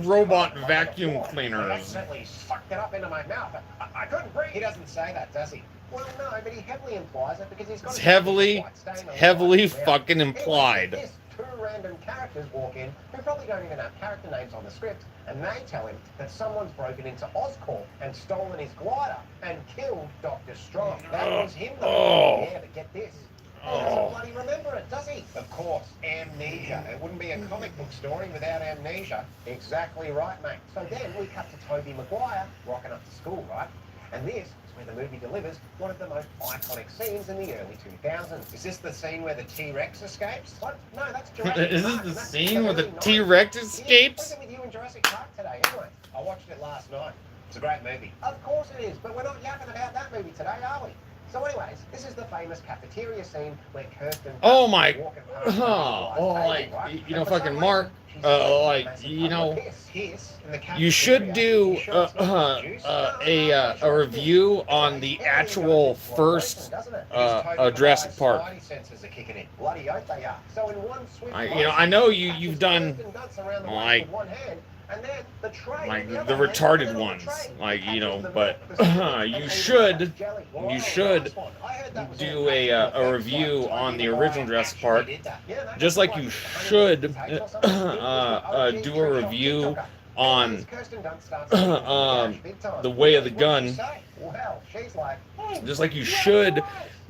robot vacuum I cleaners. accidentally sucked it up into my mouth. I couldn't breathe. He doesn't say that, does he? Well, no, but he heavily implies it because he's got It's a heavily, fight staying alive heavily throughout. fucking Anyway, implied. get this, two random characters walk in who probably don't even have character names on the script, and they tell him that someone's broken into Oscorp and stolen his glider and killed Dr. Strong. That was him, though. Oh. Yeah, but get this. He doesn't bloody remember it, does he? Of course, amnesia. It wouldn't be a comic book story without amnesia. Exactly right, mate. So then we cut to Tobey Maguire rocking up to school, right? And this is where the movie delivers one of the most iconic scenes in the early 2000s. Is this the scene where the T-Rex escapes? What? No, that's Jurassic Is this Park, the and that's scene where the early 90s. T-Rex Yeah, escapes? what's it with you in Jurassic Park today, anyway? I watched it last night. It's a great movie. Of course it is, but we're not yapping about that movie today, are we? So anyways, this is the famous cafeteria scene where Kirsten... Oh my, walking past the like, table, right? you know, And for some fucking Mark, reason, she's taking a like, massive you puddle of know, piss in the you should cafeteria. do You sure it's not juice? a review on the actual first Jurassic Park. Spidey senses are kicking in. Bloody oath they are. So in one swift You know, I know you've done Kirsten Dunst around the waist like with one hand, and then the tray like with the other hand, retarded and then on the ones, tray, like, you know, catches the but milk, the syrup, you and should even jelly. Well, you that was should the last one. I heard that was do all a practical review effects, like on the Tobey original Maguire Jurassic actually Park, did that. Yeah, no, just like that's you right. should Takes or something. do a review on The Way of the Gun, Well, she's like, just like you should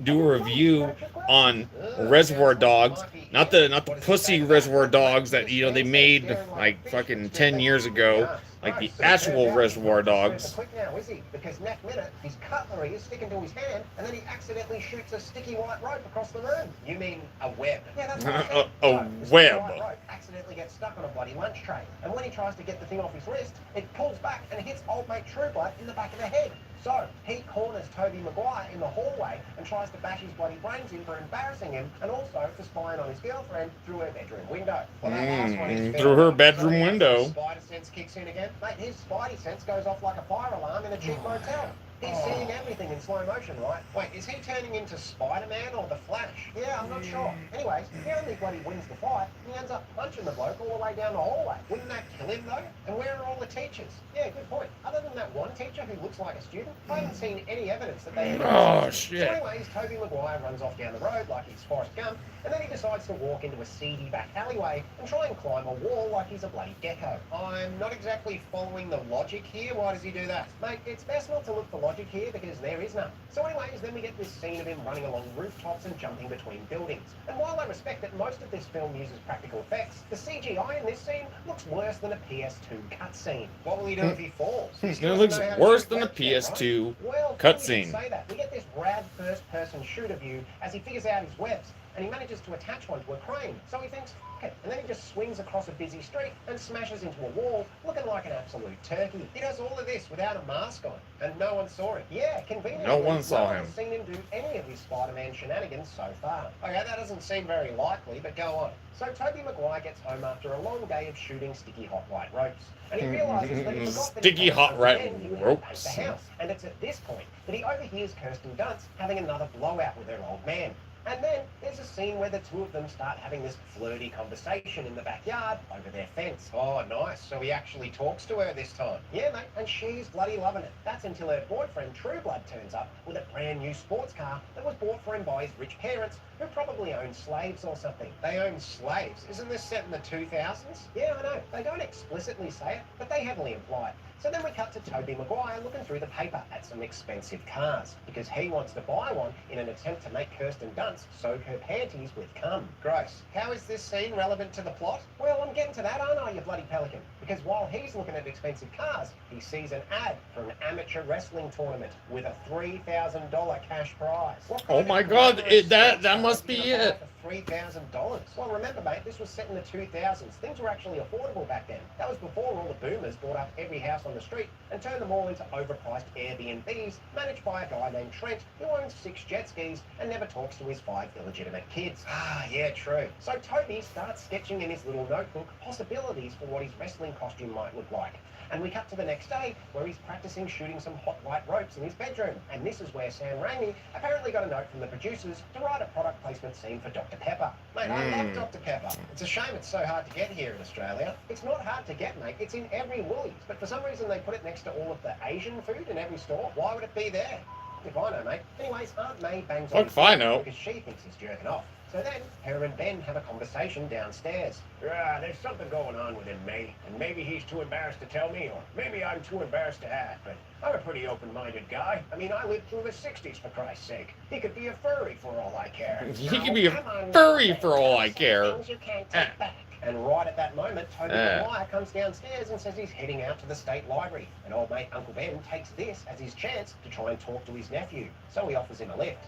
do a review on Reservoir Dogs, not the pussy Reservoir Dogs that, you know, they made like fucking 10 years ago, like the actual Reservoir Dogs. Quick now, is he? Because next minute his cutlery is sticking to his hand, and then he accidentally shoots a sticky white rope across the room. You mean a web? Yeah, that's what I said. A No, the sticky web. white rope accidentally gets stuck on a bloody lunch tray, and when he tries to get the thing off his wrist, it pulls back and hits old mate True Blood in the back of the head. So he corners Tobey Maguire in the hallway and tries to bash his bloody brains in for embarrassing him, and also for spying on his girlfriend through her bedroom window. Well, that last one is fair through her enough. bedroom So window. his spider sense kicks in again. Mate, his spidey sense goes off like a fire alarm in a cheap motel. He's seeing everything in slow motion, right? Wait, is he turning into Spider-Man or the Flash? Yeah, I'm not sure. Anyways, he only bloody wins the fight, and he ends up punching the bloke all the way down the hallway. Wouldn't that kill him, though? And where are all the teachers? Yeah, good point. Other than that one teacher who looks like a student, I haven't seen any evidence that they... Oh, shit. So anyways, Tobey Maguire runs off down the road like he's Forrest Gump, and then he decides to walk into a seedy back alleyway and try and climb a wall like he's a bloody gecko. I'm not exactly following the logic here. Why does he do that? Mate, it's best not to look for logic here because there is none. So anyways, then we get this scene of him running along rooftops and jumping between buildings. And while I respect that most of this film uses practical effects, the CGI in this scene looks worse than a PS2 cutscene. What will he do if he falls? It looks worse than a PS2 Well, cutscene. Say that. We get this rad first-person shooter view as he figures out his webs, and he manages to attach one to a crane. So he thinks, f*** it, and then he just swings across a busy street and smashes into a wall, looking like an absolute turkey. He does all of this without a mask on, and no one saw it. Yeah, conveniently, No one saw him. has seen him do any of his Spider-Man shenanigans so far. Okay, that doesn't seem very likely, but go on. So Tobey Maguire gets home after a long day of shooting sticky hot white ropes, and he realises that he forgot that Sticky hot white he would ropes. paint the house. And it's at this point that he overhears Kirsten Dunst having another blowout with her old man. And then there's a scene where the two of them start having this flirty conversation in the backyard over their fence. Oh, nice. So he actually talks to her this time. Yeah, mate, and she's bloody loving it. That's until her boyfriend, True Blood, turns up with a brand new sports car that was bought for him by his rich parents, who probably own slaves or something. They own slaves? Isn't this set in the 2000s? Yeah, I know. They don't explicitly say it, but they heavily imply it. So then we cut to Tobey Maguire looking through the paper at some expensive cars, because he wants to buy one in an attempt to make Kirsten Dunst soak her panties with cum. Gross. How is this scene relevant to the plot? Well, I'm getting to that, aren't I, you bloody pelican? Because while he's looking at expensive cars, he sees an ad for an amateur wrestling tournament with a $3,000 cash prize. Oh my God, that must be it. $3,000. Well, remember, mate, this was set in the 2000s. Things were actually affordable back then. That was before all the boomers bought up every house on the street and turned them all into overpriced Airbnbs managed by a guy named Trent who owns 6 jet skis and never talks to his 5 illegitimate kids. Ah, yeah, true. So Tobey starts sketching in his little notebook possibilities for what his wrestling costume might look like. And we cut to the next day where he's practicing shooting some hot white ropes in his bedroom. And this is where Sam Raimi apparently got a note from the producers to write a product placement scene for Dr. Pepper. Mate, I love Dr. Pepper. It's a shame it's so hard to get here in Australia. It's not hard to get, mate. It's in every Woolies. But for some reason they put it next to all of the Asian food in every store. Why would it be there? if I know, mate. Anyways, Aunt May bangs Fuck on if I know. because she thinks he's jerking off. So then, her and Ben have a conversation downstairs. There's something going on with him, May, and maybe he's too embarrassed to tell me, or maybe I'm too embarrassed to ask, but I'm a pretty open-minded guy. I mean, I lived through the 60s, for Christ's sake. He could be a furry for all I care. He could be a furry for all I care. Things you can't take back. And right at that moment, Toby Maguire comes downstairs and says he's heading out to the state library. And old mate Uncle Ben takes this as his chance to try and talk to his nephew. So he offers him a lift.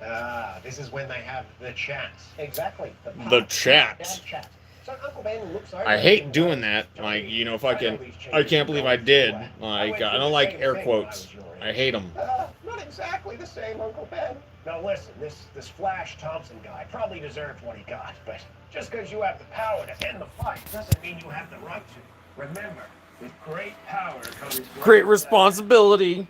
This is when they have the chat. Exactly. The chat. Chat. So Uncle Ben looks over. I hate doing that. Like, you know, if I can't believe I did. Like, I don't like air quotes. I hate them. Not exactly the same, Uncle Ben. Now listen, this Flash Thompson guy probably deserved what he got, but just because you have the power to end the fight doesn't mean you have the right to. Remember, with great power comes Great responsibility.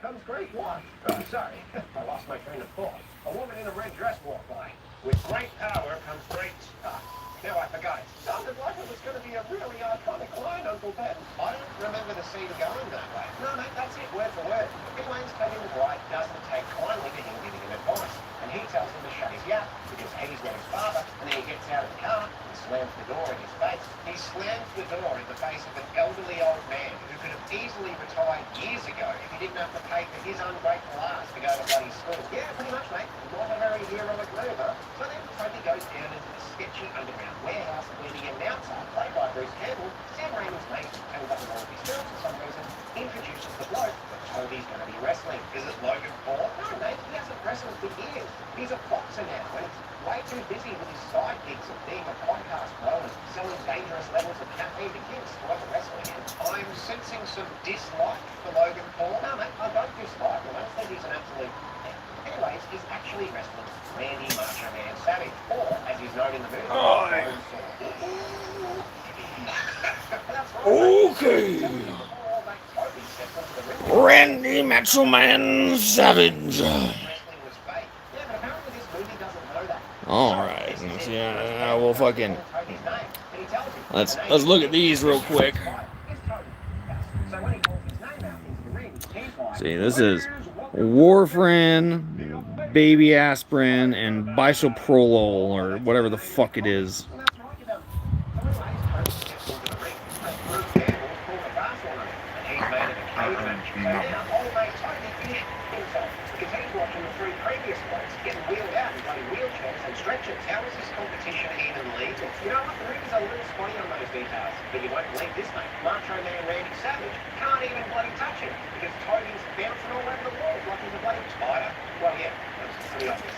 Comes great what? Oh, sorry, I lost my train of thought. A woman in a red dress walked by. With great power comes great stuff. Now I forgot it. Sounded like it was going to be a really iconic line, Uncle Ben. I don't remember the scene going that way. No, mate, that's it, word for word. Anyways, Toby Maguire doesn't take kindly to him giving him advice. And he tells him to shut his yap because he's not his father. And then he gets out of the car and slams the door in his face. He slams the door in the face of an elderly old man who could have easily retired years ago if he didn't have to pay for his ungrateful ass to go to bloody school. Yeah, pretty much, mate. Not a very heroic move, huh? So then Toby goes down into the sketchy underground warehouse where the announcer, played by Bruce Campbell, Sam Raimi's mate, who doesn't all of his films for some reason, introduces the bloke that Toby's going to be wrestling. Is it Logan Paul? No, mate, he hasn't wrestled for years. He's a boxer now, and he's way too busy with his side gigs of being a podcast pro and selling dangerous levels of caffeine to kids to ever wrestle again. I'm sensing some dislike for Logan Paul. No, mate, I don't dislike him. I don't think he's an absolute... Anyways, he's actually wrestling Randy Macho Man Savage, or, as he's known in the movie, Okay. Randy Macho Man Savage. Alright. Yeah, we'll fucking... Let's look at these real quick. See, this is warfarin, baby aspirin, and bisoprolol, or whatever the fuck it is. How is this competition evenly? You know what? The movie's a little spotty on those details, but you won't believe this, mate. Macho Man Randy Savage can't even bloody touch him because Toby's bouncing all over the wall like he's a bloody spider. Well, yeah, that's pretty obvious.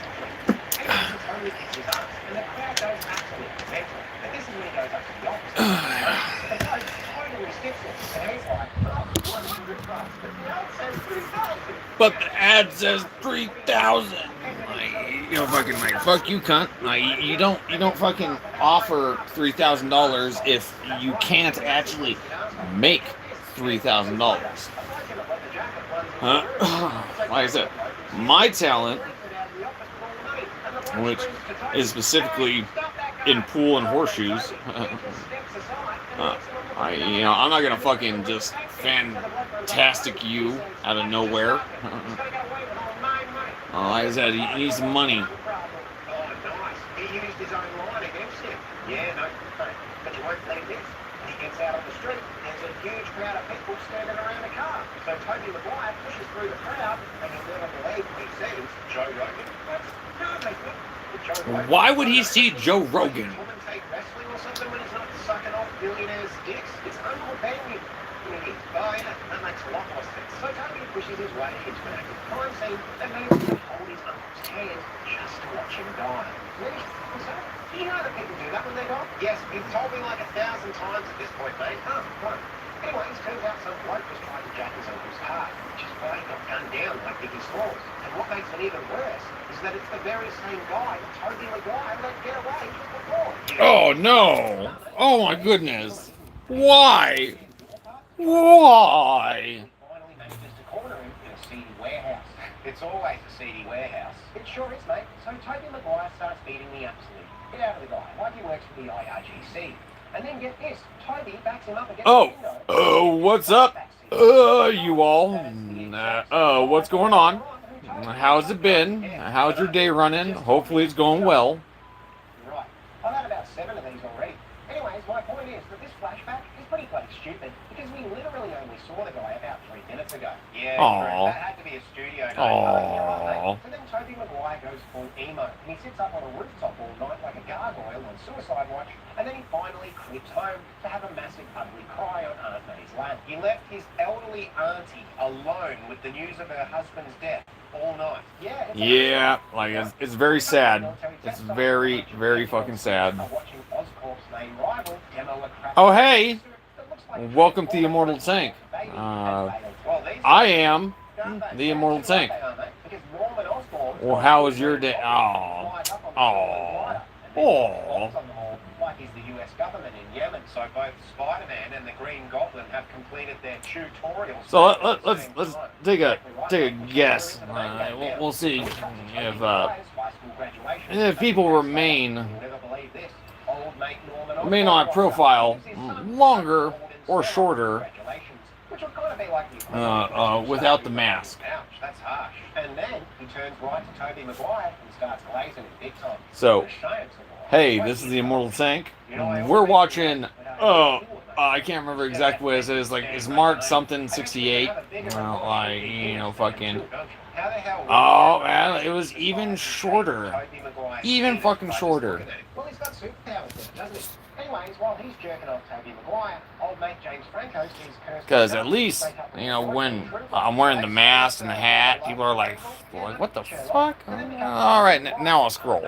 Anyways, Tony kicks his ass, and the crowd goes absolutely mental. But this is when he goes up to the office. The bloke totally skips it, and he's like, oh, $100. But the ad says 3,000. But the ad says 3,000. You know, fucking like, fuck you, cunt. Like, you don't fucking offer $3,000 if you can't actually make $3,000. Like I said, my talent, which is specifically in pool and horseshoes, I'm not gonna fucking just fantastic you out of nowhere. Like I said, he needs some money. Oh, nice. He used his own line against him. Yeah, no, but you won't believe this. When he gets out on the street, there's a huge crowd of people standing around the car. So Toby Maguire pushes through the crowd, and you'll never believe when he sees Joe Rogan. No, they think. Why would he see Joe Rogan? Commentate wrestling or something when he's not sucking off billionaires' dicks? It's Uncle Ben. Oh, yeah, that makes a lot more sense. So Toby pushes his way into an active crime scene and manages to hold his uncle's hand just to watch him die. Really? What's that? Do you know that people do that when they die? Yes, you've told me like 1,000 times at this point, mate. Oh, right. Anyways, turns out some bloke was trying to jack his uncle's car, which is why he got gunned down like Dickie Smalls. And what makes it even worse is that it's the very same guy that Toby Maguire let get away just before. Oh, no. Oh, my goodness. Why? Why? Finally manages to corner him in a seedy warehouse. It's always a seedy warehouse. It sure is, mate. So Toby Maguire starts beating the absolute shit out of the guy, like he works for the IRGC. And then get this, Toby backs him up against the window. What's up? You all. What's going on? How's it been? How's your day running? Hopefully it's going well. Right. I've had about 7 of these already. Anyways, my point is that this flashback is pretty bloody stupid because we literally only saw the guy about 3 minutes ago. Yeah, Aw. that had to be a studio night. Aw. So then Tobey Maguire goes full emo and he sits up on a rooftop all night like a gargoyle on suicide watch, and then he finally creeps home to have a massive ugly cry on Aunt May's lap. He left his elderly auntie alone with the news of her husband's death all night. Yeah. Yeah, like it's very sad. It's very, very fucking sad. Oh hey, welcome to the Immortal Tank. I am the Immortal Tank. Well, how was your day? Oh, oh, oh. Like he's the US government in Yemen, so both Spider-Man and the Green Goblin have completed their tutorials. So let's take a guess. We'll see if people remain on profile longer or shorter without the mask. Ouch, that's harsh. And then he turns right to Tobey Maguire and starts glazing him big time. So, hey, this is the Immortal Tank. We're watching. I can't remember exactly what it is. Like, it's Mark something 68. Fucking. Oh man, it was even shorter. Even fucking shorter. Well, he's got superpowers, doesn't he? Anyways, while he's jerking off Tobey Maguire, old mate James Franco sees cursed. Because at least, when I'm wearing the mask and the hat, people are like what the fuck? All right, now I'll scroll.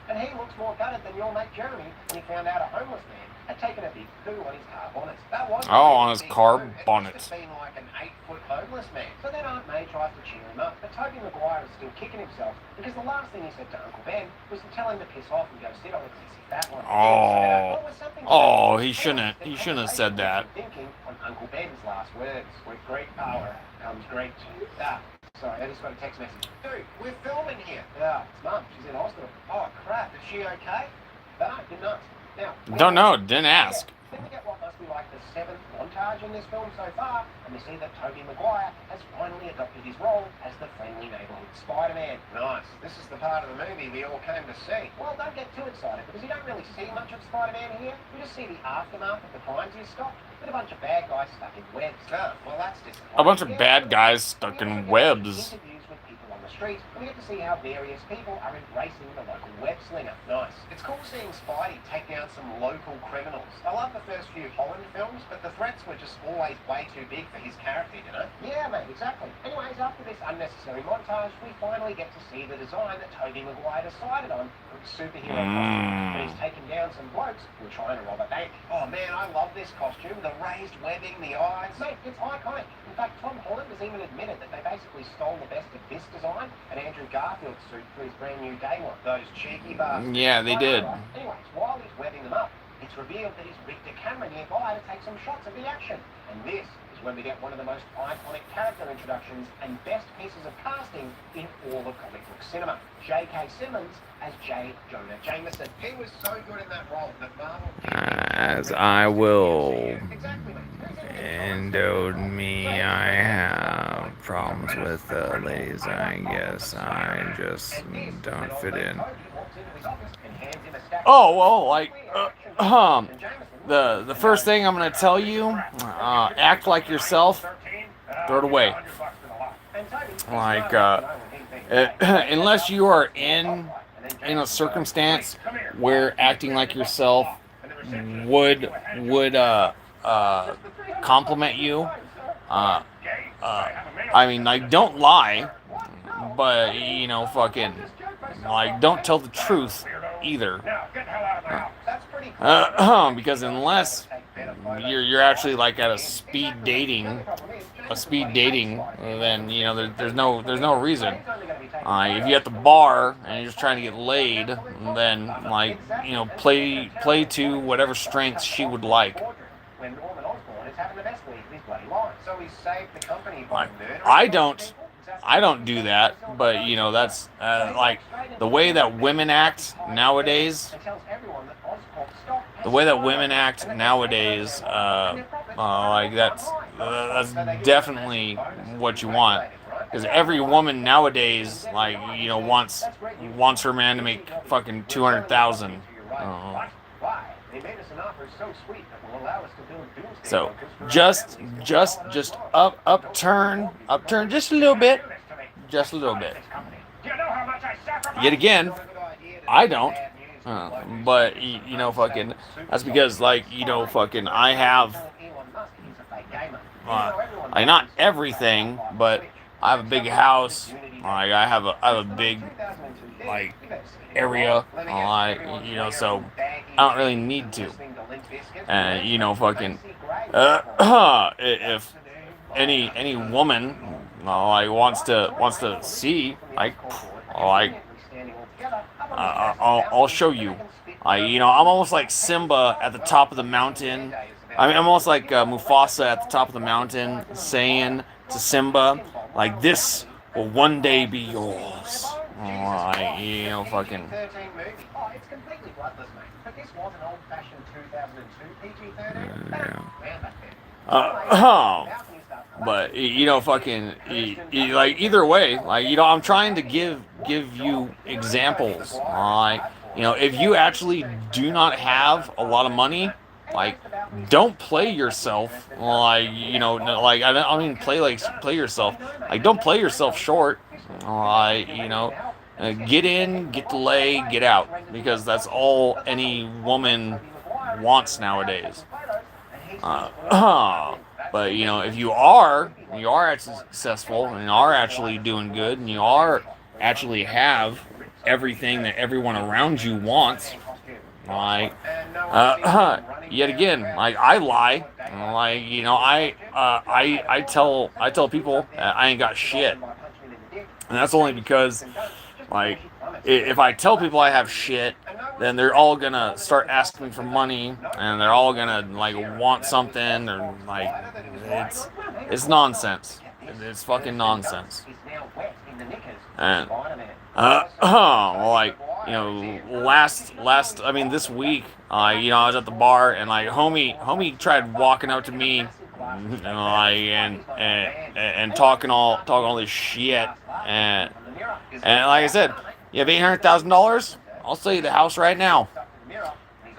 And he looks more gutted than your mate Jeremy when he found out a homeless man had taken a big poo on his car bonnet. That was on his car bonnet. It's been like an 8-foot homeless man. So then Aunt May tries to cheer him up, but Tobey Maguire is still kicking himself because the last thing he said to Uncle Ben was to tell him to piss off and go sit on the sissy fat one. He shouldn't have said that. Thinking on Uncle Ben's last words: with great power comes great. Sorry, I just got a text message. Dude, we're filming here. Yeah, it's Mum. She's in hospital. Oh, crap. Is she okay? No, did not. Now, don't know. Didn't ask. Then we get what must be like the 7th montage in this film so far, and we see that Tobey Maguire has finally adopted his role as the friendly neighborhood Spider-Man. Nice. This is the part of the movie we all came to see. Well, don't get too excited, because you don't really see much of Spider-Man here. You just see the aftermath of the crimes he's stopped, with a bunch of bad guys stuck in webs. Well, that's disappointing. A bunch of bad guys stuck in webs. Interviews with people on the street, and we get to see how various people are embracing the local web slinger. Nice. It's cool seeing Spidey take down some local criminals. I love the first few Holland films, but the threats were just always way too big for his character, you know? Yeah, mate, exactly. Anyways, after this unnecessary montage, we finally get to see the design that Tobey Maguire decided on for his superhero costume. And he's taken down some blokes who are trying to rob a bank. Oh man, I love this costume. The raised webbing, the eyes. Mate, it's iconic. In fact, Tom Holland has even admitted that they basically stole the best of this design and Andrew Garfield's suit for his brand new day one. Those cheeky bastards. Yeah, they did. Anyways, while he's webbing them up, it's revealed that he's rigged a camera nearby to take some shots of the action. And this is when we get one of the most iconic character introductions and best pieces of casting in all of comic book cinema. J.K. Simmons as J. Jonah Jameson. He was so good in that role that Marvel... As I will endowed me, I have problems with ladies. I guess I just don't fit in. Oh well, the first thing I'm gonna tell you, act like yourself. Throw it away. Like unless you are in a circumstance where acting like yourself would compliment you. I mean, like, don't lie, but fucking, like, don't tell the truth either. Because unless you're actually like at a speed dating, then there's no reason. If you're at the bar and you're just trying to get laid, then like play to whatever strengths she would like. I don't do that, but that's like the way that women act nowadays. Like that's definitely what you want. because every woman nowadays, like, you know, wants her man to make fucking 200,000. Why? They made us an offer so sweet that will allow us to build doomsday So bunkers for just upturn just a little bit, just a little bit. Yet again, I don't. But you know, fucking, that's because, like, you know, fucking, I have, like, not everything, but I have a big house. Like, I have a big, like, area. Like, you know, so I don't really need to. And you know, fucking, if any woman, like, wants to see, like, I'll show you. You know, I'm almost like Simba at the top of the mountain. I mean, I'm almost like Mufasa at the top of the mountain, saying to Simba, like, this will one day be yours. You know, fucking. Oh, it's completely bloodless, mate. But this was an old-fashioned 2002 PG-13. But you know, fucking, like, either way, like, you know, I'm trying to give you examples. Like, you know, if you actually do not have a lot of money, like, don't play yourself. Like, you know, like, I don't mean play yourself. Like, don't play yourself short. Like, you know, get in, get to lay, get out, because that's all any woman wants nowadays. But you know, if you are actually successful and you are actually doing good and you are actually have everything that everyone around you wants, like, yet again, like, I lie, like, you know, I tell people that I ain't got shit, and that's only because, like, if I tell people I have shit, then they're all gonna start asking me for money, and they're all gonna, like, want something, or, like, it's nonsense. It's fucking nonsense. And well, like, you know, I mean, this week, you know, I was at the bar, and, like, homie tried walking up to me, you know, like, and talking all this shit, and like I said, you have $800,000? I'll sell you the house right now.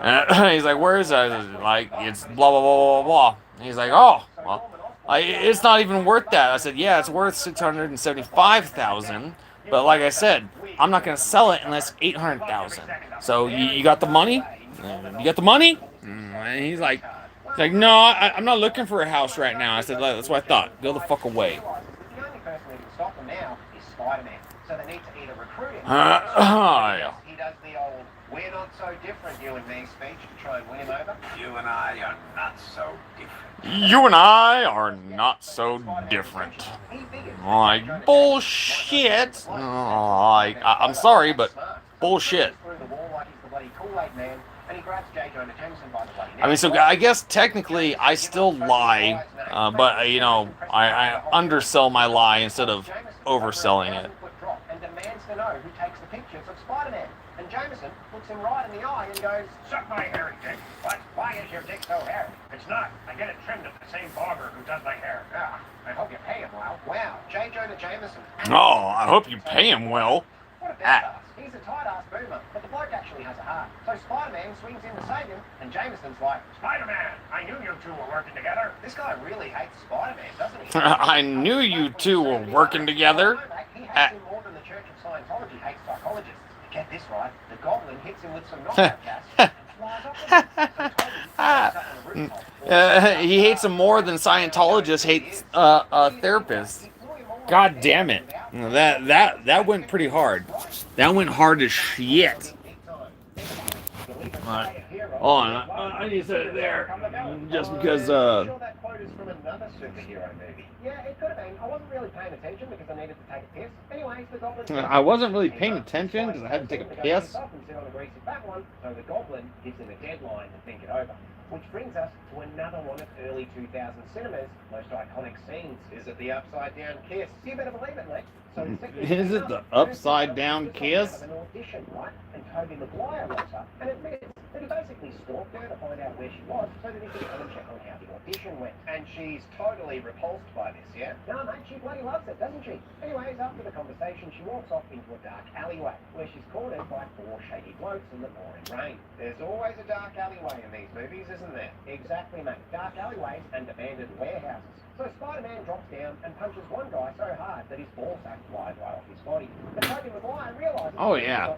And he's like, where is it? Like, it's blah blah blah blah blah. And he's like, oh, well, it's not even worth that. I said, yeah, it's worth $675,000. But like I said, I'm not gonna sell it unless $800,000. So you got the money? You got the money? And he's like, no, I'm not looking for a house right now. I said, that's what I thought. Go the fuck away. The only person who can stop them now is Spider-Man. So they need to either recruit him Yeah. he does the old "we're not so different, you and me" speech to try and win him over. You and I are not so different. You and I are not so different. Like, bullshit. Like, I'm sorry, but bullshit. I mean, so I guess technically I still lie, but, you know, I undersell my lie instead of overselling it. And demands to know who takes the pictures of Spider-Man. And Jameson looks him right in the eye and goes, Suck my hairy dick. What? Why is your dick so hairy? It's not. I get it trimmed at the same barber who does my hair. ah, I hope you pay him well. Wow, J. Jonah Jameson. Oh, I hope you pay him well. What a badass. He's a tight-ass boomer, but the bloke actually has a heart. So Spider-Man swings in to save him, and Jameson's like, Spider-Man, I knew you two were working together. this guy really hates Spider-Man, doesn't he? I knew you two were working together. He hates him more than the Church of Scientology hates psychologists. Get this right, the Goblin hits him with some knockout gas and flies off with him. So Toby He hates him more than Scientologists hate therapists. God damn it. That went pretty hard. That went hard as shit. Alright. Hold on. I need to set it there. Just because, Sure that quote is from another superhero movie. Yeah, it could have been. I wasn't really paying attention because I needed to take a piss. Anyways, the Goblin... I wasn't really paying attention because I had to take a piss. So the Goblin gives him a deadline to think it over. Which brings us to another one of early 2000 cinemas' most iconic scenes. Is it the upside down kiss? You better believe it, Lex. So Is it the upside down kiss? An audition, right? And Tobey Maguire rocks up and admits that he basically stalked her to find out where she was so that he could come and check on how the audition went. And she's totally repulsed by this, yeah? No, mate, she bloody loves it, doesn't she? Anyways, after the conversation, she walks off into a dark alleyway where she's cornered by 4 shady blokes in the pouring rain. There's always a dark alleyway in these movies, isn't there? Exactly, mate. Dark alleyways and abandoned warehouses. So Spider-Man drops down and punches one guy so hard that his ball sack flies right off his body. But Tobey Maguire realizes... Oh, yeah.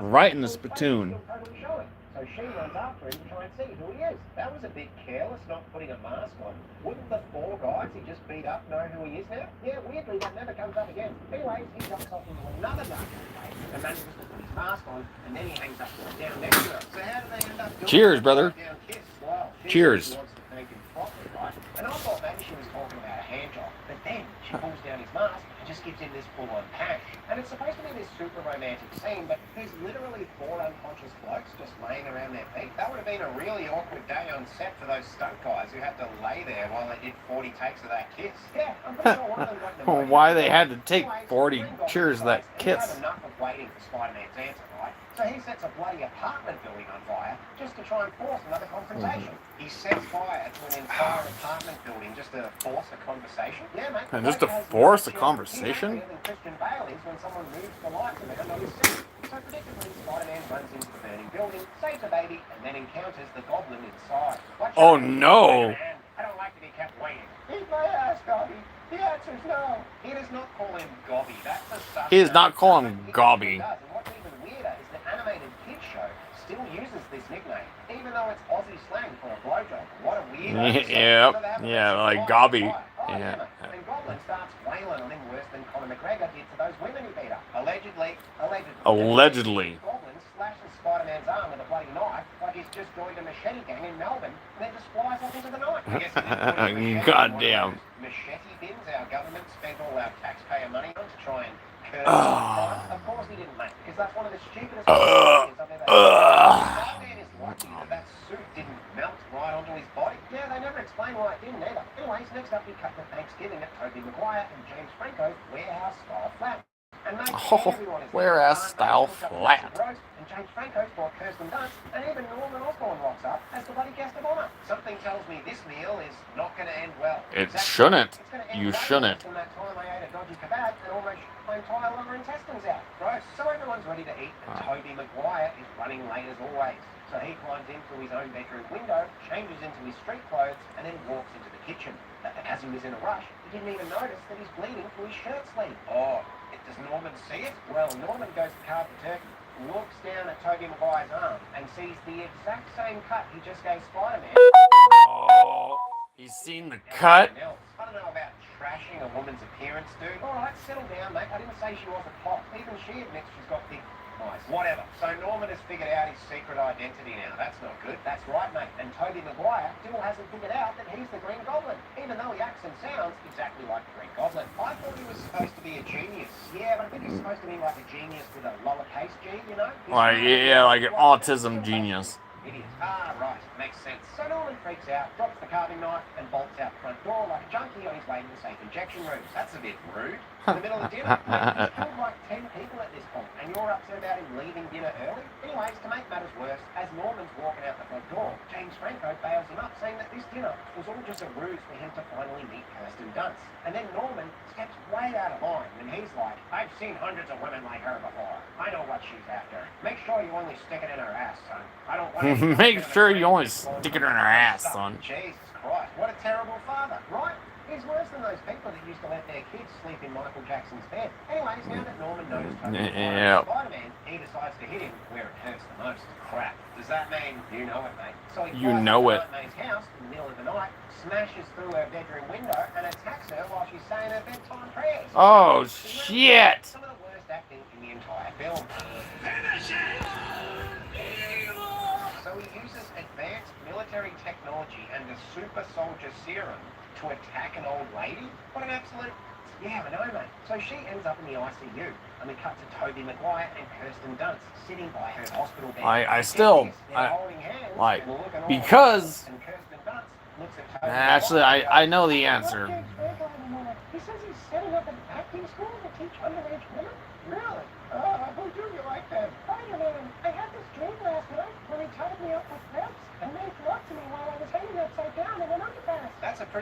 Right in the spittoon. Totally showing. So she runs after him to try and see who he is. That was a bit careless, not putting a mask on. Wouldn't the 4 guys he just beat up know who he is now? Yeah, weirdly, that never comes up again. Anyways, he jumps off into another dark alleyway and manages to put his mask on, and then he hangs up down next to her. So how do they end up doing Cheers, brother. Down kiss? Well, Cheers. She wants to thank him properly, right? And I thought maybe she was talking about a hand job, but then she pulls down his mask and just gives him this full-on pash. And it's supposed to be this super romantic scene, but there's literally 4 unconscious blokes just laying around their feet. That would have been a really awkward day on set for those stunt guys who had to lay there while they did 40 takes of that kiss. Yeah, I'm pretty sure one of them got an emoji. Why they had to take 40 cheers of that He had kiss. enough of waiting for Spider-Man's answer, right? So he sets a bloody apartment building on fire just to try and force another confrontation. He sets fire to an entire apartment building just to force a conversation. Yeah, mate. And just to force a conversation? Christian Bale is when someone moves the lights around on his seat. So predictably, Spider-Man runs into the burning building, saves a baby, and then encounters the goblin inside. Oh, no. I don't like to be kept waiting. Eat my ass, Gobby. The answer's no. He does not call him Gobby. That's a suspect. He does not call him Gobby. And what's even weirder is the animated kids show still uses this nickname, even though it's Aussie slang for a blowjob. What a weirdo. Yep. Yeah, like Gobby. Oh, Yeah. And Goblin starts wailing on him worse than Conor McGregor did to those women he beat up. Allegedly. Allegedly. Goblin slashes Spider-Man's arm with a bloody knife like he's just joined a machete gang in Melbourne and then just flies off into the night. I guess at this point, machete Goddamn. is one of those machete bins our government spent all our taxpayer money on to try and curb crime. Of course he didn't, mate, because that's one of the stupidest things I've ever heard. Spider-Man is lucky that suit didn't melt right onto his body. Yeah, they never explain why it didn't either. Anyways, next up we cut to Thanksgiving at Tobey Maguire and James Franco's warehouse-style flat. And mate, everyone is warehouse-style flat. And James Franco's brought Kirsten Dunst, and even Norman Osborn rocks up as the bloody guest of honor. Something tells me this meal is not going to end well. It shouldn't. It's gonna end You way shouldn't. worse than that time I ate a dodgy kebab and almost my entire lower intestines out. Gross. So everyone's ready to eat, and Tobey Maguire is running late as always. So he climbs in through his own bedroom window, changes into his street clothes, and then walks into the kitchen. As he was in a rush, he didn't even notice that he's bleeding through his shirt sleeve. Oh, does Norman see it? Well, Norman goes to carve the turkey, looks down at Tobey Maguire's arm, and sees the exact same cut he just gave Spider-Man. Oh, he's seen the cut? I don't know about trashing a woman's appearance, dude. Alright, settle down, mate. I didn't say she wasn't hot. Even she admits she's got big eyes. Whatever. So Norman has figured out his secret identity now. That's not good. That's right, mate. And Tobey Maguire still hasn't figured out that he's the Green Goblin, even though he acts and sounds exactly like the Green Goblin. I thought he was supposed to be a genius. Yeah, but I think he's supposed to be like a genius with a lowercase g, you know? Like, yeah, like an autism genius. Idiot. Ah, right. Makes sense. So Norman freaks out, drops the carving knife, and bolts out the front door like a junkie on his way to the safe injection rooms. That's a bit rude. In the middle of dinner, he's killed like 10 people at this point, and you're upset about him leaving dinner early? Anyways, to make matters worse, as Norman's walking out the front door, James Franco bails him up, saying that this dinner was all just a ruse for him to finally meet Kirsten Dunst. And then Norman steps way out of line when he's like, I've seen hundreds of women like her before. I know what she's after. Make sure you only stick it in her ass, son. I don't want to Make sure you only stick it in her ass, son. Jesus Christ, what a terrible father, right? He's worse than those people that used to let their kids sleep in Michael Jackson's bed. Anyways, now that Norman knows Spider-Man, he decides to hit him where it hurts the most. Crap. Does that mean you know it, mate? So he flies into Aunt May's house in the middle of the night, smashes through her bedroom window, and attacks her while she's saying her bedtime prayers. Oh, shit! Some of the worst acting in the entire film. So he uses advanced military technology and the super soldier serum to attack an old lady? What an absolute... Yeah, I know, mate. So she ends up in the ICU, and we cut to Tobey Maguire and Kirsten Dunst sitting by her hospital bed. Because... Actually, I know the answer. He says he's setting up an acting school to teach underage women? Really? Who do you like then? Spider-Man. I had this dream last night when he tied me up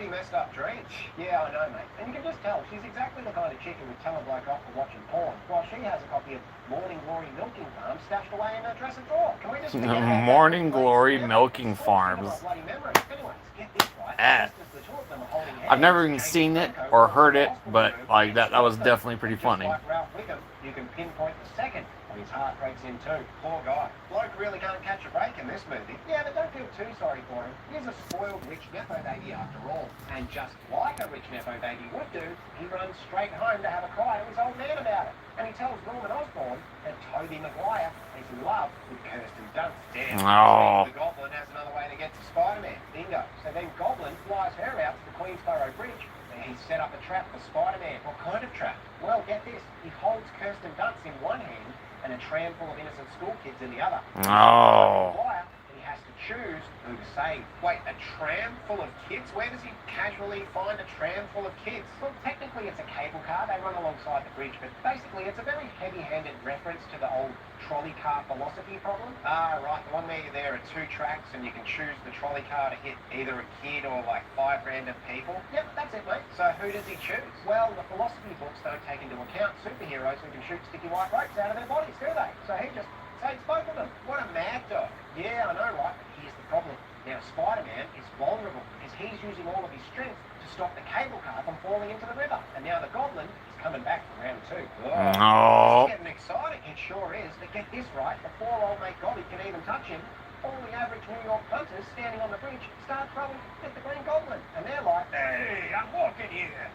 pretty messed up dream. Yeah, I know, mate. And you can just tell she's exactly the kind of chick who would tell a bloke off for watching porn, while she has a copy of Morning Glory Milking Farm stashed away in her dresser drawer. Can we just forget about that, Morning please? Glory Yeah, Milking it's all kind of Farms. my bloody memories. Anyways, get this right. Ah. Just as the two of them are holding I've hands, never even James seen it Franco or runs heard the it, hospital but room like and that was stops it. definitely pretty And funny. just like Ralph Wiggum, you can pinpoint the second when his heart breaks in two. Poor guy. Bloke really can't catch a break in this movie. Yeah, but don't feel too sorry for him. He's a spoiled rich nepo baby after all. And just like a rich nepo baby would do, he runs straight home to have a cry to his old man about it. And he tells Norman Osborn that Tobey Maguire is in love with Kirsten Dunst. Damn. Oh. The Goblin has another way to get to Spider-Man. Bingo. So then Goblin flies her out to the Queensboro Bridge. And he set up a trap for Spider-Man. What kind of trap? Well, get this. He holds Kirsten Dunst in one hand and a tram full of innocent school kids in the other. Oh. And he has to choose who to save. Wait, a tram full of kids? Where does he casually find a tram full of kids? Well, technically it's a cable car. They run alongside the bridge, but basically it's a very heavy-handed reference to the old trolley car philosophy problem. Ah, right, the one where there are two tracks and you can choose the trolley car to hit either a kid or like 5 random people. Yep, that's it, mate. So who does he choose? Well, the philosophy books don't take into account superheroes who can shoot sticky white ropes out of their bodies, do they? So he just saves both of them. What a mad dog. Yeah, I know, right? But here's the problem. Now, Spider-Man is vulnerable because he's using all of his strength to stop the cable car from falling into the river. And now the Goblin is coming back for round 2. Oh. It's getting exciting. It sure is. But get this right, before old mate Gobby can even touch him, all the average New York punters standing on the bridge start throwing at the Green Goblin. And they're like, hey, I'm walking here.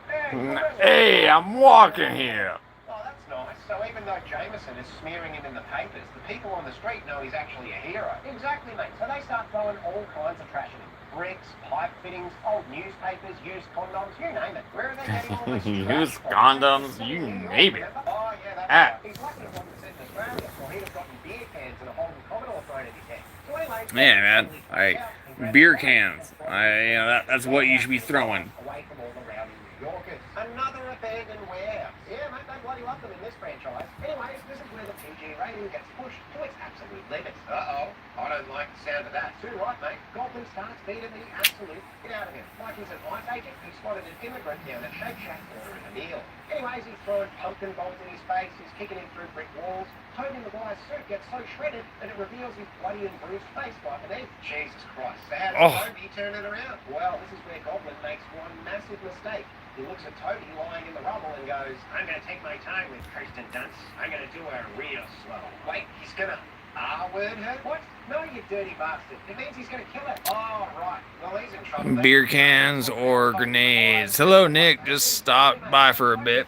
Hey, I'm walking here. Oh, that's nice. So even though Jameson is smearing him in the papers, the people on the street know he's actually a hero. Exactly, mate. So they start throwing all kinds of trash at him. Bricks, pipe fittings, old newspapers, used condoms, you name it. Where are they getting all this trash? Used condoms, you name it. Oh, yeah, that's Ah. right. He's lucky it wasn't set in Australia, or he'd have gotten beer cans and a Holden Commodore thrown at his head. So anyway, Yeah, man. Beer cans. That's what you should be throwing. Away from all the rowdy New Yorkers. Another abandoned warehouse. Yeah, mate, they bloody love them in this franchise. Anyways, this is where the PG rating gets pushed to its absolute limits. Uh-oh. I don't like the sound of that. Too right, mate. Goblin starts beating the absolute shit out of him. Like he's an ICE agent who spotted an immigrant down at Shake Shack ordering a meal. Anyways, he's throwing pumpkin bombs in his face. He's kicking him through brick walls. Tobey Maguire's suit gets so shredded that it reveals his bloody and bruised face by beneath. Jesus Christ. So how does Tobey turn it around? Well, this is where Goblin makes one massive mistake. He looks at Tobey lying in the rubble and goes, I'm going to take my time with Kirsten Dunst. I'm going to do her real slow. Wait, he's going to R-word her? What? No, you dirty bastard. It means he's going to kill her. Oh, right. Well, he's in trouble. Beer cans or grenades. Hello, Nick. Just stopped by for a bit.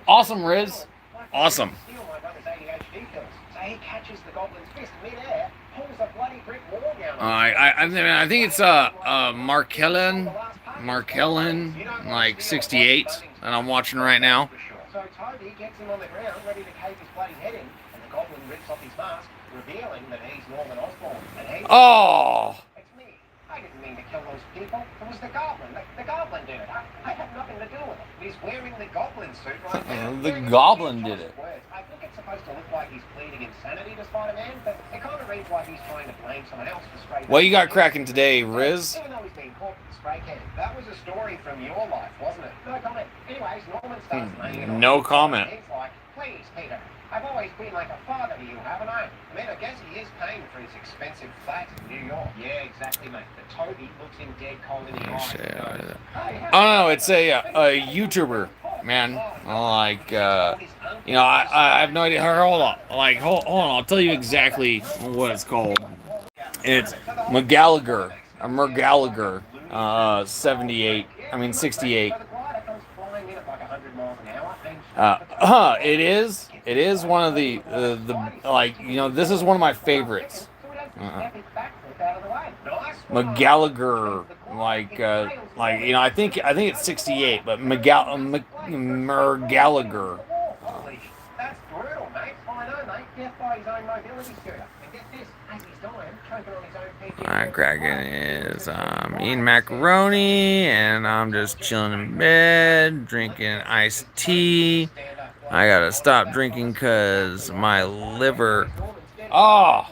Awesome, Riz. Awesome. Steal my brother's ADHD pills. So he catches the Goblin's fist mid-air, pulls a bloody brick wall down. I think it's Markellen, like 68, that I'm watching right now. So Toby gets him on the ground, ready to cave his bloody head in, and the Goblin rips off his mask, revealing that he's Norman Osborn. And he's Oh! It's me. I didn't mean to kill those people. It was the Goblin. The Goblin did it. I had nothing to do with it. He's wearing the Goblin suit right now. The Goblin did it. I think it's supposed to look like he's pleading insanity to Spider-Man, but it kind of reads like he's trying to blame someone else for spray. What you got cracking today, Riz? Even though he's been caught with the spray can. That was a story from your life, wasn't it? No comment. Anyways, Norman starts laying it on. No comment. He's like, please, Peter, I've always been like a father to you, haven't I? I mean, I guess he is paying for his expensive flat in New York. Yeah, exactly, mate. But Toby looks him dead cold in the eyes and goes, Oh no, it's a YouTuber, man. Like, I have no idea. Hold on, hold on. I'll tell you exactly what it's called. It's McGallagher, 78. I mean 68. It is one of the this is one of my favorites. McGallagher, I think it's 68, but McGallagher. That's brutal, mate. I know, mate. Death by his own mobility scooter. And get this, as he's dying, choking on his own PG. Alright, Kraken is eating macaroni, and I'm just chilling in bed, drinking iced tea. I gotta stop drinking because my liver. Oh!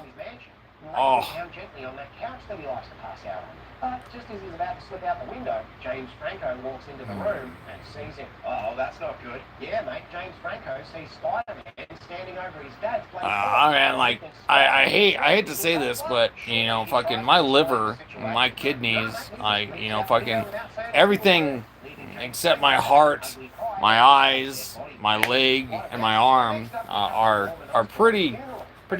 Oh. down gently on that couch that he likes to pass out on. But just as he's about to slip out the window, James Franco walks into the room and sees him. Oh, that's not good. Yeah, mate, James Franco sees Spider-Man standing over his dad's place. Man, like, I hate to say this, but, you know, fucking my liver, my kidneys, you know, fucking everything except my heart, my eyes, my leg, and my arm are pretty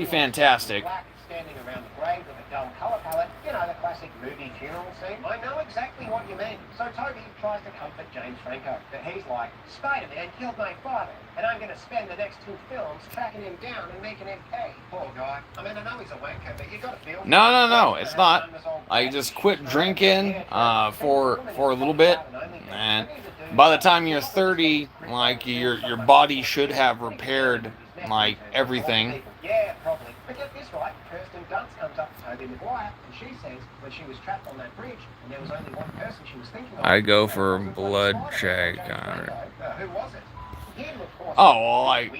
fantastic. Standing around the grave with a dull colour palette, you know, the classic movie funeral scene. I know exactly what you mean. So Toby tries to comfort James Franco, but he's like, Spider-Man killed my father, and I'm going to spend the next 2 films tracking him down and making him pay. Poor guy. I mean, I know he's a wanker, but you got to feel... No, it's not. I just quit drinking for a little bit, and by the time you're 30, like, your body should have repaired, like, everything. Yeah, probably. But get this right, Kirsten Dunst comes up to Tobey Maguire, and she says when she was trapped on that bridge, and there was only one person she was thinking of... I go for blood check on it. Who was it? Oh, well, like,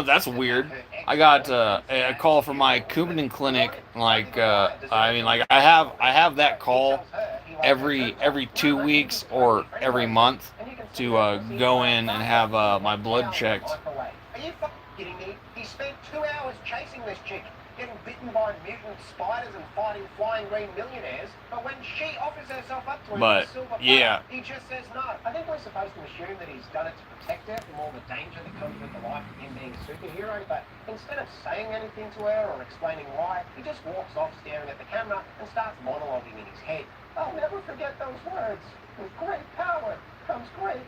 that's weird. I got a call from my Coumadin clinic. Like, I mean, like, I have that call every 2 weeks or every month to go in and have my blood checked. Are you fucking kidding me? He spent 2 hours chasing this chick, getting bitten by mutant spiders and fighting flying green millionaires, but when she offers herself up to him But, with a silver yeah. he just says no. I think we're supposed to assume that he's done it to protect her from all the danger that comes with the life of him being a superhero, but instead of saying anything to her or explaining why, he just walks off staring at the camera and starts monologuing in his head. I'll never forget those words. With great power comes great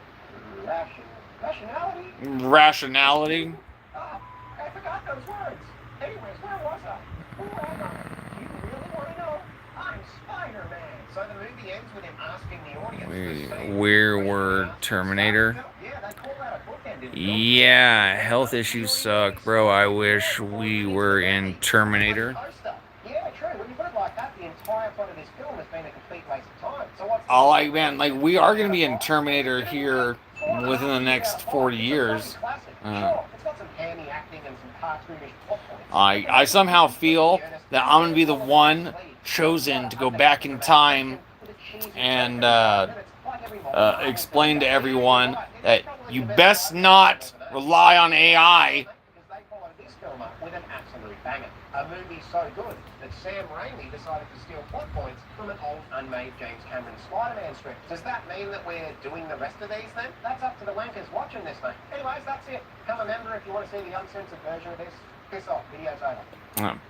rationality. Rationality? I forgot those words. Anyways, where was I? Who am I? You really want to know? I'm Spider-Man. So the movie ends with him asking the audience... We're Terminator? Yeah, they call that a bookend in film. Yeah, health issues suck, bro. I wish we were in Terminator. Yeah, true. When you put it like that, the entire plot of this film has been a complete waste of time. So what's... Oh, like, man, like, we are going to be in Terminator here within the next 40 years. I somehow feel that I'm going to be the one chosen to go back in time and explain to everyone that you best not rely on AI. With an absolute banger. A movie so good that Sam Raimi decided to steal plot points from an old unmade James Cameron Spider-Man script. Does that mean that we're doing the rest of these then? That's up to the wankers watching this, mate. Anyways, that's it. Become a member if you want to see the uncensored version of this. Piss off. Video's over.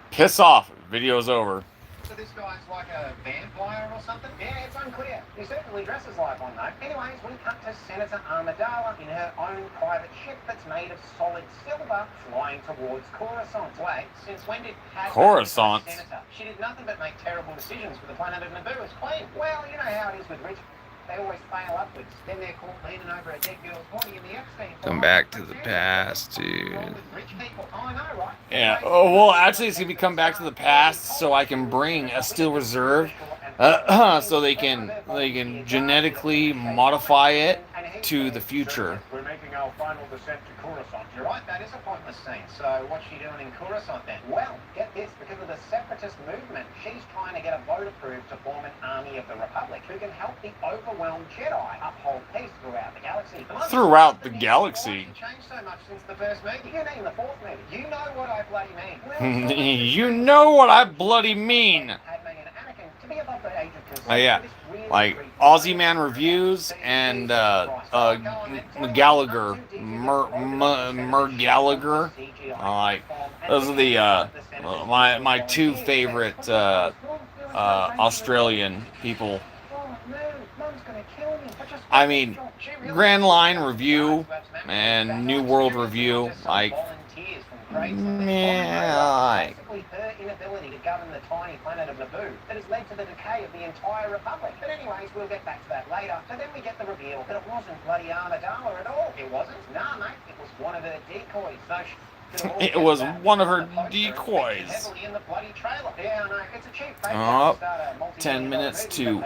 Piss off. Video's over. So this guy's like a vampire or something? Yeah, it's unclear. He certainly dresses like one, though. Anyways, we cut to Senator Amidala in her own private ship that's made of solid silver flying towards Coruscant. Wait, since when did Padme Coruscant? become Senator? She did nothing but make terrible decisions for the planet of Naboo as queen. Well, you know how it is with rich... They always fail upwards. Then they're caught leaning over a dead girl's body in the Epstein. Come back to the past, dude. Rich people. Oh, I know, right? Yeah. Oh, well, actually, it's gonna be come back to the past so I can bring a steel reserve, so they can genetically modify it to the future. We're making our final descent to Coruscant. You're right, that is a pointless scene. So what's she doing in Coruscant then? Well, get this, because of the separatist movement, she's trying to get a vote approved to form an army of the Republic who can help the overwhelmed Jedi uphold peace throughout the galaxy. Throughout the galaxy. It's changed so much since the first movie. You mean the fourth movie? You know what I bloody mean. You know what I bloody mean. Padme and Anakin to be above the age of consent. Oh, yeah. Like Aussie Man Reviews and Gallagher, Gallagher. Like those are the my two favorite Australian people. I mean, Grand Line Review and New World Review, like, yeah, her inability to govern the tiny planet of Naboo that has led to the decay of the entire Republic. But anyways, we'll get back to that later. So then we get the reveal that it wasn't bloody Amidala at all. It wasn't? Nah, mate. It was one of her decoys. So it was one of her decoys. Oh, 10 minutes to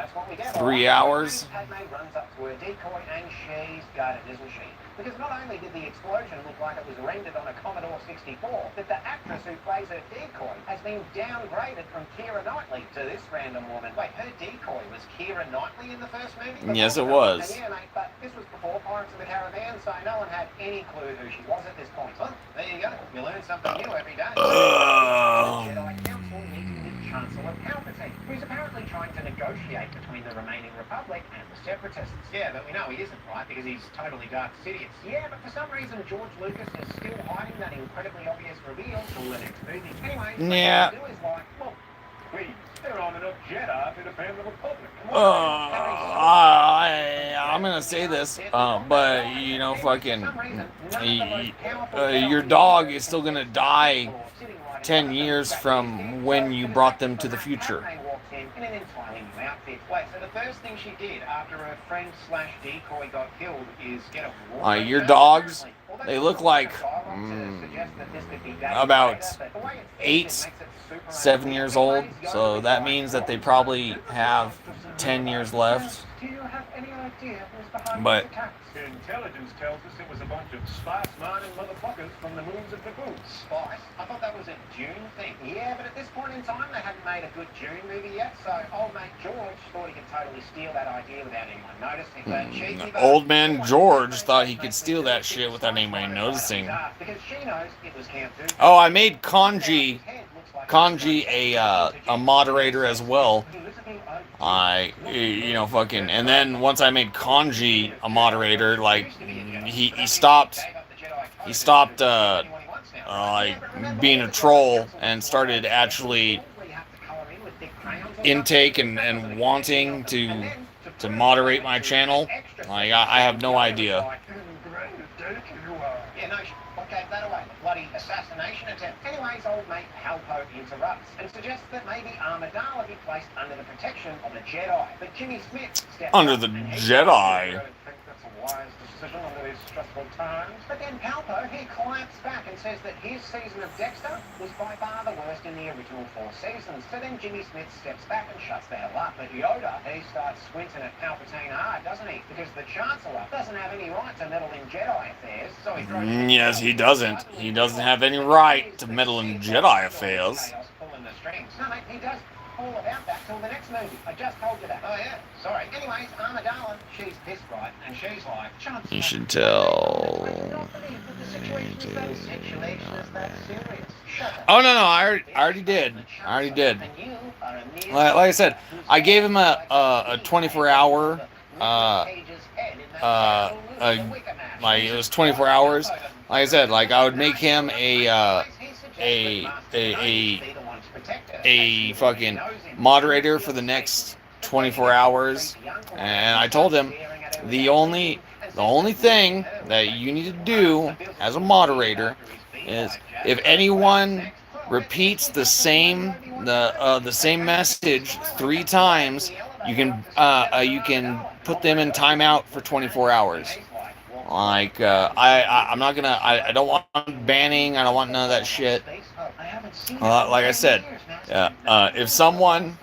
3 hours. Padme runs up to her decoy and she's got it, isn't she? Because not only did the explosion look like it was rendered on a Commodore 64, but the actress who plays her decoy has been downgraded from Keira Knightley to this random woman. Wait, her decoy was Keira Knightley in the first movie? Yes, it was. And yeah, mate, but this was before Pirates of the Caribbean, so no one had any clue who she was at this point. Well, there you go. You learn something new every day. The Jedi Council meeting with Chancellor Palpatine, who's apparently trying to negotiate between the remaining Republic and the Separatists. Yeah, but we know he isn't, right? Because he's totally Darth Sidious. Yeah, but for some reason George Lucas is still hiding that incredibly obvious reveal till the next movie. Anyway, Yeah. what they do is like, well, Please, there aren't enough Jedi to defend the Republic. I'm gonna say this, but you know, fucking, your dog is still gonna die 10 years from when you brought them to the future. in an entirely new outfit. Wait, so the first thing she did after her friend slash decoy got killed is get a Your dogs, they look like about 8, 7 years old, so that means that they probably have 10 years left. Do you have any idea who's behind But these attacks? Intelligence tells us it was a bunch of spice mining motherfuckers from the moons of the boots. Spice? I thought that was a Dune thing. Yeah, but at this point in time, they hadn't made a good Dune movie yet, so old mate George thought he could totally steal that idea without anyone noticing. But cheeky Old man George thought he could steal that shit without anybody noticing. because she knows it was Camp Dooku. Oh, I made Kanji a moderator as well. Fucking, and then once I made Kanji a moderator, like, he stopped being a troll and started actually intake and wanting to moderate my channel. Like, I have no idea. Yeah, no, what gave that away? The bloody assassination attempt. Anyways, old mate Halpo interrupts and suggests that maybe Amidala be placed under the protection of the Jedi. But Jimmy Smith steps Under up the and he Jedi? I think that's a wise decision under these stressful times. But then Palpo, he claps back and says that his season of Dexter was by far the worst in the original 4 seasons. So then Jimmy Smith steps back and shuts the hell up. But Yoda, he starts squinting at Palpatine hard, doesn't he? Because the Chancellor doesn't have any right to meddle in Jedi affairs, so he throws... Yes, he doesn't. He doesn't have any right to meddle in Jedi affairs. Pulling the strings. No, mate, he does all about that till the next movie. I just told you that. Oh, yeah. Sorry. Anyways, Amidala, she's pissed, right? And she's like, Chancellor, You should tell. Oh, no, I already did. Like I said, I gave him a 24-hour, like, it was 24 hours. Like I said, like, I would make him a fucking moderator for the next 24 hours, and I told him the only thing that you need to do as a moderator is if anyone repeats the same message 3 times, you can put them in timeout for 24 hours. Like, I'm not gonna, I don't want banning, I don't want none of that shit. Like I said, if someone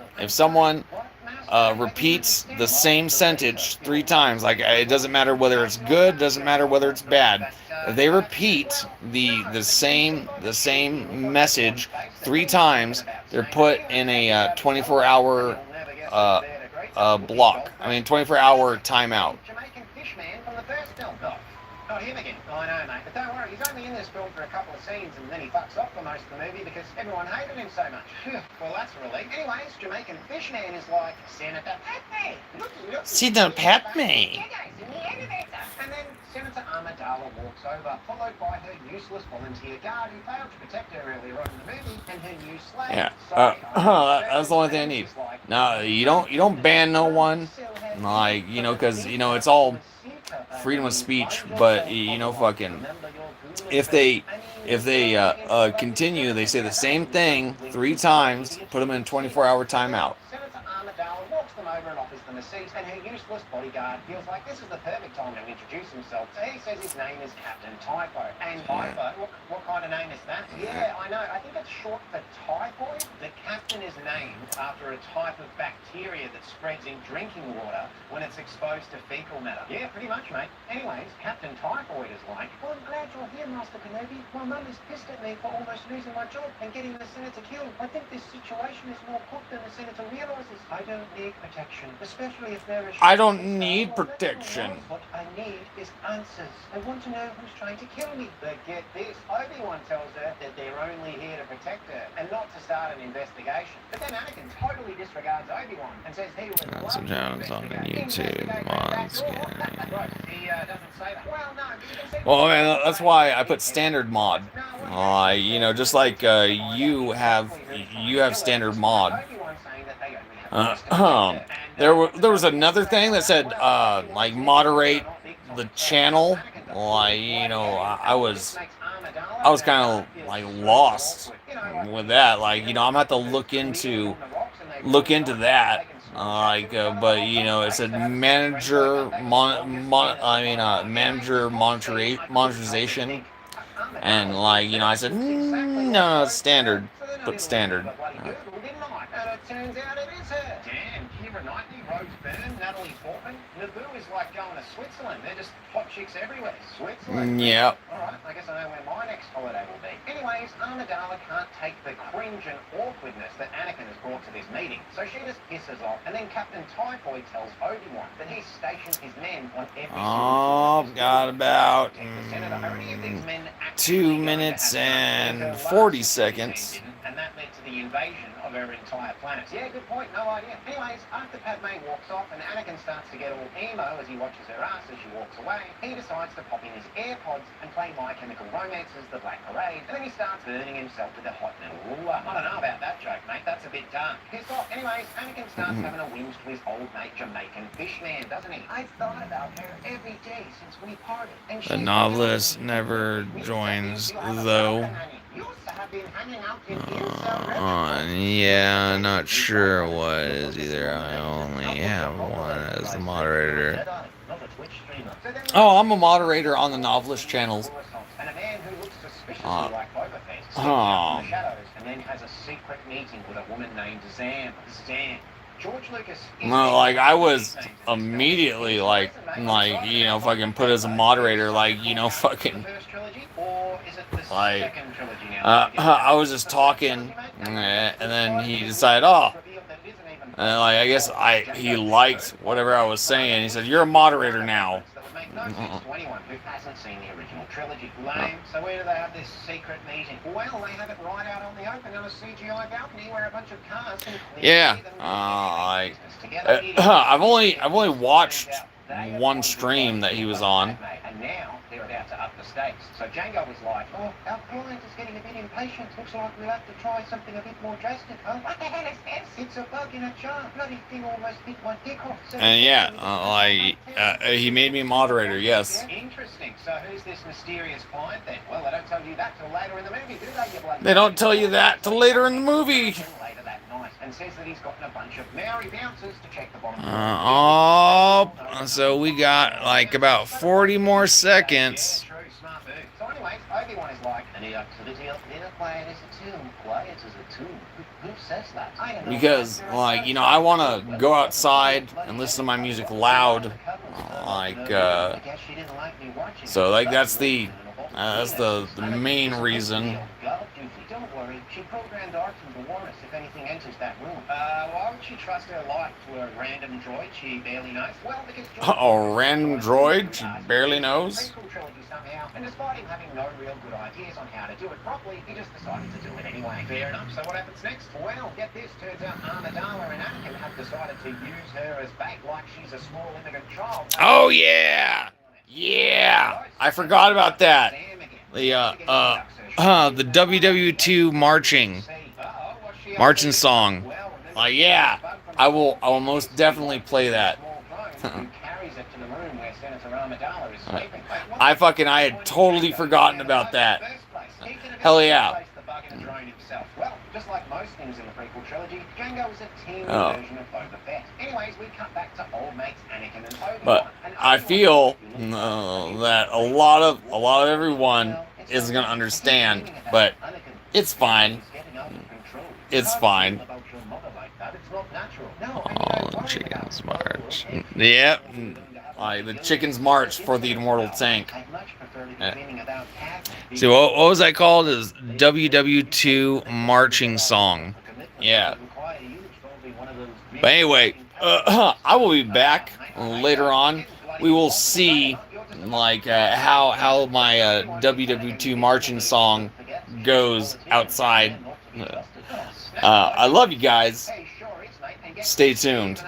repeats the same sentence 3 times, like, it doesn't matter whether it's good, doesn't matter whether it's bad. If they repeat the same message 3 times, they're put in a 24-hour block. I mean, 24-hour timeout. Not him again. I know, mate. But don't worry, he's only in this film for a couple of scenes and then he fucks off for most of the movie because everyone hated him so much. Well, that's a relief. Anyways, Jamaican Fishman is like, Senator Padme. Senator Padme. And then Senator Amidala walks over, followed by her useless volunteer guard who failed to protect her earlier on in the movie, and her new slave. Yeah, that's the only thing I need. No, you don't ban no one, like, because it's all freedom of speech, but fucking, if they continue, they say the same thing 3 times, put them in 24-hour timeout. Senator Amidala walks them over and offers them a seat, and her useless bodyguard feels like this is the perfect time to introduce himself. So he says his name is Captain Typho. And Typho, what kind of name is that? Yeah, I know. I think it's short for typhoid. The captain is named after a type of bacteria that spreads in drinking water when it's exposed to fecal matter. Yeah, pretty much, mate. Anyways, Captain Typhoid is like, well, I'm glad you're here, Master Kenobi. My mum is pissed at me for almost losing my job and getting the senator killed. I think this situation is more cooked than the senator realizes. I don't need protection, especially if there is... I don't need protection. What I need is answers. I want to know who's trying to kill me. But get this, Obi-Wan tells her that they're only here to protect her and not to start an investigation. But then Anakin totally disregards Obi-Wan and says he was... That's some channels on YouTube, mods, He doesn't say that. Well, no, you can see... Well, man, that's why I put standard mod. You know, just like you have standard mod. There was another thing that said like moderate the channel. Like, you know, I was kind of like lost with that. Like, you know, I'm gonna have to look into that. But you know, it said manager monetization, and like, you know, I said no, standard, put standard. Turns out it is her. Damn, Keira Knightley, Rose Byrne, Natalie Portman. Naboo is like going to Switzerland. They're just hot chicks everywhere. Switzerland? Yep. Alright, I guess I know where my next holiday will be. Anyways, Amidala can't take the cringe and awkwardness that Anakin has brought to this meeting, so she just pisses off, and then Captain Typhoid tells Obi-Wan that he's stationed his men on every got about 2 minutes and 40 seconds. And that led to the invasion of her entire planet. Yeah, good point, no idea. Anyways, after Padme walks off and Anakin starts to get all emo as he watches her ass as she walks away, he decides to pop in his AirPods and play My Chemical Romance's The Black Parade, and then he starts burning himself with a hot metal ruler. I don't know about that joke, mate. That's a bit dark. Pissed off. Anyways, Anakin starts having a whinge to his old mate Jamaican Fishman, doesn't he? I've thought about her every day since we parted. And The novelist never joins, though. Yeah, not sure what is either. I only have one as the moderator. Oh, I'm a moderator on the novelist channels. No, like I was immediately like you know, fucking put as a moderator, like, you know, fucking like I was just talking, and then he decided, and like I guess he liked whatever I was saying. He said, "You're a moderator now." So where do they have this secret meeting? Well, they have it right out on the open on a CGI balcony where a bunch of cars can I've only watched one stream that he was on. And now they're about to up the stakes. So Django was like, oh, our client is getting a bit impatient. Looks like we'll have to try something a bit more drastic. Oh, what the hell is this? It's a bug in a jar. Bloody thing almost bit my dick off. So and he made me moderator, yes. Interesting. So who's this mysterious client then? Well, they don't tell you that till later in the movie, do they? You bloody... They don't tell you that till later in the movie. Later that night, and says that he's gotten a bunch of Maori bouncers to check the bottom. So we got like about 40 more seconds. So anyways, Obi-Wan is like, any activity up there, quiet as a tomb, quiet as a tomb. Who says that? I don't know. Because, like, you know, I want to go outside and listen to my music loud, so like that's the main reason. Don't worry, she programmed Artem to warn us if anything enters that room. Why would she trust her life to a random droid she barely knows? Well, because a random droid she barely knows? And despite him having no real good ideas on how to do it properly, he just decided to do it anyway. Fair enough, so what happens next? Well, get this, turns out Amidala and Anakin have decided to use her as bait like she's a small immigrant child. Oh, yeah! Yeah! I forgot about that. The WW2 marching song. Yeah, I will most definitely play that. I had totally forgotten about that. Hell yeah. Well, just like most things in the prequel trilogy, Jango was a teen Oh. version of Boba Fett. Anyways, we cut back to old mates Anakin and Obi-Wan. But And I Obi-Wan, feel if you look back, that a lot of everyone isn't gonna understand, but it's fine. It's fine. Oh, chickens march. Yep. Like the chickens march for the immortal tank. Yeah. See, what was that called? Is WW2 marching song. Yeah. But anyway, I will be back later on. We will see like how my WW2 marching song goes outside. I love you guys. Stay tuned.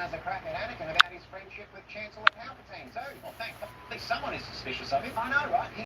Someone is suspicious of him. I know, right?